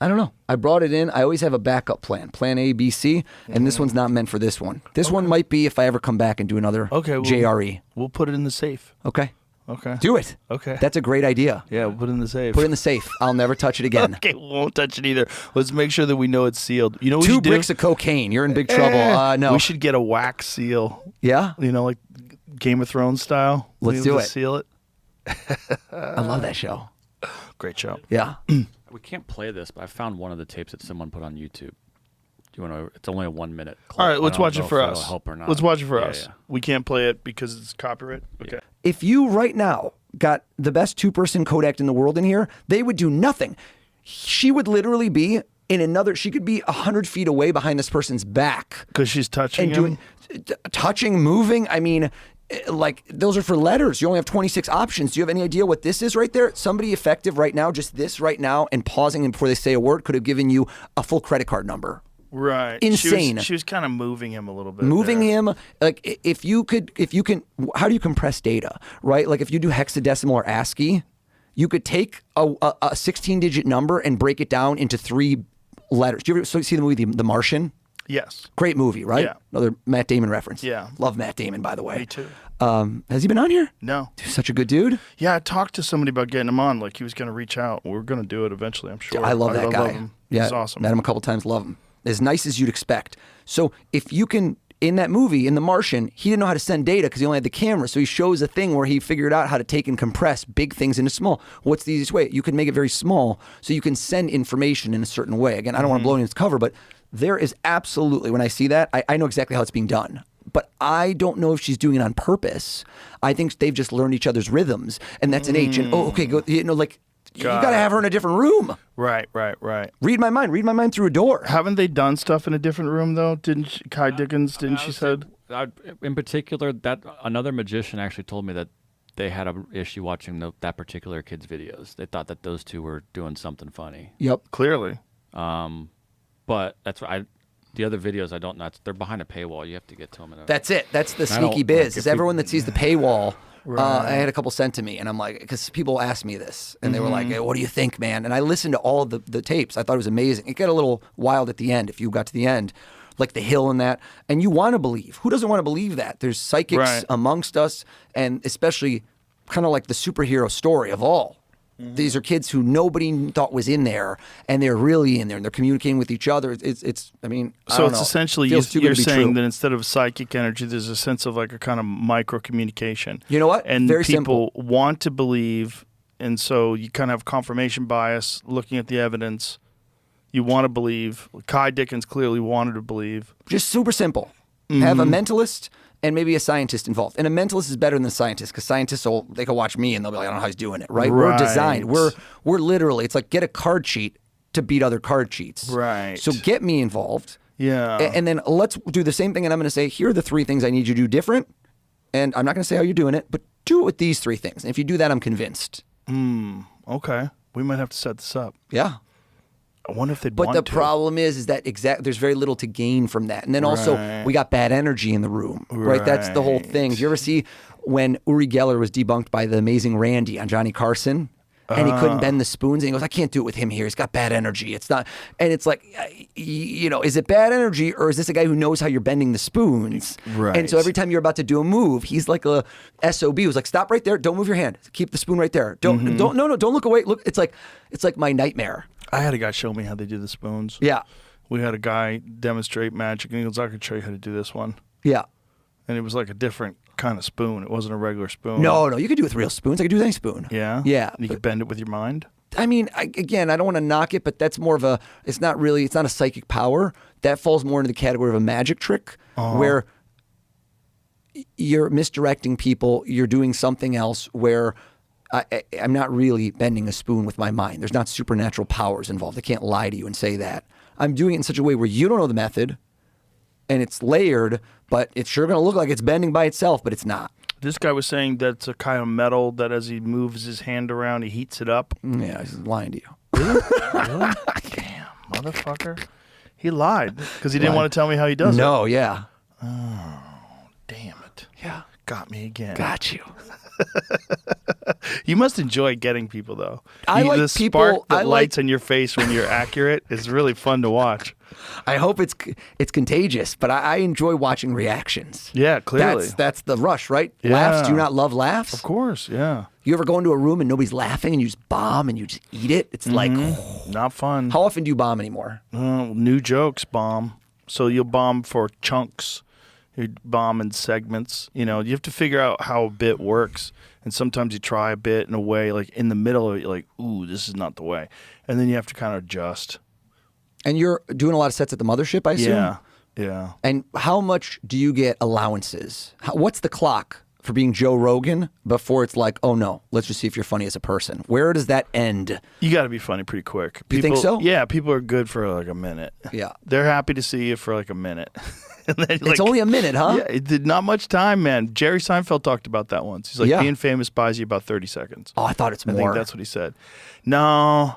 don't know. I brought it in. I always have a backup plan A, B, C, and this one's not meant for this one. This one might be if I ever come back and do another JRE.
We'll put it in the safe.
Okay.
Okay.
Do it.
Okay.
That's a great idea.
Yeah, we'll put it in the safe.
Put it in the safe. I'll never touch it again.
Okay, we won't touch it either. Let's make sure that we know it's sealed. You know what we
2
should do?
bricks of cocaine. You're in big trouble. No.
We should get a wax seal.
Yeah?
You know, like Game of Thrones style.
Let's do it.
Seal it.
I love that show.
Great show.
Yeah.
We can't play this, but I found one of the tapes that someone put on YouTube. Do you want to? It's only a 1 minute clip.
All right, let's watch it for
it'll
us.
help or not.
Let's watch it for
Yeah,
us.
yeah.
We can't play it because it's copyright. Okay.
If you right now got the best 2-person Kodak in the world in here, they would do nothing. She would literally be in another, she could be 100 feet away behind this person's back.
Because she's touching
and
him?
touching, moving. I mean, like, those are for letters. You only have 26 options. Do you have any idea what this is right there? Somebody effective right now, just this right now, and pausing before they say a word could have given you a full credit card number.
Right.
Insane.
She was kind of moving him a little bit.
Moving
there.
him, like, if you can, how do you compress data, right? Like, if you do hexadecimal or ASCII, you could take a 16-digit number and break it down into 3 letters. Do you ever see the movie The Martian?
Yes.
Great movie, right?
Yeah.
Another Matt Damon reference.
Yeah.
Love Matt Damon, by the way.
Me too.
Has he been on here?
No.
Dude, such a good dude.
Yeah, I talked to somebody about getting him on. Like, he was going to reach out. We're going to do it eventually, I'm sure.
I love that guy.
Love him.
Yeah,
He's awesome.
Met him a couple times. Love him. As nice as you'd expect. So if you can, in that movie, in The Martian, he didn't know how to send data because he only had the camera. So he shows a thing where he figured out how to take and compress big things into small. What's the easiest way? You can make it very small so you can send information in a certain way. Again, I don't want to blow anyone's cover, but there is absolutely, when I see that, I know exactly how it's being done. But I don't know if she's doing it on purpose. I think they've just learned each other's rhythms, and that's an H. And okay, go. You know, like you got to have her in a different room.
Right.
Read my mind through a door.
Haven't they done stuff in a different room though? Didn't Kai Dickens? Didn't she said?
In particular, that another magician actually told me that they had an issue watching that particular kid's videos. They thought that those two were doing something funny.
Yep.
Clearly.
But that's what the other videos I don't know. They're behind a paywall. You have to get to them.
That's it. That's the sneaky biz. Is everyone that sees the paywall. I had a couple sent to me, and I'm like, because people asked me this, and they were like, hey, what do you think, man? And I listened to all of the tapes. I thought it was amazing. It got a little wild at the end if you got to the end, like the hill and that. And you want to believe. Who doesn't want to believe that? There's psychics amongst us, and especially kind of like the superhero story of all. These are kids who nobody thought was in there, and they're really in there, and they're communicating with each other. It's I mean,
so it's essentially you're saying
true.
that instead of psychic energy, there's a sense of like a kind of micro communication.
You know what?
And
Very
people
simple.
want to believe, and so you kind of have confirmation bias looking at the evidence. You want to believe. Kai Dickens clearly wanted to believe.
Just super simple. Have a mentalist and maybe a scientist involved. And a mentalist is better than a scientist because scientists they can watch me and they'll be like, I don't know how he's doing it, right? We're designed. We're literally, it's like get a card sheet to beat other card sheets.
Right.
So get me involved.
Yeah.
And then let's do the same thing. And I'm going to say, here are the 3 things I need you to do different. And I'm not going to say how you're doing it, but do it with these 3 things. And if you do that, I'm convinced.
Okay. We might have to set this up.
Yeah.
I wonder if they'd
But
want
the
to.
problem is that there's very little to gain from that. And then also, we got bad energy in the room, right? That's the whole thing. Do you ever see when Uri Geller was debunked by the amazing Randy on Johnny Carson? And he couldn't bend the spoons. And he goes, I can't do it with him here. He's got bad energy. It's not. And it's like, you know, is it bad energy or is this a guy who knows how you're bending the spoons?
Right.
And so every time you're about to do a move, he's like a SOB who's like, stop right there. Don't move your hand. Keep the spoon right there. Don't look away. Look, it's like my nightmare.
I had a guy show me how they do the spoons.
Yeah.
We had a guy demonstrate magic, and he goes, I could show you how to do this one.
Yeah.
And it was like a different kind of spoon. It wasn't a regular spoon.
No, you could do it with real spoons. I could do with any spoon.
Yeah?
Yeah.
And you could bend it with your mind?
I mean, again, I don't want to knock it, but that's more of it's not a psychic power. That falls more into the category of a magic trick where you're misdirecting people. You're doing something else where I'm not really bending a spoon with my mind. There's not supernatural powers involved. I can't lie to you and say that. I'm doing it in such a way where you don't know the method and it's layered, but it's sure going to look like it's bending by itself, but it's not.
This guy was saying that's a kind of metal that as he moves his hand around, he heats it up.
Yeah, he's lying to you.
Really? Damn, motherfucker. He lied because he didn't want to tell me how he does it.
No, yeah.
Oh, damn it.
Yeah.
Got me again.
Got you.
You must enjoy getting people, though.
I like
the
people.
spark that lights in your face when you're accurate is really fun to watch.
I hope it's contagious, but I enjoy watching reactions.
Yeah, clearly.
That's the rush, right?
Yeah.
Laughs. Do you not love laughs?
Of course, yeah.
You ever go into a room and nobody's laughing and you just bomb and you just eat it? It's like,
not fun.
How often do you bomb anymore?
New jokes bomb. So you'll bomb for chunks. You bomb in segments. You know, you have to figure out how a bit works. And sometimes you try a bit in a way, like in the middle of it, you're like, ooh, this is not the way. And then you have to kind of adjust.
And you're doing a lot of sets at the mothership, I assume?
Yeah.
And how much do you get allowances? What's the clock for being Joe Rogan before it's like, oh no, let's just see if you're funny as a person? Where does that end?
You got to be funny pretty quick.
You think so?
Yeah, people are good for like a minute.
Yeah.
They're happy to see you for like a minute. And then,
it's only a minute, huh?
Yeah, it did not much time, man. Jerry Seinfeld talked about that once. He's like, being famous buys you about 30 seconds.
Oh, I thought it's more.
I think that's what he said. No,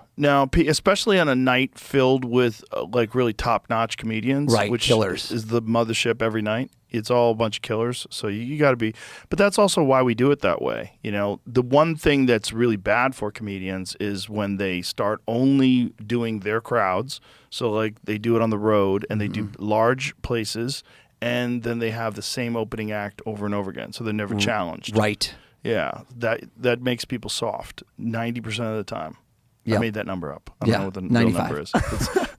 especially on a night filled with like really top-notch comedians.
Right,
which
killers.
is the mothership every night. It's all a bunch of killers. So you got to be. But that's also why we do it that way. You know, the one thing that's really bad for comedians is when they start only doing their crowds. So like they do it on the road and they do large places, and then they have the same opening act over and over again. So they're never challenged.
Right.
Yeah, that makes people soft 90% of the time.
Yep.
I made that number up. I don't know what the real
95.
number is.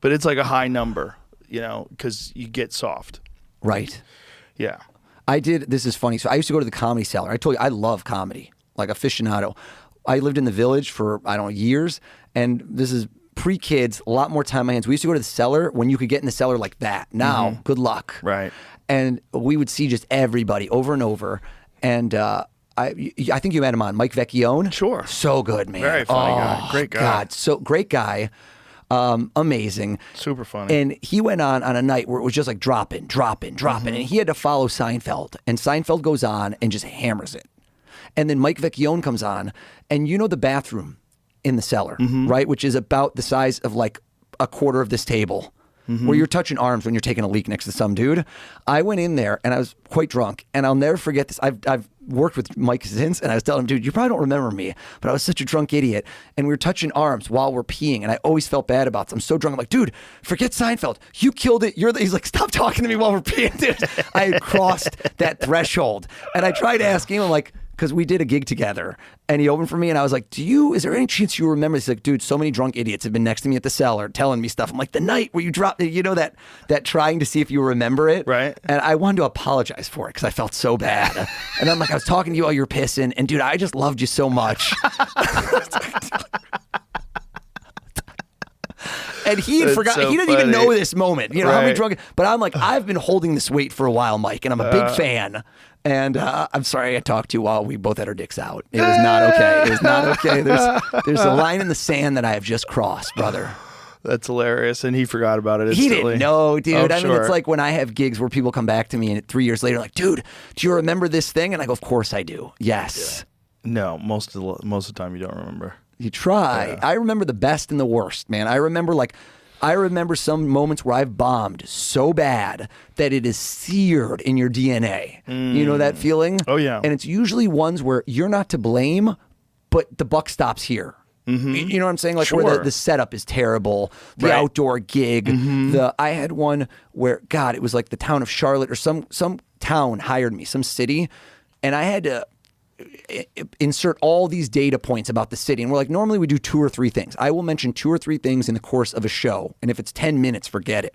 But it's like a high number, you know, because you get soft.
Right.
Yeah.
This is funny. So I used to go to the Comedy Cellar. I told you, I love comedy, like aficionado. I lived in the Village for, years, and this is pre-kids, a lot more time on my hands. We used to go to the cellar when you could get in the cellar like that. Now, good luck.
Right.
And we would see just everybody over and over. And I think you met him on Mike Vecchione.
Sure.
So good, man.
Very funny guy. Great guy.
God, so great guy. Amazing.
Super funny.
And he went on a night where it was just like drop in. And he had to follow Seinfeld. And Seinfeld goes on and just hammers it. And then Mike Vecchione comes on. And you know the bathroom in the cellar, right? Which is about the size of like a quarter of this table. Where you're touching arms when you're taking a leak next to some dude. I went in there and I was quite drunk, and I'll never forget this. I've worked with Mike since, and I was telling him, dude, you probably don't remember me, but I was such a drunk idiot, and we were touching arms while we're peeing, and I always felt bad about it. I'm so drunk. I'm like, dude, forget Seinfeld. You killed it. He's like, stop talking to me while we're peeing, dude. I had crossed that threshold, and I tried to ask him, I'm like, because we did a gig together, and he opened for me, and I was like, is there any chance you remember? He's like, dude, so many drunk idiots have been next to me at the cellar telling me stuff. I'm like, the night where you dropped, that trying to see if you remember it.
Right.
And I wanted to apologize for it because I felt so bad. And I'm like, I was talking to you while you were pissing, and dude, I just loved you so much. And he had forgot.
So
he didn't even know this moment. You know, how many drunk. But I'm like, I've been holding this weight for a while, Mike, and I'm a big fan. And I'm sorry I talked to you while we both had our dicks out. It was not okay. It was not okay. There's a line in the sand that I have just crossed, brother.
That's hilarious. And he forgot about it instantly.
He didn't know, dude.
Oh,
I mean,
sure.
it's like when I have gigs where people come back to me and 3 years later, like, dude, do you remember this thing? And I go, of course I do. Yes.
Yeah. No, most of the time you don't remember.
You try. Yeah. I remember the best and the worst, man. I remember some moments where I've bombed so bad that it is seared in your DNA. You know that feeling?
Oh, yeah.
And it's usually ones where you're not to blame, but the buck stops here. You know what I'm saying? Like where the setup is terrible, the outdoor gig. I had one where, God, it was like the town of Charlotte or some town hired me, some city, and I had to insert all these data points about the city. And we're like, normally we do 2 or 3 things. I will mention 2 or 3 things in the course of a show. And if it's 10 minutes, forget it.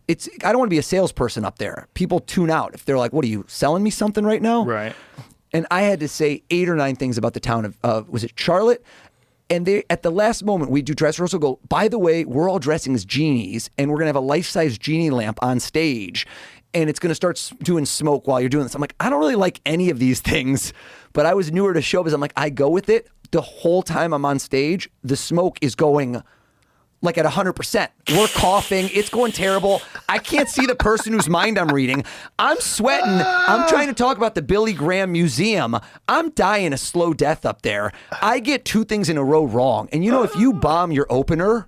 I don't want to be a salesperson up there. People tune out. If they're like, what are you selling me something right now?
Right.
And I had to say 8 or 9 things about the town of was it Charlotte? And they, at the last moment, we do dress rehearsal, go, by the way, we're all dressing as genies, and we're going to have a life-size genie lamp on stage, and it's going to start doing smoke while you're doing this. I'm like, I don't really like any of these things, but I was newer to showbiz. I'm like, I go with it. The whole time I'm on stage, the smoke is going like at 100%. We're coughing. It's going terrible. I can't see the person whose mind I'm reading. I'm sweating. I'm trying to talk about the Billy Graham Museum. I'm dying a slow death up there. I get 2 things in a row wrong. And you know, if you bomb your opener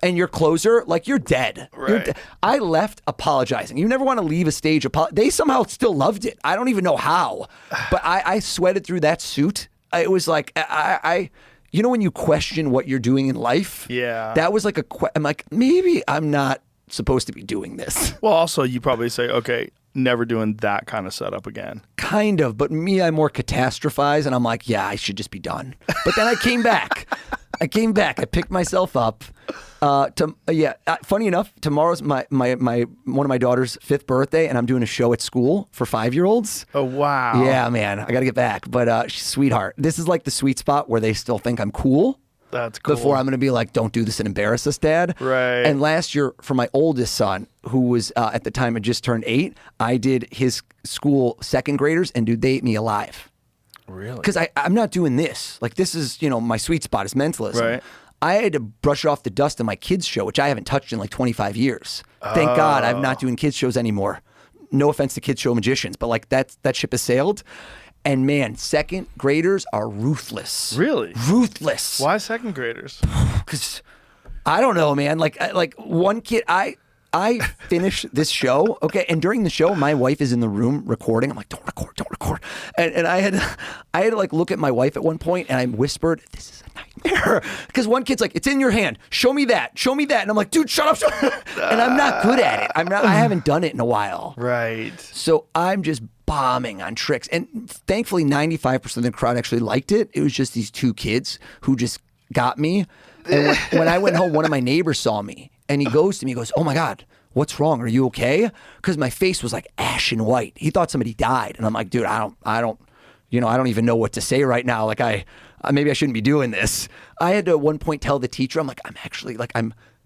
and your closer, like you're dead.
Right.
I left apologizing. You never want to leave a stage. They somehow still loved it. I don't even know how. But I sweated through that suit. it was like I you know when you question what you're doing in life?
Yeah.
That was like I'm like, maybe I'm not supposed to be doing this.
Well, also, you probably say, okay, never doing that kind of setup again.
Kind of, but me, I more catastrophize, and I'm like, yeah, I should just be done. But then I came back. I picked myself up. Funny enough, tomorrow's my one of my daughter's 5th birthday, and I'm doing a show at school for 5-year-olds.
Oh, wow.
Yeah, man, I got to get back. But she's a sweetheart. This is like the sweet spot where they still think I'm cool.
That's cool.
Before I'm going to be like, don't do this and embarrass us, Dad.
Right.
And last year, for my oldest son, who was at the time had just turned 8, I did his school 2nd graders, and dude, they ate me alive.
Really?
Because I'm not doing this. Like, this is, my sweet spot is mentalism.
Right.
I had to brush off the dust of my kids' show, which I haven't touched in like 25 years. Thank God I'm not doing kids' shows anymore. No offense to kids' show magicians, but like that ship has sailed. And man, 2nd graders are ruthless.
Really?
Ruthless.
Why 2nd graders?
Because I don't know, man. Like one kid, I finish this show, okay, and during the show, my wife is in the room recording. I'm like, don't record. And I had to like look at my wife at one point, and I whispered, "This is a nightmare," because one kid's like, "It's in your hand. Show me that. And I'm like, "Dude, shut up!" And I'm not good at it. I haven't done it in a while.
Right.
So I'm just bombing on tricks, and thankfully, 95% of the crowd actually liked it. It was just these 2 kids who just got me. And when I went home, one of my neighbors saw me. And he goes to me, he goes, "Oh my God, what's wrong? Are you okay?" Because my face was like ashen white. He thought somebody died. And I'm like, dude, I don't even know what to say right now. Like maybe I shouldn't be doing this. I had to at one point tell the teacher, I'm like, I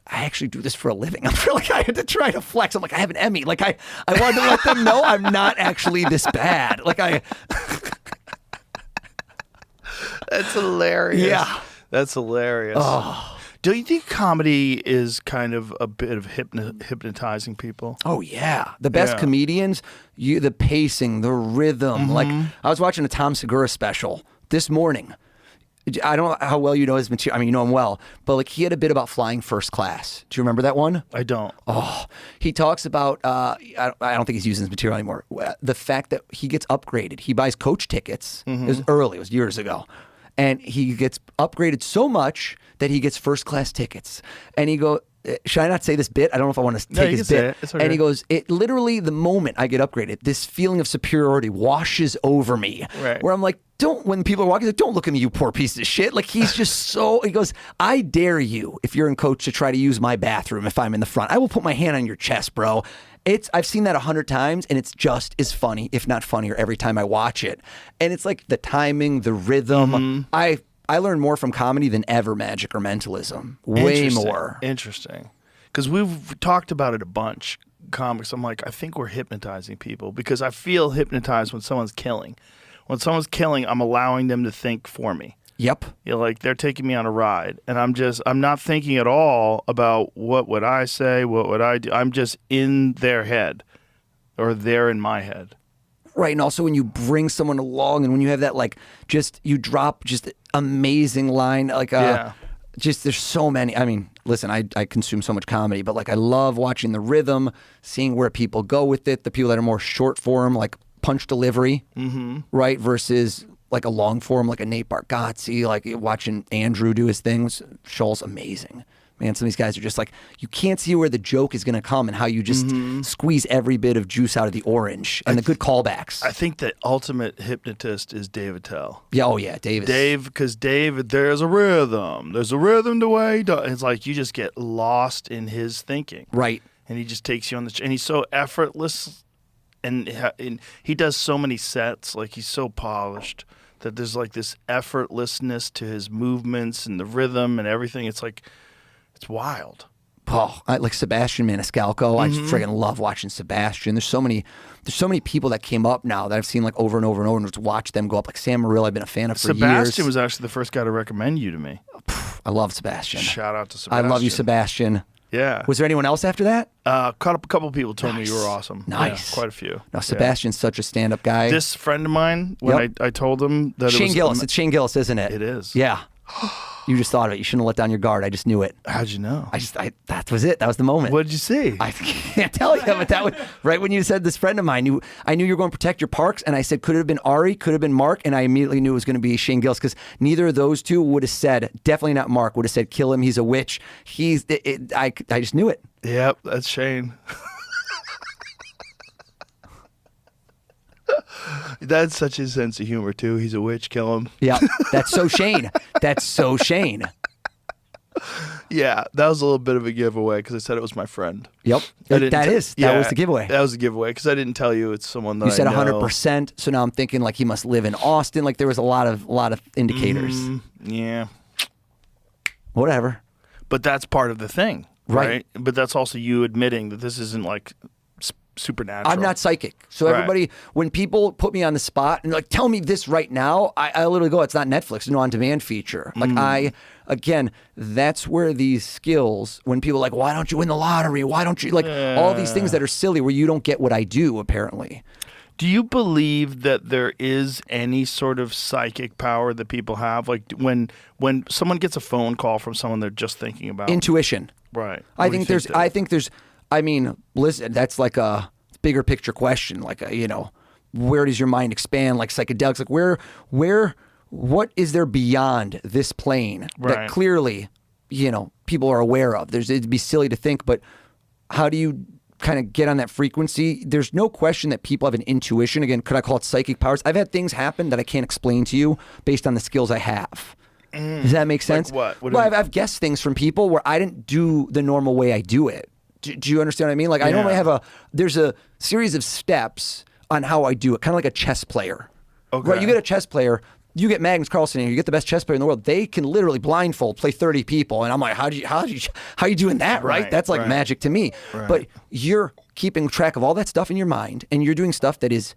actually do this for a living. I feel like I had to try to flex. I'm like, I have an Emmy. Like I wanted to let them know I'm not actually this bad. Like
That's hilarious.
Yeah.
That's hilarious.
Oh.
Do you think comedy is kind of a bit of hypnotizing people?
Oh, yeah. The best comedians, the pacing, the rhythm.
Mm-hmm.
Like, I was watching a Tom Segura special this morning. I don't know how well you know his material. I mean, you know him well. But, like, he had a bit about flying first class. Do you remember that one?
I don't.
Oh, he talks about, I don't think he's using his material anymore, the fact that he gets upgraded. He buys coach tickets.
Mm-hmm.
It was early. It was years ago. And he gets upgraded so much that he gets first class tickets. And he goes, should I not say this bit? I don't know if I want to take his bit.
It's okay.
And he goes, it literally, the moment I get upgraded, this feeling of superiority washes over me.
Right.
Where I'm like, when people are walking, like, don't look at me, you poor piece of shit. Like, he's just he goes, I dare you, if you're in coach, to try to use my bathroom if I'm in the front. I will put my hand on your chest, bro. I've seen that 100 times, and it's just as funny, if not funnier, every time I watch it. And it's like the timing, the rhythm. Mm-hmm. I learn more from comedy than ever magic or mentalism. Way more.
Interesting. Because we've talked about it a bunch, comics. I'm like, I think we're hypnotizing people because I feel hypnotized when someone's killing. When someone's killing, I'm allowing them to think for me.
Yep.
Like they're taking me on a ride, and I'm not thinking at all about what would I say, what would I do. I'm just in their head, or they're in my head.
Right, and also when you bring someone along, and when you have that, like, you drop just amazing line, like, just there's so many. I mean, listen, I consume so much comedy, but like I love watching the rhythm, seeing where people go with it. The people that are more short form, like punch delivery, right, versus like a long form, like a Nate Bargatze, like watching Andrew do his things. Scholl's amazing. Man, some of these guys are just like, you can't see where the joke is going to come and how you just squeeze every bit of juice out of the orange and the good callbacks.
I think the ultimate hypnotist is Dave Attell.
Yeah, oh yeah, Dave,
because Dave, there's a rhythm. There's a rhythm to way he does. It's like you just get lost in his thinking.
Right.
And he just takes you on and he's so effortless, and he does so many sets, like he's so polished that there's like this effortlessness to his movements and the rhythm and everything. It's like, it's wild.
Oh, like Sebastian Maniscalco. I just friggin' love watching Sebastian. There's so many people that came up now that I've seen like over and over and over, and just watch them go up. Like Sam Morril, I've been a fan of for years.
Sebastian was actually the first guy to recommend you to me.
I love Sebastian.
Shout out to Sebastian.
I love you, Sebastian.
Yeah.
Was there anyone else after that?
A couple people told me you were awesome.
Nice.
Yeah, quite a few.
No, Sebastian's such a stand-up guy.
This friend of mine, when I told him that
Shane Gillis. It's Shane Gillis, isn't it?
It is.
Yeah. You just thought of it. You shouldn't have let down your guard. I just knew it.
How'd you know?
That was it. That was the moment.
What did you see?
I can't tell you, but that was right when you said this friend of mine. I knew you were going to protect your parks, and I said, could it have been Ari? Could have been Mark? And I immediately knew it was going to be Shane Gillis because neither of those two would have said, definitely not Mark, would have said, kill him. He's a witch. I just knew it.
Yep, that's Shane. That's such his sense of humor too. He's a witch. Kill him.
Yeah, that's so Shane. That's so Shane.
Yeah, that was a little bit of a giveaway because I said it was my friend.
Yep, that was the giveaway.
That was a giveaway because I didn't tell you it's someone that
you said
I know.
100%. So now I'm thinking like he must live in Austin. Like there was a lot of indicators.
Yeah,
whatever.
But that's part of the thing,
right?
Right? But that's also you admitting that this isn't like supernatural.
I'm not psychic. So everybody, when people put me on the spot and like, tell me this right now, I literally go, it's not Netflix, it's an on-demand feature. Like again, that's where these skills, when people are like, why don't you win the lottery? Why don't you, like all these things that are silly where you don't get what I do, apparently.
Do you believe that there is any sort of psychic power that people have? Like when someone gets a phone call from someone they're just thinking about?
Intuition.
Right.
I think there's, I mean, listen, that's like a bigger picture question. Like, where does your mind expand? Like psychedelics, like what is there beyond this plane that clearly, people are aware of? It'd be silly to think, but how do you kind of get on that frequency? There's no question that people have an intuition. Again, could I call it psychic powers? I've had things happen that I can't explain to you based on the skills I have. Does that make sense?
Like what?
Well, I've guessed things from people where I didn't do the normal way I do it. Do you understand what I mean? Like I normally have there's a series of steps on how I do it, kind of like a chess player. Okay. Right? You get a chess player, you get Magnus Carlsen, you get the best chess player in the world. They can literally blindfold play 30 people, and I'm like, how you doing that? Right? That's like magic to me. Right. But you're keeping track of all that stuff in your mind, and you're doing stuff that is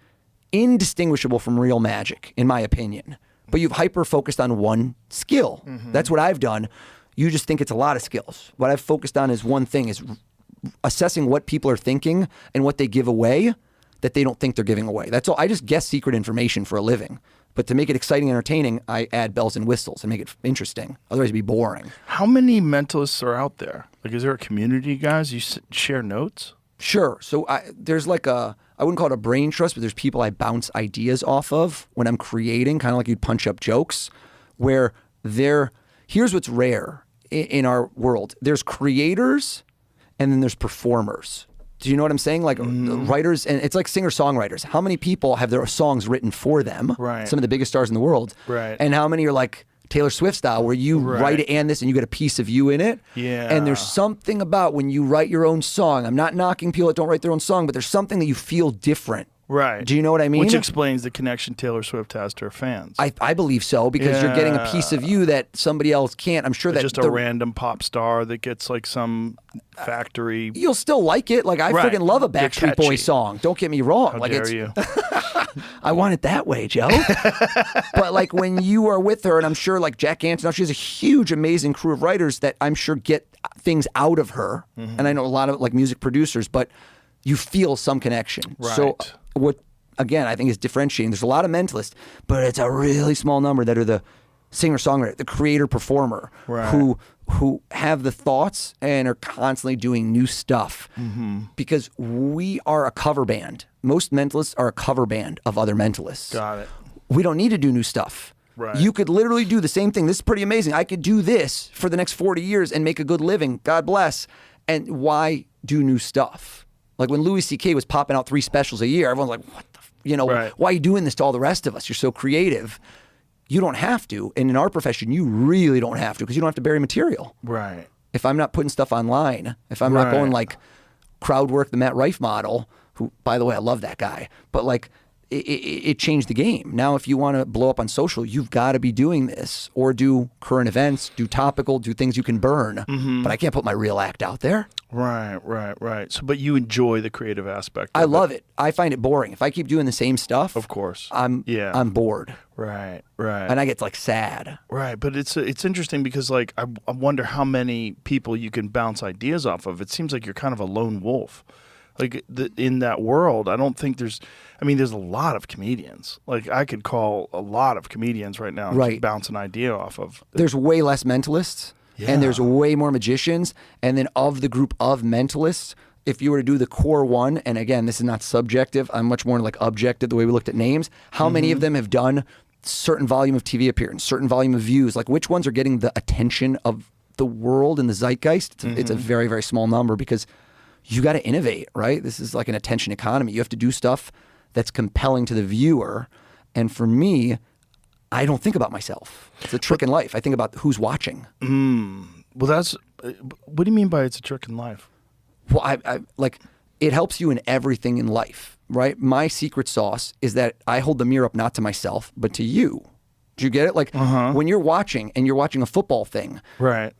indistinguishable from real magic, in my opinion. But you've hyper focused on one skill. Mm-hmm. That's what I've done. You just think it's a lot of skills. What I've focused on is one thing: is assessing what people are thinking and what they give away that they don't think they're giving away. That's all. I just guess secret information for a living. But to make it exciting and entertaining, I add bells and whistles and make it interesting. Otherwise, it'd be boring.
How many mentalists are out there? Like, is there a community, guys? You share notes?
Sure. So there's like I wouldn't call it a brain trust, but there's people I bounce ideas off of when I'm creating, kind of like you'd punch up jokes, where here's what's rare in our world. There's creators and then there's performers. Do you know what I'm saying? Like writers, and it's like singer-songwriters. How many people have their songs written for them?
Right.
Some of the biggest stars in the world.
Right.
And how many are like Taylor Swift style, where you write it and this, and you get a piece of you in it?
Yeah.
And there's something about when you write your own song. I'm not knocking people that don't write their own song, but there's something that you feel different.
Right.
Do you know what I mean?
Which explains the connection Taylor Swift has to her fans.
I believe so, because you're getting a piece of you that somebody else can't. I'm sure that
just a random pop star that gets like some factory.
You'll still like it. Like I freaking love a Backstreet Boys song. Don't get me wrong.
How
like
dare you?
I want it that way, Joe. But like when you are with her, and I'm sure like Jack Antonoff, she has a huge, amazing crew of writers that I'm sure get things out of her. Mm-hmm. And I know a lot of like music producers, but you feel some connection.
Right.
So what, again, I think is differentiating. There's a lot of mentalists, but it's a really small number that are the singer-songwriter, the creator-performer, who have the thoughts and are constantly doing new stuff. Mm-hmm. Because we are a cover band. Most mentalists are a cover band of other mentalists.
Got it.
We don't need to do new stuff.
Right.
You could literally do the same thing. This is pretty amazing. I could do this for the next 40 years and make a good living. God bless. And why do new stuff? Like when Louis C.K. was popping out 3 specials a year, everyone's like, what the, why are you doing this to all the rest of us? You're so creative. You don't have to. And in our profession, you really don't have to, because you don't have to bury material.
Right.
If I'm not putting stuff online, if I'm not going like crowd work, the Matt Rife model, who, by the way, I love that guy, but like it changed the game. Now, if you want to blow up on social, you've got to be doing this, or do current events, do topical, do things you can burn. Mm-hmm. But I can't put my real act out there.
Right. So, but you enjoy the creative aspect of
I love it. I find it boring. If I keep doing the same stuff,
of course,
I'm bored.
Right.
And I get like sad.
Right, but it's interesting because like I wonder how many people you can bounce ideas off of. It seems like you're kind of a lone wolf. Like in that world, I don't think there's a lot of comedians. Like I could call a lot of comedians right now and just bounce an idea off of.
There's way less mentalists and there's way more magicians. And then of the group of mentalists, if you were to do the core one, and again, this is not subjective, I'm much more like objective, the way we looked at names, how many of them have done certain volume of TV appearance, certain volume of views, like which ones are getting the attention of the world and the zeitgeist? It's a very, very small number because you got to innovate, right? This is like an attention economy. You have to do stuff that's compelling to the viewer. And for me, I don't think about myself. It's a trick in life. I think about who's watching.
Well, that's, what do you mean by it's a trick in life?
Well, I like, it helps you in everything in life, right? My secret sauce is that I hold the mirror up not to myself, but to you. Do you get it? Like when you're watching and you're watching a football thing.
Right.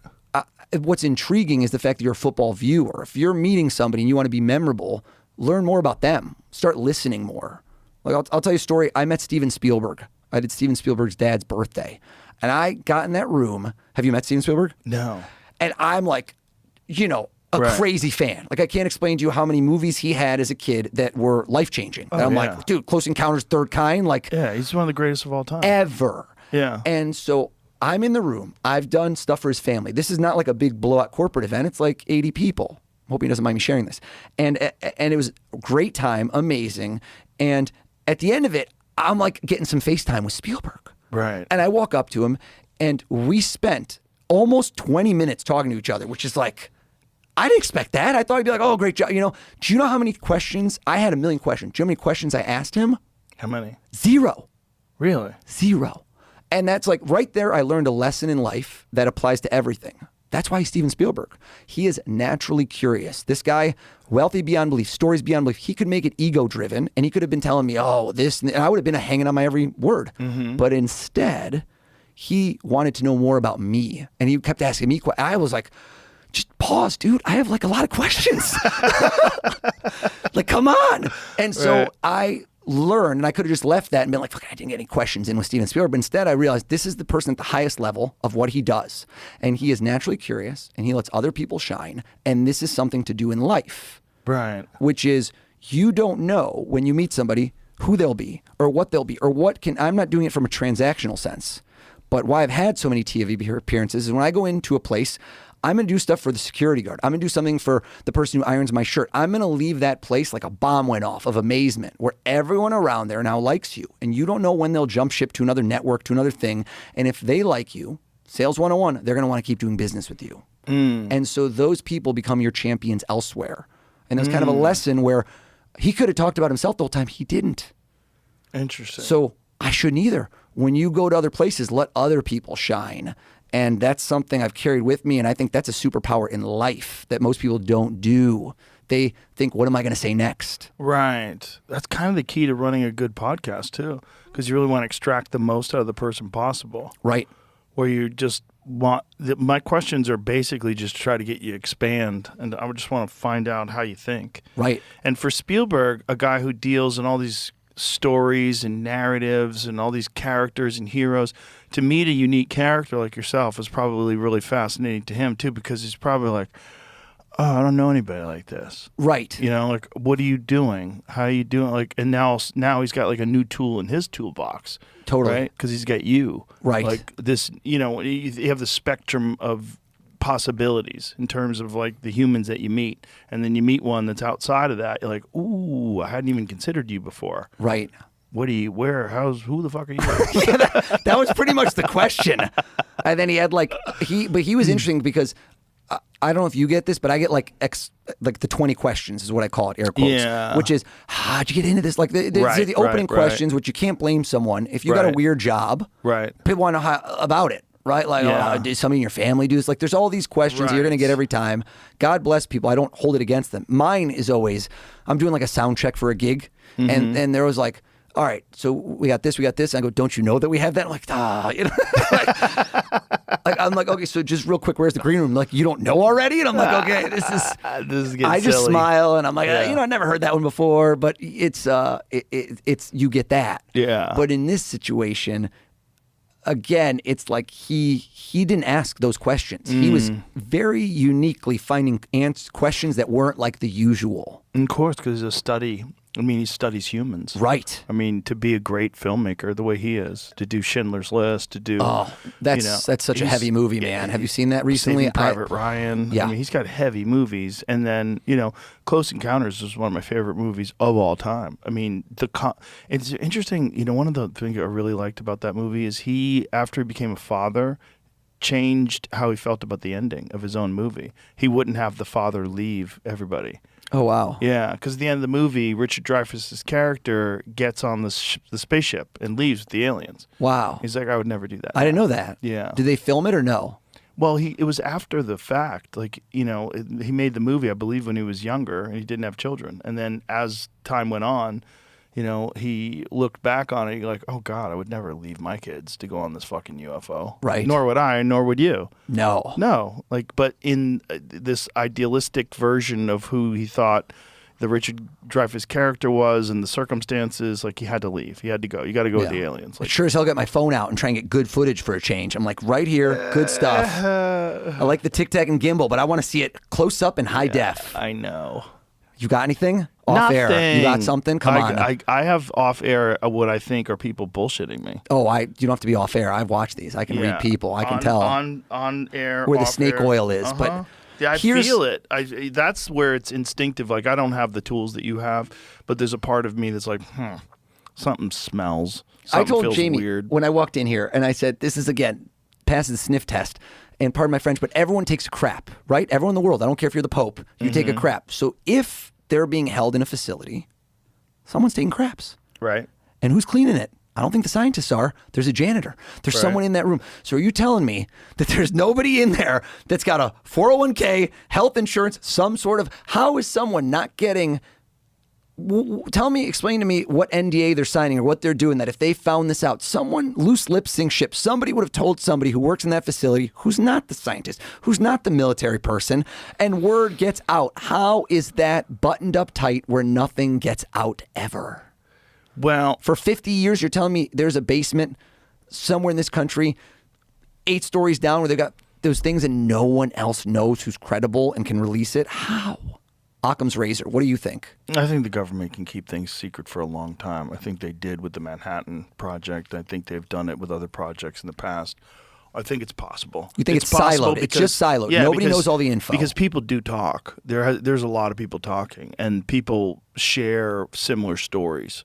What's intriguing is the fact that you're a football viewer. If you're meeting somebody and you want to be memorable, learn more about them. Start listening more. Like I'll tell you a story. I met Steven Spielberg. I did Steven Spielberg's dad's birthday. And I got in that room. Have you met Steven Spielberg?
No.
And I'm like, a crazy fan. Like I can't explain to you how many movies he had as a kid that were life-changing. And I'm like, dude, Close Encounters, Third Kind. Like,
yeah, he's one of the greatest of all time.
Ever.
Yeah. And
so I'm in the room. I've done stuff for his family. This is not like a big blowout corporate event. It's like 80 people. I'm hoping he doesn't mind me sharing this. And it was a great time, amazing. And at the end of it, I'm like getting some FaceTime with Spielberg.
Right.
And I walk up to him and we spent almost 20 minutes talking to each other, which is like, I didn't expect that. I thought he'd be like, oh, great job. Do you know how many questions? I had a million questions. Do you know how many questions I asked him?
How many?
0.
Really?
0. And that's like right there, I learned a lesson in life that applies to everything. That's why he's Steven Spielberg. He is naturally curious. This guy, wealthy beyond belief, stories beyond belief. He could make it ego-driven, and he could have been telling me, oh, this, and I would have been hanging on my every word. But instead, he wanted to know more about me, and he kept asking me questions. I was like, just pause, dude. I have like a lot of questions. Like, come on. And so I learned, and I could have just left that and been like, fuck, I didn't get any questions in with Steven Spielberg. But instead, I realized this is the person at the highest level of what he does. And he is naturally curious, and he lets other people shine. And this is something to do in life.
Right.
Which is, you don't know when you meet somebody who they'll be, or what they'll be, or what can, I'm not doing it from a transactional sense. But why I've had so many TV appearances is when I go into a place, I'm going to do stuff for the security guard. I'm going to do something for the person who irons my shirt. I'm going to leave that place like a bomb went off of amazement where everyone around there now likes you. And you don't know when they'll jump ship to another network, to another thing. And if they like you, Sales 101, they're going to want to keep doing business with you. And so those people become your champions elsewhere. And there's kind of a lesson where he could have talked about himself the whole time. He didn't.
Interesting.
So I shouldn't either. When you go to other places, let other people shine. And that's something I've carried with me, and I think that's a superpower in life that most people don't do. They think, what am I going to say next?
Right. That's kind of the key to running a good podcast, too, because you really want to extract the most out of the person possible.
Right.
Where you just want, my questions are basically just to try to get you to expand, and I just want to find out how you think.
Right.
And for Spielberg, a guy who deals in all these stories and narratives and all these characters and heroes, to meet a unique character like yourself is probably really fascinating to him too, because he's probably like, oh, I don't know anybody like this.
Right.
Like, what are you doing? How are you doing? Like, and now he's got like a new tool in his toolbox.
Totally.
Right? Because he's got you.
Right.
Like this, you have the spectrum of possibilities in terms of like the humans that you meet, and then you meet one that's outside of that, you're like, ooh, I hadn't even considered you before.
Right.
Who the fuck are you?
Yeah, that was pretty much the question. And then he had he was interesting because I don't know if you get this, but I get like the 20 questions is what I call it, air quotes, which is, how'd you get into this? Like the opening questions, which you can't blame someone. If you got a weird job, people want to know about it. Right? Like, did somebody in your family do this? Like, there's all these questions you're going to get every time. God bless people. I don't hold it against them. Mine is always, I'm doing like a sound check for a gig. And there was like, all right, so we got this. And I go, don't you know that we have that? I'm like, I'm like, okay, so just real quick, where's the green room? Like, you don't know already? And I'm like, okay, this is getting I just
silly.
Smile and I'm like, I never heard that one before, but it's you get that.
Yeah.
But in this situation, again, it's like he didn't ask those questions. He was very uniquely finding questions that weren't like the usual.
Of course, because it's a study. I mean, he studies humans.
Right.
I mean, to be a great filmmaker the way he is, to do Schindler's List, to do...
Oh, that's such a heavy movie, man. Have you seen that recently?
Saving Private Ryan.
Yeah.
I mean, he's got heavy movies. And then, Close Encounters is one of my favorite movies of all time. I mean, it's interesting. One of the things I really liked about that movie is after he became a father, changed how he felt about the ending of his own movie. He wouldn't have the father leave everybody.
Oh, wow.
Yeah, because at the end of the movie, Richard Dreyfuss's character gets on the spaceship and leaves with the aliens.
Wow.
He's like, I would never do that.
I didn't know that.
Yeah.
Did they film it or no?
Well, it was after the fact. Like, he made the movie, I believe, when he was younger, and he didn't have children. And then as time went on, he looked back on it, like, oh, God, I would never leave my kids to go on this fucking UFO.
Right.
Nor would I, nor would you.
No.
No. But in this idealistic version of who he thought the Richard Dreyfuss character was and the circumstances, like, he had to leave. He had to go. You got to go with the aliens.
I sure as hell get my phone out and try and get good footage for a change. I'm like, right here, good stuff. I like the Tic Tac and gimbal, but I want to see it close up in high def.
I know.
You got anything? Off air. You got something? Come on.
I have off air what I think are people bullshitting me.
Oh, you don't have to be off air. I've watched these. I can read people. I can tell
on air
where the
off
snake
air.
oil is. But
yeah, I feel it. That's where it's instinctive. Like, I don't have the tools that you have, but there's a part of me that's like, something smells. Something
I told
feels
Jamie
weird.
when I walked in here, and I said, this is, again, passes the sniff test. And pardon my French, but everyone takes a crap, right? Everyone in the world. I don't care if you're the Pope. You take a crap. So if they're being held in a facility, someone's taking craps.
Right.
And who's cleaning it? I don't think the scientists are. There's a janitor. There's someone in that room. So are you telling me that there's nobody in there that's got a 401k, health insurance, some sort of... How is someone not getting... Explain to me what NDA they're signing or what they're doing, that if they found this out, someone loose lips sink ship. Somebody would have told somebody who works in that facility, who's not the scientist, who's not the military person, and word gets out. How is that buttoned up tight where nothing gets out ever?
Well,
for 50 years, you're telling me there's a basement somewhere in this country, 8 stories down, where they've got those things and no one else knows who's credible and can release it? How? Occam's razor. What do you think?
I think the government can keep things secret for a long time. I think they did with the Manhattan Project. I think they've done it with other projects in the past. I think it's possible.
You think it's siloed? It's just siloed.
Yeah,
Nobody knows all the info.
Because people do talk. There's a lot of people talking, and people share similar stories,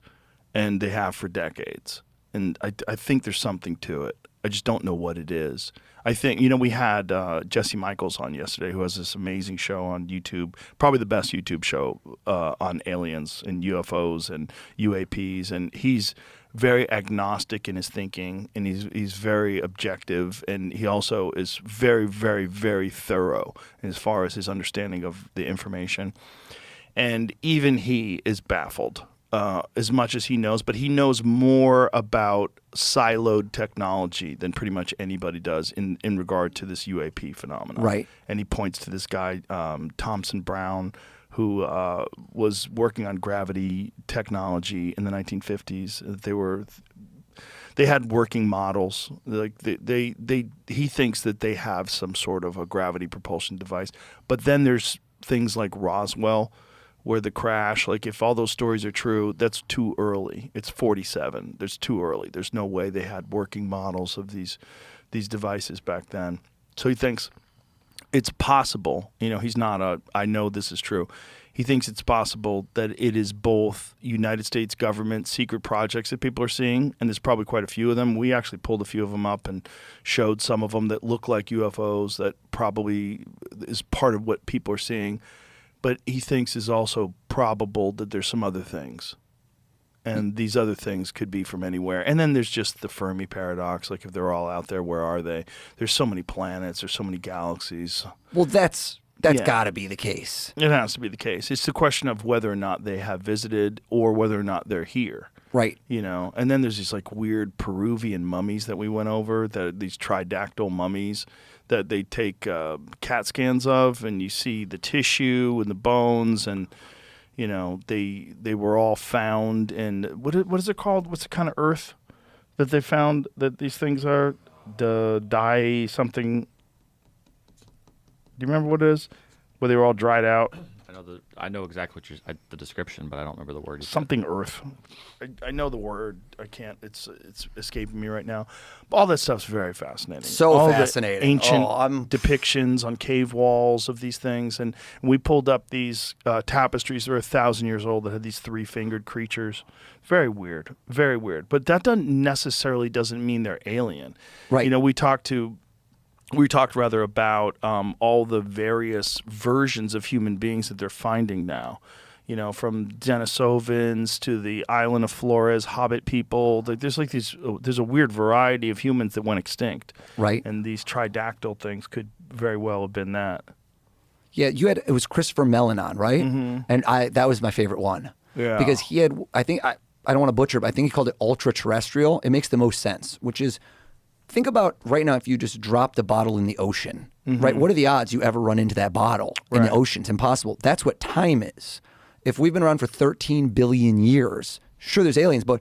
and they have for decades. And I think there's something to it. I just don't know what it is. I think, we had Jesse Michaels on yesterday, who has this amazing show on YouTube, probably the best YouTube show on aliens and UFOs and UAPs. And he's very agnostic in his thinking, and he's very objective. And he also is very, very, very thorough as far as his understanding of the information. And even he is baffled. As much as he knows, but he knows more about siloed technology than pretty much anybody does in regard to this UAP phenomenon.
Right.
And he points to this guy, Thomson Brown, who was working on gravity technology in the 1950s. They had working models. Like he thinks that they have some sort of a gravity propulsion device. But then there's things like Roswell, where the crash, like if all those stories are true, that's too early. It's 47. There's too early. There's no way they had working models of these devices back then. So he thinks it's possible. He's not I know this is true. He thinks it's possible that it is both United States government secret projects that people are seeing, and there's probably quite a few of them. We actually pulled a few of them up and showed some of them that look like UFOs that probably is part of what people are seeing. But he thinks is also probable that there's some other things. And these other things could be from anywhere. And then there's just the Fermi paradox. Like, if they're all out there, where are they? There's so many planets. There's so many galaxies.
Well, that's got to be the case.
It has to be the case. It's the question of whether or not they have visited or whether or not they're here.
Right.
And then there's these like weird Peruvian mummies that we went over, these tridactyl mummies that they take CAT scans of, and you see the tissue and the bones, and they were all found in what is it called? What's the kind of earth that they found that these things are the dye something. Do you remember what it is? Where they were all dried out.
I know exactly what the description, but I don't remember the word.
Something earth. I know the word. I can't. It's escaping me right now. But all that stuff's very fascinating.
So
all
fascinating.
The ancient depictions on cave walls of these things, and we pulled up these tapestries that are 1,000 years old that had these 3-fingered creatures. Very weird. Very weird. But that doesn't mean they're alien.
Right.
You know, we talked rather about all the various versions of human beings that they're finding now. You know, from Denisovans to the island of Flores, Hobbit people. There's like there's a weird variety of humans that went extinct.
Right.
And these tridactyl things could very well have been that.
Yeah, it was Christopher Melanon, right?
Mm-hmm.
And that was my favorite one.
Yeah.
Because he had, I don't want to butcher it, but I think he called it ultra-terrestrial. It makes the most sense, which is, think about right now if you just dropped a bottle in the ocean, right? What are the odds you ever run into that bottle in the ocean? It's impossible. That's what time is. If we've been around for 13 billion years, sure, there's aliens, but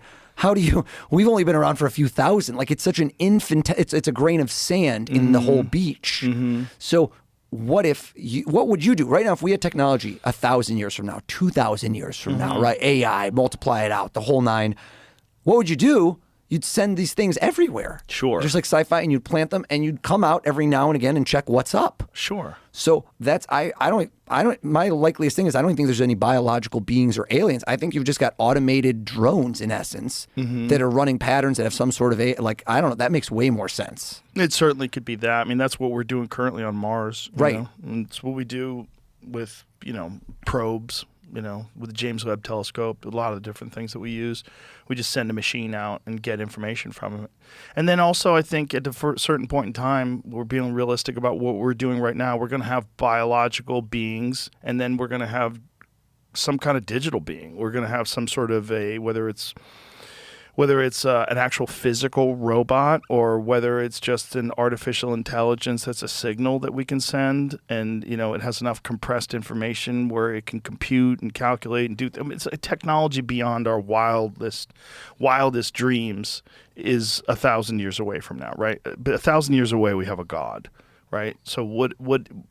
we've only been around for a few thousand. Like, it's such an it's a grain of sand in the whole beach. So what would you do right now if we had technology 1,000 years from now, 2,000 years from now, right? AI, multiply it out, the whole nine. What would you do? You'd send these things everywhere.
Sure.
Just like sci-fi, and you'd plant them, and you'd come out every now and again and check what's up.
Sure.
So that's I don't my likeliest thing is I don't think there's any biological beings or aliens. I think you've just got automated drones in essence that are running patterns that have some sort of I don't know. That makes way more sense.
It certainly could be that. I mean, that's what we're doing currently on Mars.
Right.
And it's what we do with probes. With the James Webb Telescope, a lot of the different things that we use, we just send a machine out and get information from it. And then also, I think at a certain point in time, we're being realistic about what we're doing right now. We're going to have biological beings, and then we're going to have some kind of digital being. We're going to have some sort of whether it's an actual physical robot or whether it's just an artificial intelligence that's a signal that we can send, and it has enough compressed information where it can compute and calculate and do. It's a technology beyond our wildest dreams. Is 1,000 years away from now, right? But 1,000 years away, we have a God. Right. So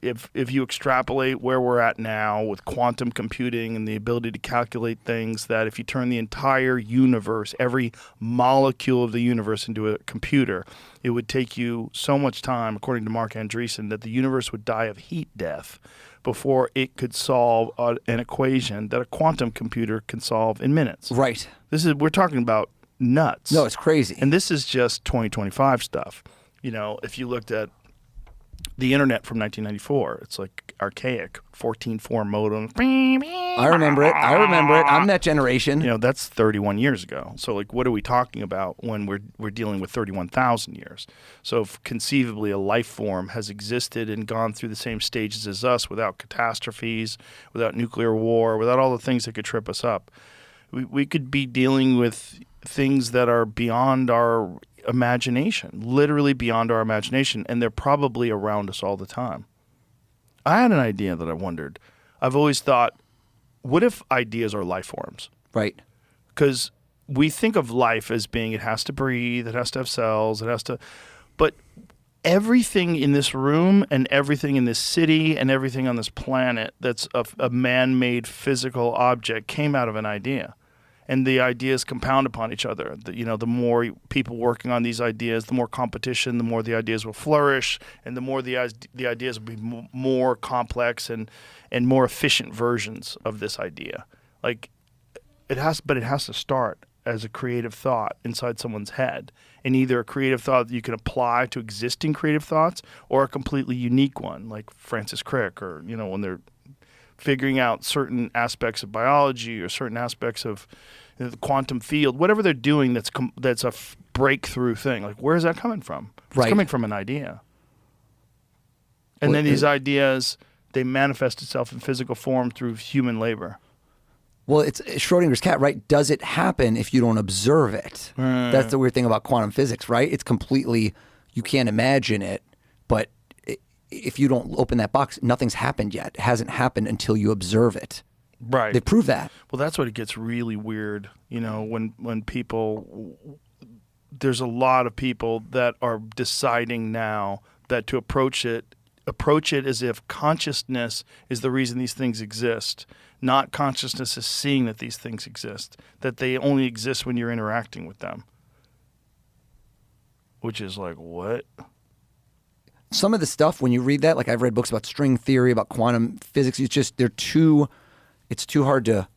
if you extrapolate where we're at now with quantum computing and the ability to calculate things, that if you turn the entire universe, every molecule of the universe into a computer, it would take you so much time, according to Mark Andreessen, that the universe would die of heat death before it could solve an equation that a quantum computer can solve in minutes.
Right.
We're talking about nuts.
No, it's crazy.
And this is just 2025 stuff. If you looked at the internet from 1994, it's like archaic 14.4 modem.
I remember it. I'm that generation.
That's 31 years ago. So what are we talking about when we're dealing with 31,000 years? So if conceivably a life form has existed and gone through the same stages as us without catastrophes, without nuclear war, without all the things that could trip us up, we could be dealing with things that are beyond our imagination, literally beyond our imagination, and they're probably around us all the time. I had an idea that I wondered. I've always thought, what if ideas are life forms?
Right.
Because we think of life as being, it has to breathe, it has to have cells, but everything in this room and everything in this city and everything on this planet that's a man-made physical object came out of an idea. And the ideas compound upon each other. The more people working on these ideas, the more competition, the more the ideas will flourish, and the more the ideas will be more complex and more efficient versions of this idea. It has to start as a creative thought inside someone's head, and either a creative thought that you can apply to existing creative thoughts, or a completely unique one, like Francis Crick, or when they're figuring out certain aspects of biology or certain aspects of the quantum field, whatever they're doing that's a breakthrough thing. Where is that coming from? It's coming from an idea. And then these ideas, they manifest itself in physical form through human labor.
Well, it's Schrodinger's cat, right? Does it happen if you don't observe it? That's the weird thing about quantum physics, right? It's completely, you can't imagine it, but if you don't open that box, nothing's happened yet. It hasn't happened until you observe it.
Right.
They prove that.
Well, that's what it gets really weird, when people, there's a lot of people that are deciding now that to approach it as if consciousness is the reason these things exist, not consciousness is seeing that these things exist, that they only exist when you're interacting with them. Which is like, what?
Some of the stuff, when you read that, like I've read books about string theory, about quantum physics, it's too hard to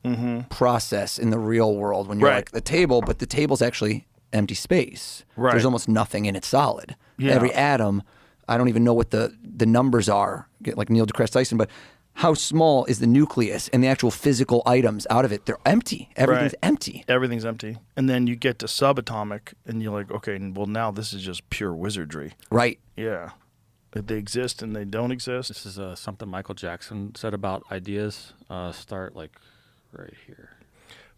process in the real world when you're like the table, but the table's actually empty space.
Right.
There's almost nothing in it solid.
Yeah.
Every atom, I don't even know what the numbers are, like Neil deGrasse Tyson, but how small is the nucleus and the actual physical items out of it? They're empty. Everything's empty.
Everything's empty. And then you get to subatomic and you're like, okay, well now this is just pure wizardry.
Right.
Yeah. They exist and they don't exist.
This is something Michael Jackson said about ideas. Start like right here.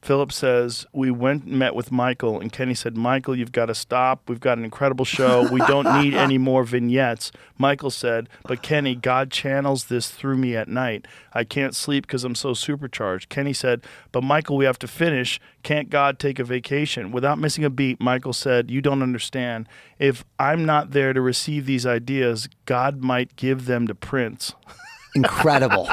Philip says, we went and met with Michael, and Kenny said, Michael, you've got to stop. We've got an incredible show. We don't need any more vignettes. Michael said, but Kenny, God channels this through me at night. I can't sleep because I'm so supercharged. Kenny said, but Michael, we have to finish. Can't God take a vacation? Without missing a beat, Michael said, you don't understand. If I'm not there to receive these ideas, God might give them to Prince.
Incredible.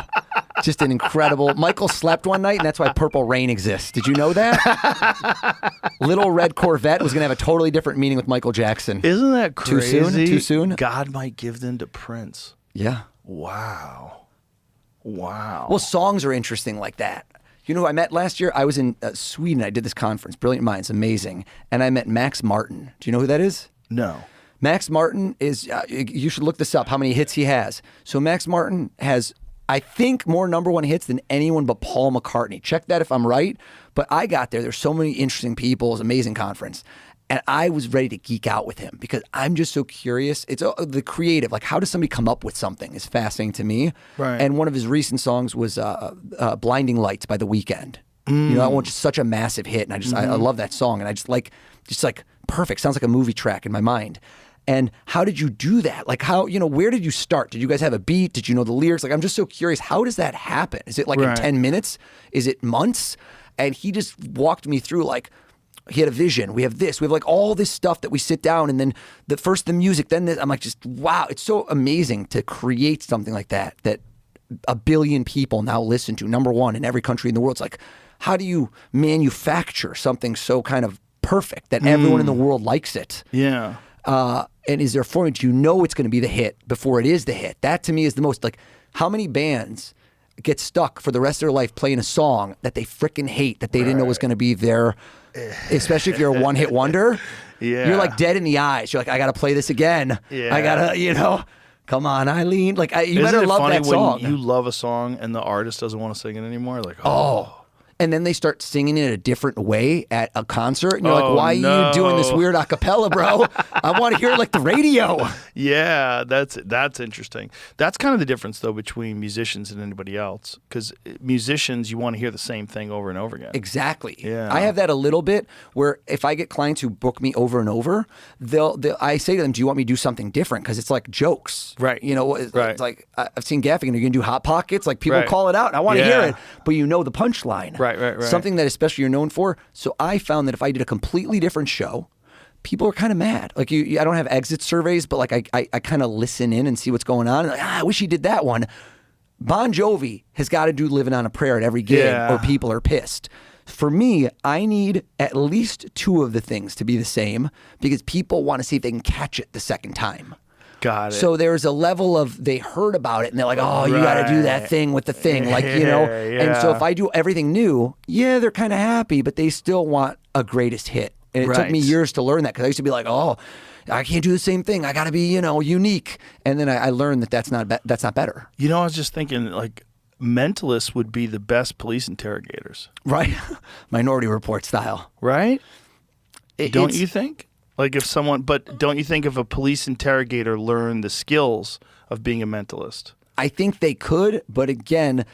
Just an incredible. Michael slept one night, and that's why Purple Rain exists. Did you know that? Little Red Corvette was going to have a totally different meaning with Michael Jackson.
Isn't that crazy?
Too soon? Too soon?
God might give them to Prince.
Yeah.
Wow.
Well, songs are interesting like that. You know who I met last year? I was in Sweden. I did this conference, Brilliant Minds, amazing. And I met Max Martin. Do you know who that is?
No.
Max Martin is, you should look this up, how many hits he has. So Max Martin has, I think, more number one hits than anyone but Paul McCartney. Check that if I'm right. But I got there. There's so many interesting people. It was an amazing conference. And I was ready to geek out with him because I'm just so curious. It's the creative. Like, how does somebody come up with something is fascinating to me.
Right.
And one of his recent songs was Blinding Lights by The Weeknd. You know, that one's just such a massive hit. And I love that song. And I just like perfect. Sounds like a movie track in my mind. And how did you do that? Like how, where did you start? Did you guys have a beat? Did you know the lyrics? Like, I'm just so curious. How does that happen? Is it like in 10 minutes? Is it months? And he just walked me through like, he had a vision. We have this. We have like all this stuff that we sit down and then the music, then this. I'm like, just wow. It's so amazing to create something like that 1 billion people now listen to. Number one in every country in the world. It's like, how do you manufacture something so kind of perfect that everyone in the world likes it?
Yeah.
And is there a formula? Do you know it's going to be the hit before it is the hit? That to me is the most, like, how many bands get stuck for the rest of their life playing a song that they freaking hate, that they didn't know was going to be their, especially if you're a one-hit wonder.
Yeah.
You're like dead in the eyes. You're like, I got to play this again.
Yeah.
I got to, come on, Eileen. Like, you
Isn't
better
it
love
funny
that song.
when you love a song and the artist doesn't want to sing it anymore? Like,
And then they start singing it a different way at a concert. And you're like, why are you doing this weird a cappella, bro? I want to hear it like the radio.
Yeah, that's interesting. That's kind of the difference, though, between musicians and anybody else. Because musicians, you want to hear the same thing over and over again.
Exactly.
Yeah.
I have that a little bit where if I get clients who book me over and over, I say to them, do you want me to do something different? Because it's like jokes.
Right.
It's like, I've seen Gaffigan, are you going to do Hot Pockets? Like, people call it out. And I want to hear it, but you know the punchline.
Right.
Something that especially you're known for. So I found that if I did a completely different show, people are kind of mad. Like I don't have exit surveys, but like I kind of listen in and see what's going on. Like, I wish he did that one. Bon Jovi has got to do Living on a Prayer at every gig or people are pissed. For me, I need at least 2 of the things to be the same because people want to see if they can catch it the second time.
Got it.
So there's a level of they heard about it and they're like, oh, you got to do that thing with the thing. Like, And so if I do everything new, they're kind of happy, but they still want a greatest hit. And it took me years to learn that because I used to be like, oh, I can't do the same thing. I got to be, unique. And then I learned that that's not better.
I was just thinking, like, mentalists would be the best police interrogators.
Right? Minority Report style.
Right? Don't you think? Like but don't you think if a police interrogator learned the skills of being a mentalist?
I think they could, but again,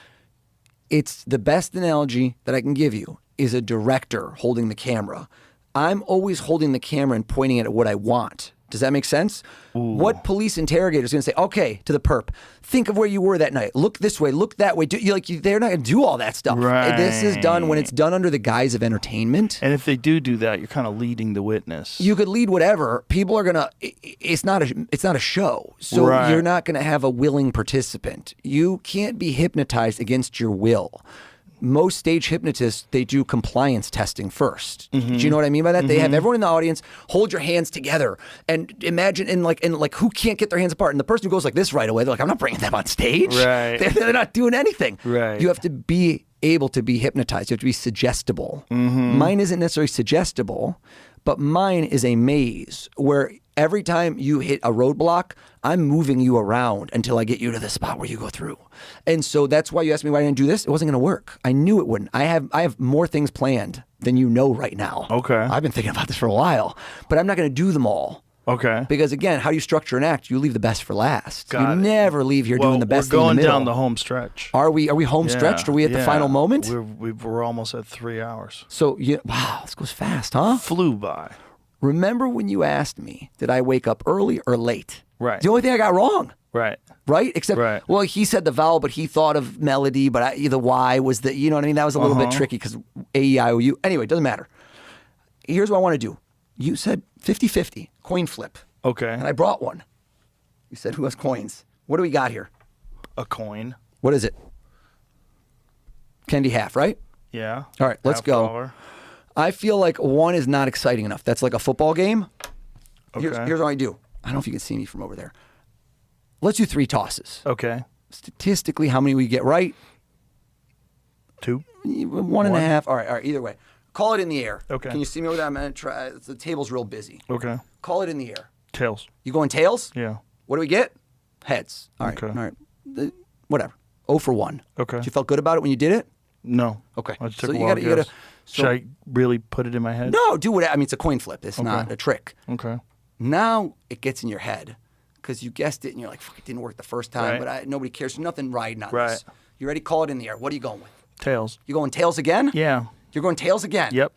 it's the best analogy that I can give you is a director holding the camera. I'm always holding the camera and pointing at what I want Does that make sense? What police interrogator is going to say, okay, to the perp, think of where you were that night. Look this way, look that way. They're not going to do all that stuff.
Right.
This is done when it's done under the guise of entertainment.
And if they do that, you're kind of leading the witness.
You could lead whatever. People are going to, it's not a show. So you're not going to have a willing participant. You can't be hypnotized against your will. Most stage hypnotists, they do compliance testing first. Do you know what I mean by that? They have everyone in the audience hold your hands together and imagine and who can't get their hands apart. And the person who goes like this right away, they're like, I'm not bringing them on stage.
Right.
They're not doing anything.
Right.
You have to be able to be hypnotized. You have to be suggestible. Mine isn't necessarily suggestible, but mine is a maze where every time you hit a roadblock, I'm moving you around until I get you to the spot where you go through. And so that's why you asked me why I didn't do this. It wasn't going to work. I knew it wouldn't. I have more things planned than you know right now.
Okay.
I've been thinking about this for a while, but I'm not going to do them all.
Okay.
Because again, how do you structure an act? You leave the best for last.
Got it.
Never leave here doing the best
we're
thing in
going
the middle.
down the home stretch.
Are we home stretched? Are we at the final moment?
We're almost at 3 hours.
So wow, this goes fast, huh?
Flew by.
Remember when you asked me, did I wake up early or late?
Right.
The only thing I got wrong.
Right.
Right? Except, well, he said the vowel, but he thought of melody, but the Y was the, you know what I mean? That was a little bit tricky because A-E-I-O-U. Anyway, it doesn't matter. Here's what I want to do. You said 50-50, coin flip.
Okay.
And I brought one. You said, who has coins? What do we got here?
A coin.
What is it? Candy half, right?
Yeah.
All right, let's go.
$50.
I feel like one is not exciting enough. That's like a football game.
Okay.
Here's what I do. I don't know if you can see me from over there. Let's do 3 tosses.
Okay.
Statistically, how many we get right?
2.
1.5. All right. Either way. Call it in the air.
Okay.
Can you see me over there? I'm going to try. The table's real busy.
Okay.
Call it in the air.
Tails.
You going tails?
Yeah.
What do we get? Heads. All right.
Okay.
All right. Whatever. 0 for 1.
Okay.
You felt good about it when you did it?
No.
Okay.
I just took
So
a
you
wild
gotta-
guess. Should I really put it in my head?
No, do what. I mean, it's a coin flip. It's not a trick.
Okay.
Now it gets in your head because you guessed it and you're like, fuck, it didn't work the first time,
Right.
but nobody cares. There's nothing riding on
Right.
this. You ready? Call it in the air. What are you going with?
Tails.
You going tails again?
Yeah.
You're going tails again?
Yep.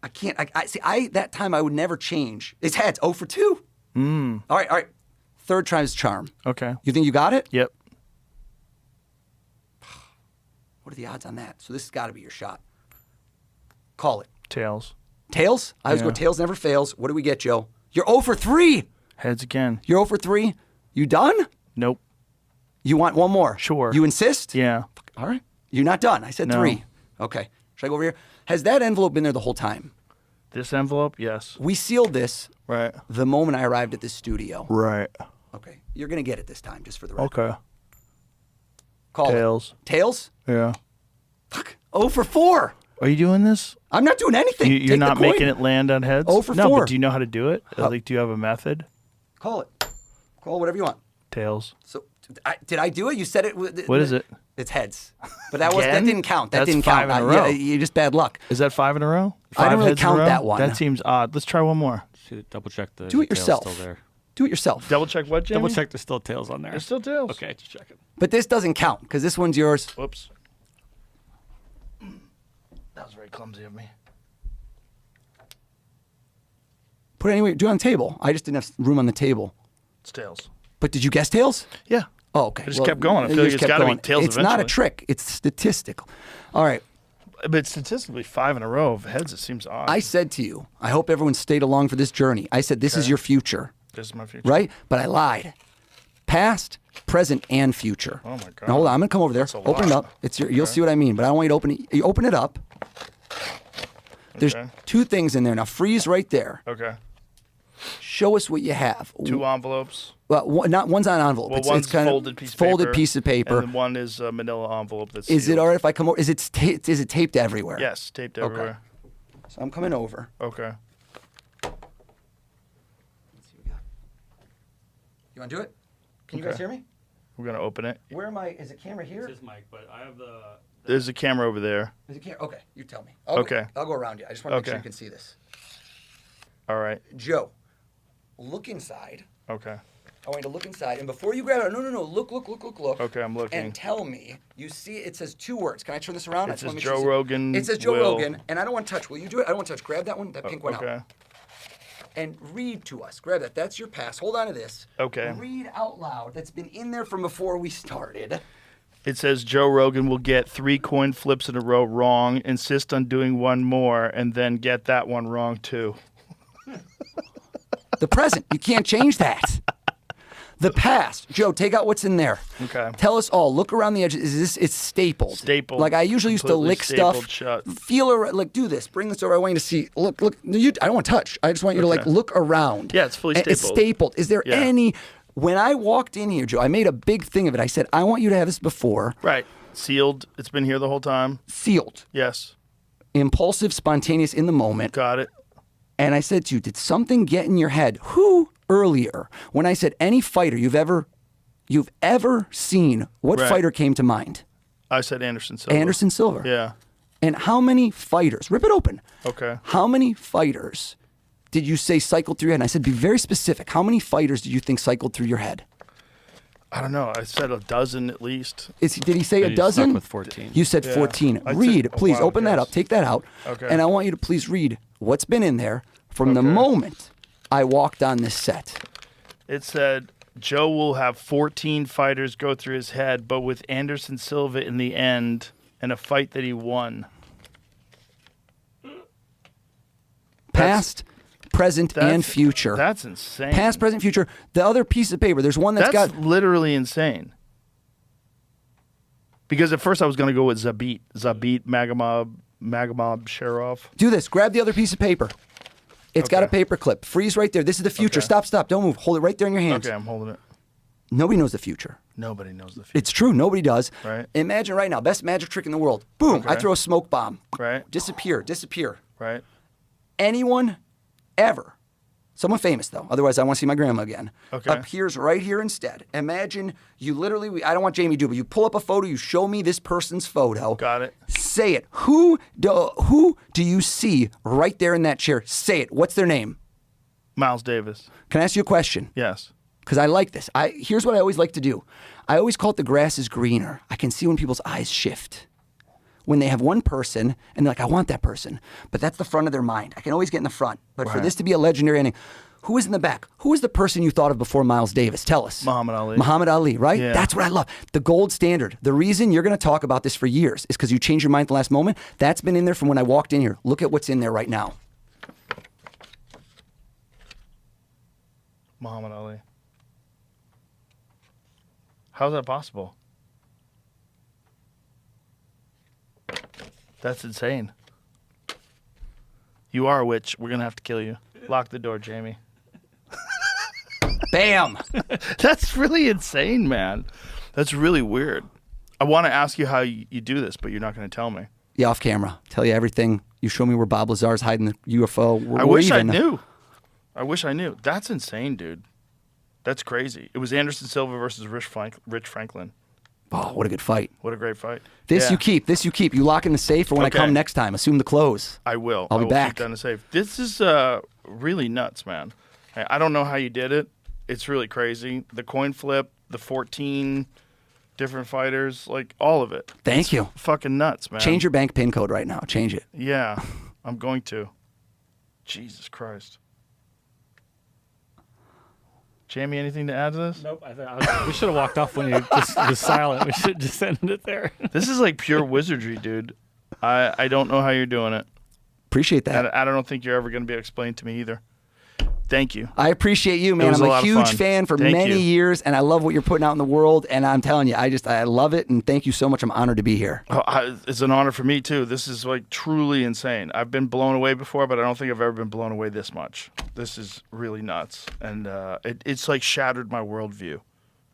I can't. I see. That time I would never change. It's heads. 0 for 2. All right. Third time's charm.
Okay.
You think you got it?
Yep.
What are the odds on that? So this has got to be your shot. Call it.
Tails.
Tails? I always go
Yeah.
tails never fails. What do we get, Joe? You're 0 for 3.
Heads again.
You're 0 for 3. You done?
Nope.
You want one more?
Sure.
You insist?
Yeah.
All right. You're not done. I said
No.
3. Okay. Should I go over here? Has that envelope been there the whole time?
This envelope? Yes.
We sealed this
Right.
the moment I arrived at this studio.
Right.
Okay. You're going to get it this time, just for the record.
Okay.
Call it.
Tails.
Tails?
Yeah.
Fuck. 0 for 4.
Are you doing this?
I'm not doing anything.
You're
Take
not
the coin.
making it land on heads?
0 for
no,
4.
but do you know how to do it? Like, do you have a method?
Call it. Call whatever you want.
Tails.
So, did I do it? You said it.
What is it?
It's heads. But that
Again?
didn't count. That
That's
didn't
5
count.
in a row.
You just bad luck.
Is that 5 in a row?
I didn't really
heads in a
count
row?
that one.
That seems odd. Let's try one more.
Should double check the
Do it
tails
yourself.
still there.
Do it yourself.
Double check what, Jamie?
Double check there's still tails on there.
There's still tails.
Okay, just check it.
But this doesn't count because this one's yours.
Whoops. That was very clumsy of me.
Put it anywhere. Do it on the table. I just didn't have room on the table.
It's tails.
But did you guess tails?
Yeah.
Oh, okay.
I just kept going. I feel
you
like
just
it's
kept
gotta be
going.
tails
It's not a
eventually.
trick. It's statistical. All right.
But statistically, 5 in a row of heads, it seems odd.
I said to you, I hope everyone stayed along for this journey. I said, this is your future,
This is my future.
right? But I lied. Past, present, and future.
Oh, my God.
Now, hold on. I'm going to come over there.
That's a
Open it
lot.
up. It's you'll see what I mean, but I don't want you to open it. You open it up. There's
Okay.
2 things in there. Now, freeze right there.
Okay.
Show us what you have.
2 envelopes.
Well, not one's on an envelope.
Well,
it's
one's
kind
folded
of
piece of
folded
paper.
piece of paper.
And then one is a manila envelope that's
Is it
sealed.
all right if I come over? Is it taped everywhere?
Yes, taped everywhere.
So I'm coming over.
Okay.
Let's see what we got. You want to do it? Can you guys hear me?
We're going to open it.
Where am I? Is the camera here?
This is Mike, but I have the.
There's a camera over there.
Is it camera? Okay, you tell me.
Okay.
I'll go around you. I just want to make sure
Okay.
you can see this.
All right.
Joe, look inside.
Okay.
I want you to look inside, and before you grab it, no. Look.
Okay, I'm looking.
And tell me, you see it says 2 words. Can I turn this around? I
It
just wanna
says
make sure you
Joe
see-
Rogan.
It says Joe
will.
Rogan, and I don't want to touch. Will you do it? I don't want to touch. Grab that one, that pink one
Okay.
out. and read to us. Grab that. That's your pass. Hold on to this.
Okay.
Read out loud. That's been in there from before we started.
It says Joe Rogan will get 3 coin flips in a row wrong, insist on doing one more, and then get that one wrong too.
The present. You can't change that. The past. Joe, take out what's in there.
Okay.
Tell us all. Look around the edges. It's stapled.
Stapled.
Like I usually used to
Completely
lick stuff.
shut.
Feel around. Like do this. Bring this over. I want you to see. Look. I don't want to touch. I just want you to like look around.
Yeah, it's fully
And
stapled.
It's stapled. Is there
Yeah.
any? When I walked in here, Joe, I made a big thing of it. I said, I want you to have this before.
Right. Sealed. It's been here the whole time.
Sealed.
Yes.
Impulsive, spontaneous in the moment.
Got it.
And I said to you, did something get in your head? Who earlier, when I said any fighter you've ever seen, what
Right.
fighter came to mind?
I said Anderson Silva.
Anderson Silva.
Yeah.
And how many fighters, rip it open.
Okay.
How many fighters did you say cycled through your head? And I said, be very specific. How many fighters did you think cycled through your head?
I don't know. I said a dozen at least.
Did he say a
He's
dozen?
stuck with 14.
You said
Yeah.
14.
I
Read,
said a
please.
wild
Open that
guess.
up. Take that out.
Okay.
And I want you to please read what's been in there from the
Okay.
moment I walked on this set.
It said Joe will have 14 fighters go through his head, but with Anderson Silva in the end and a fight that he won.
Past, present, and future.
That's insane.
Past, present, future. The other piece of paper, there's one that's got...
literally insane. Because at first I was going to go with Zabit Magomed Sharov.
Do this. Grab the other piece of paper. It's got a paper clip. Freeze right there. This is the future.
Okay.
Stop. Don't move. Hold it right there in your hands.
Okay, I'm holding it.
Nobody knows the future.
Nobody knows the future.
It's true. Nobody does.
Right.
Imagine right now, best magic trick in the world. Boom. I
Okay.
throw a smoke bomb.
Right.
Disappear.
Right.
Anyone ever, someone famous though, otherwise I want to see my grandma again,
Okay.
appears right here instead. Imagine you literally, I don't want Jamie to do, but you pull up a photo, you show me this person's photo.
Got it.
Say it. Who do you see right there in that chair? Say it. What's their name?
Miles Davis.
Can I ask you a question?
Yes.
Because I like this. Here's what I always like to do. I always call it the grass is greener. I can see when people's eyes shift. When they have one person and they're like, I want that person. But that's the front of their mind. I can always get in the front. But for
Right.
this to be a legendary ending, who is in the back? Who is the person you thought of before Miles Davis? Tell us.
Muhammad Ali.
Muhammad Ali, right?
Yeah.
That's what I love. The gold standard. The reason you're going to talk about this for years is because you changed your mind at the last moment. That's been in there from when I walked in here. Look at what's in there right now.
Muhammad Ali. How's that possible? That's insane. You are a witch. We're going to have to kill you. Lock the door, Jamie.
Bam!
That's really insane, man. That's really weird. I want to ask you how you do this, but you're not going to tell me.
Yeah, off camera. Tell you everything. You show me where Bob Lazar's hiding the UFO.
I wish I knew. That's insane, dude. That's crazy. It was Anderson Silva versus Rich Franklin.
Oh, what a good fight.
What a great fight.
This
Yeah.
you keep. This you keep. You lock in the safe for when
Okay.
I come next time. Assume the close.
I will.
I'll be
I will
back.
Keep that in the safe. This is really nuts, man. I don't know how you did it. It's really crazy. The coin flip, the 14 different fighters, like all of it.
Thank
It's
you.
Fucking nuts, man.
Change your bank PIN code right now. Change it.
Yeah, I'm going to. Jesus Christ. Jamie, anything to add to this?
Nope. We should have walked off when you just was silent. We should have just ended it there.
This is like pure wizardry, dude. I don't know how you're doing it.
Appreciate that.
I don't think you're ever going to be able to explain to me either. Thank you.
I appreciate you, man.
was
I'm
a
a
lot of
huge
fun.
fan for
Thank
many
you.
years, and I love what you're putting out in the world. And I'm telling you, I love it, and thank you so much. I'm honored to be here.
It's an honor for me, too. This is like truly insane. I've been blown away before, but I don't think I've ever been blown away this much. This is really nuts. And it's like shattered my worldview.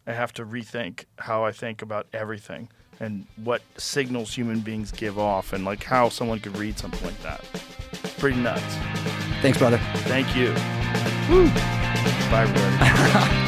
I have to rethink how I think about everything and what signals human beings give off and like how someone could read something like that. Pretty nuts.
Thanks, brother.
Thank you. Woo. Bye, everybody.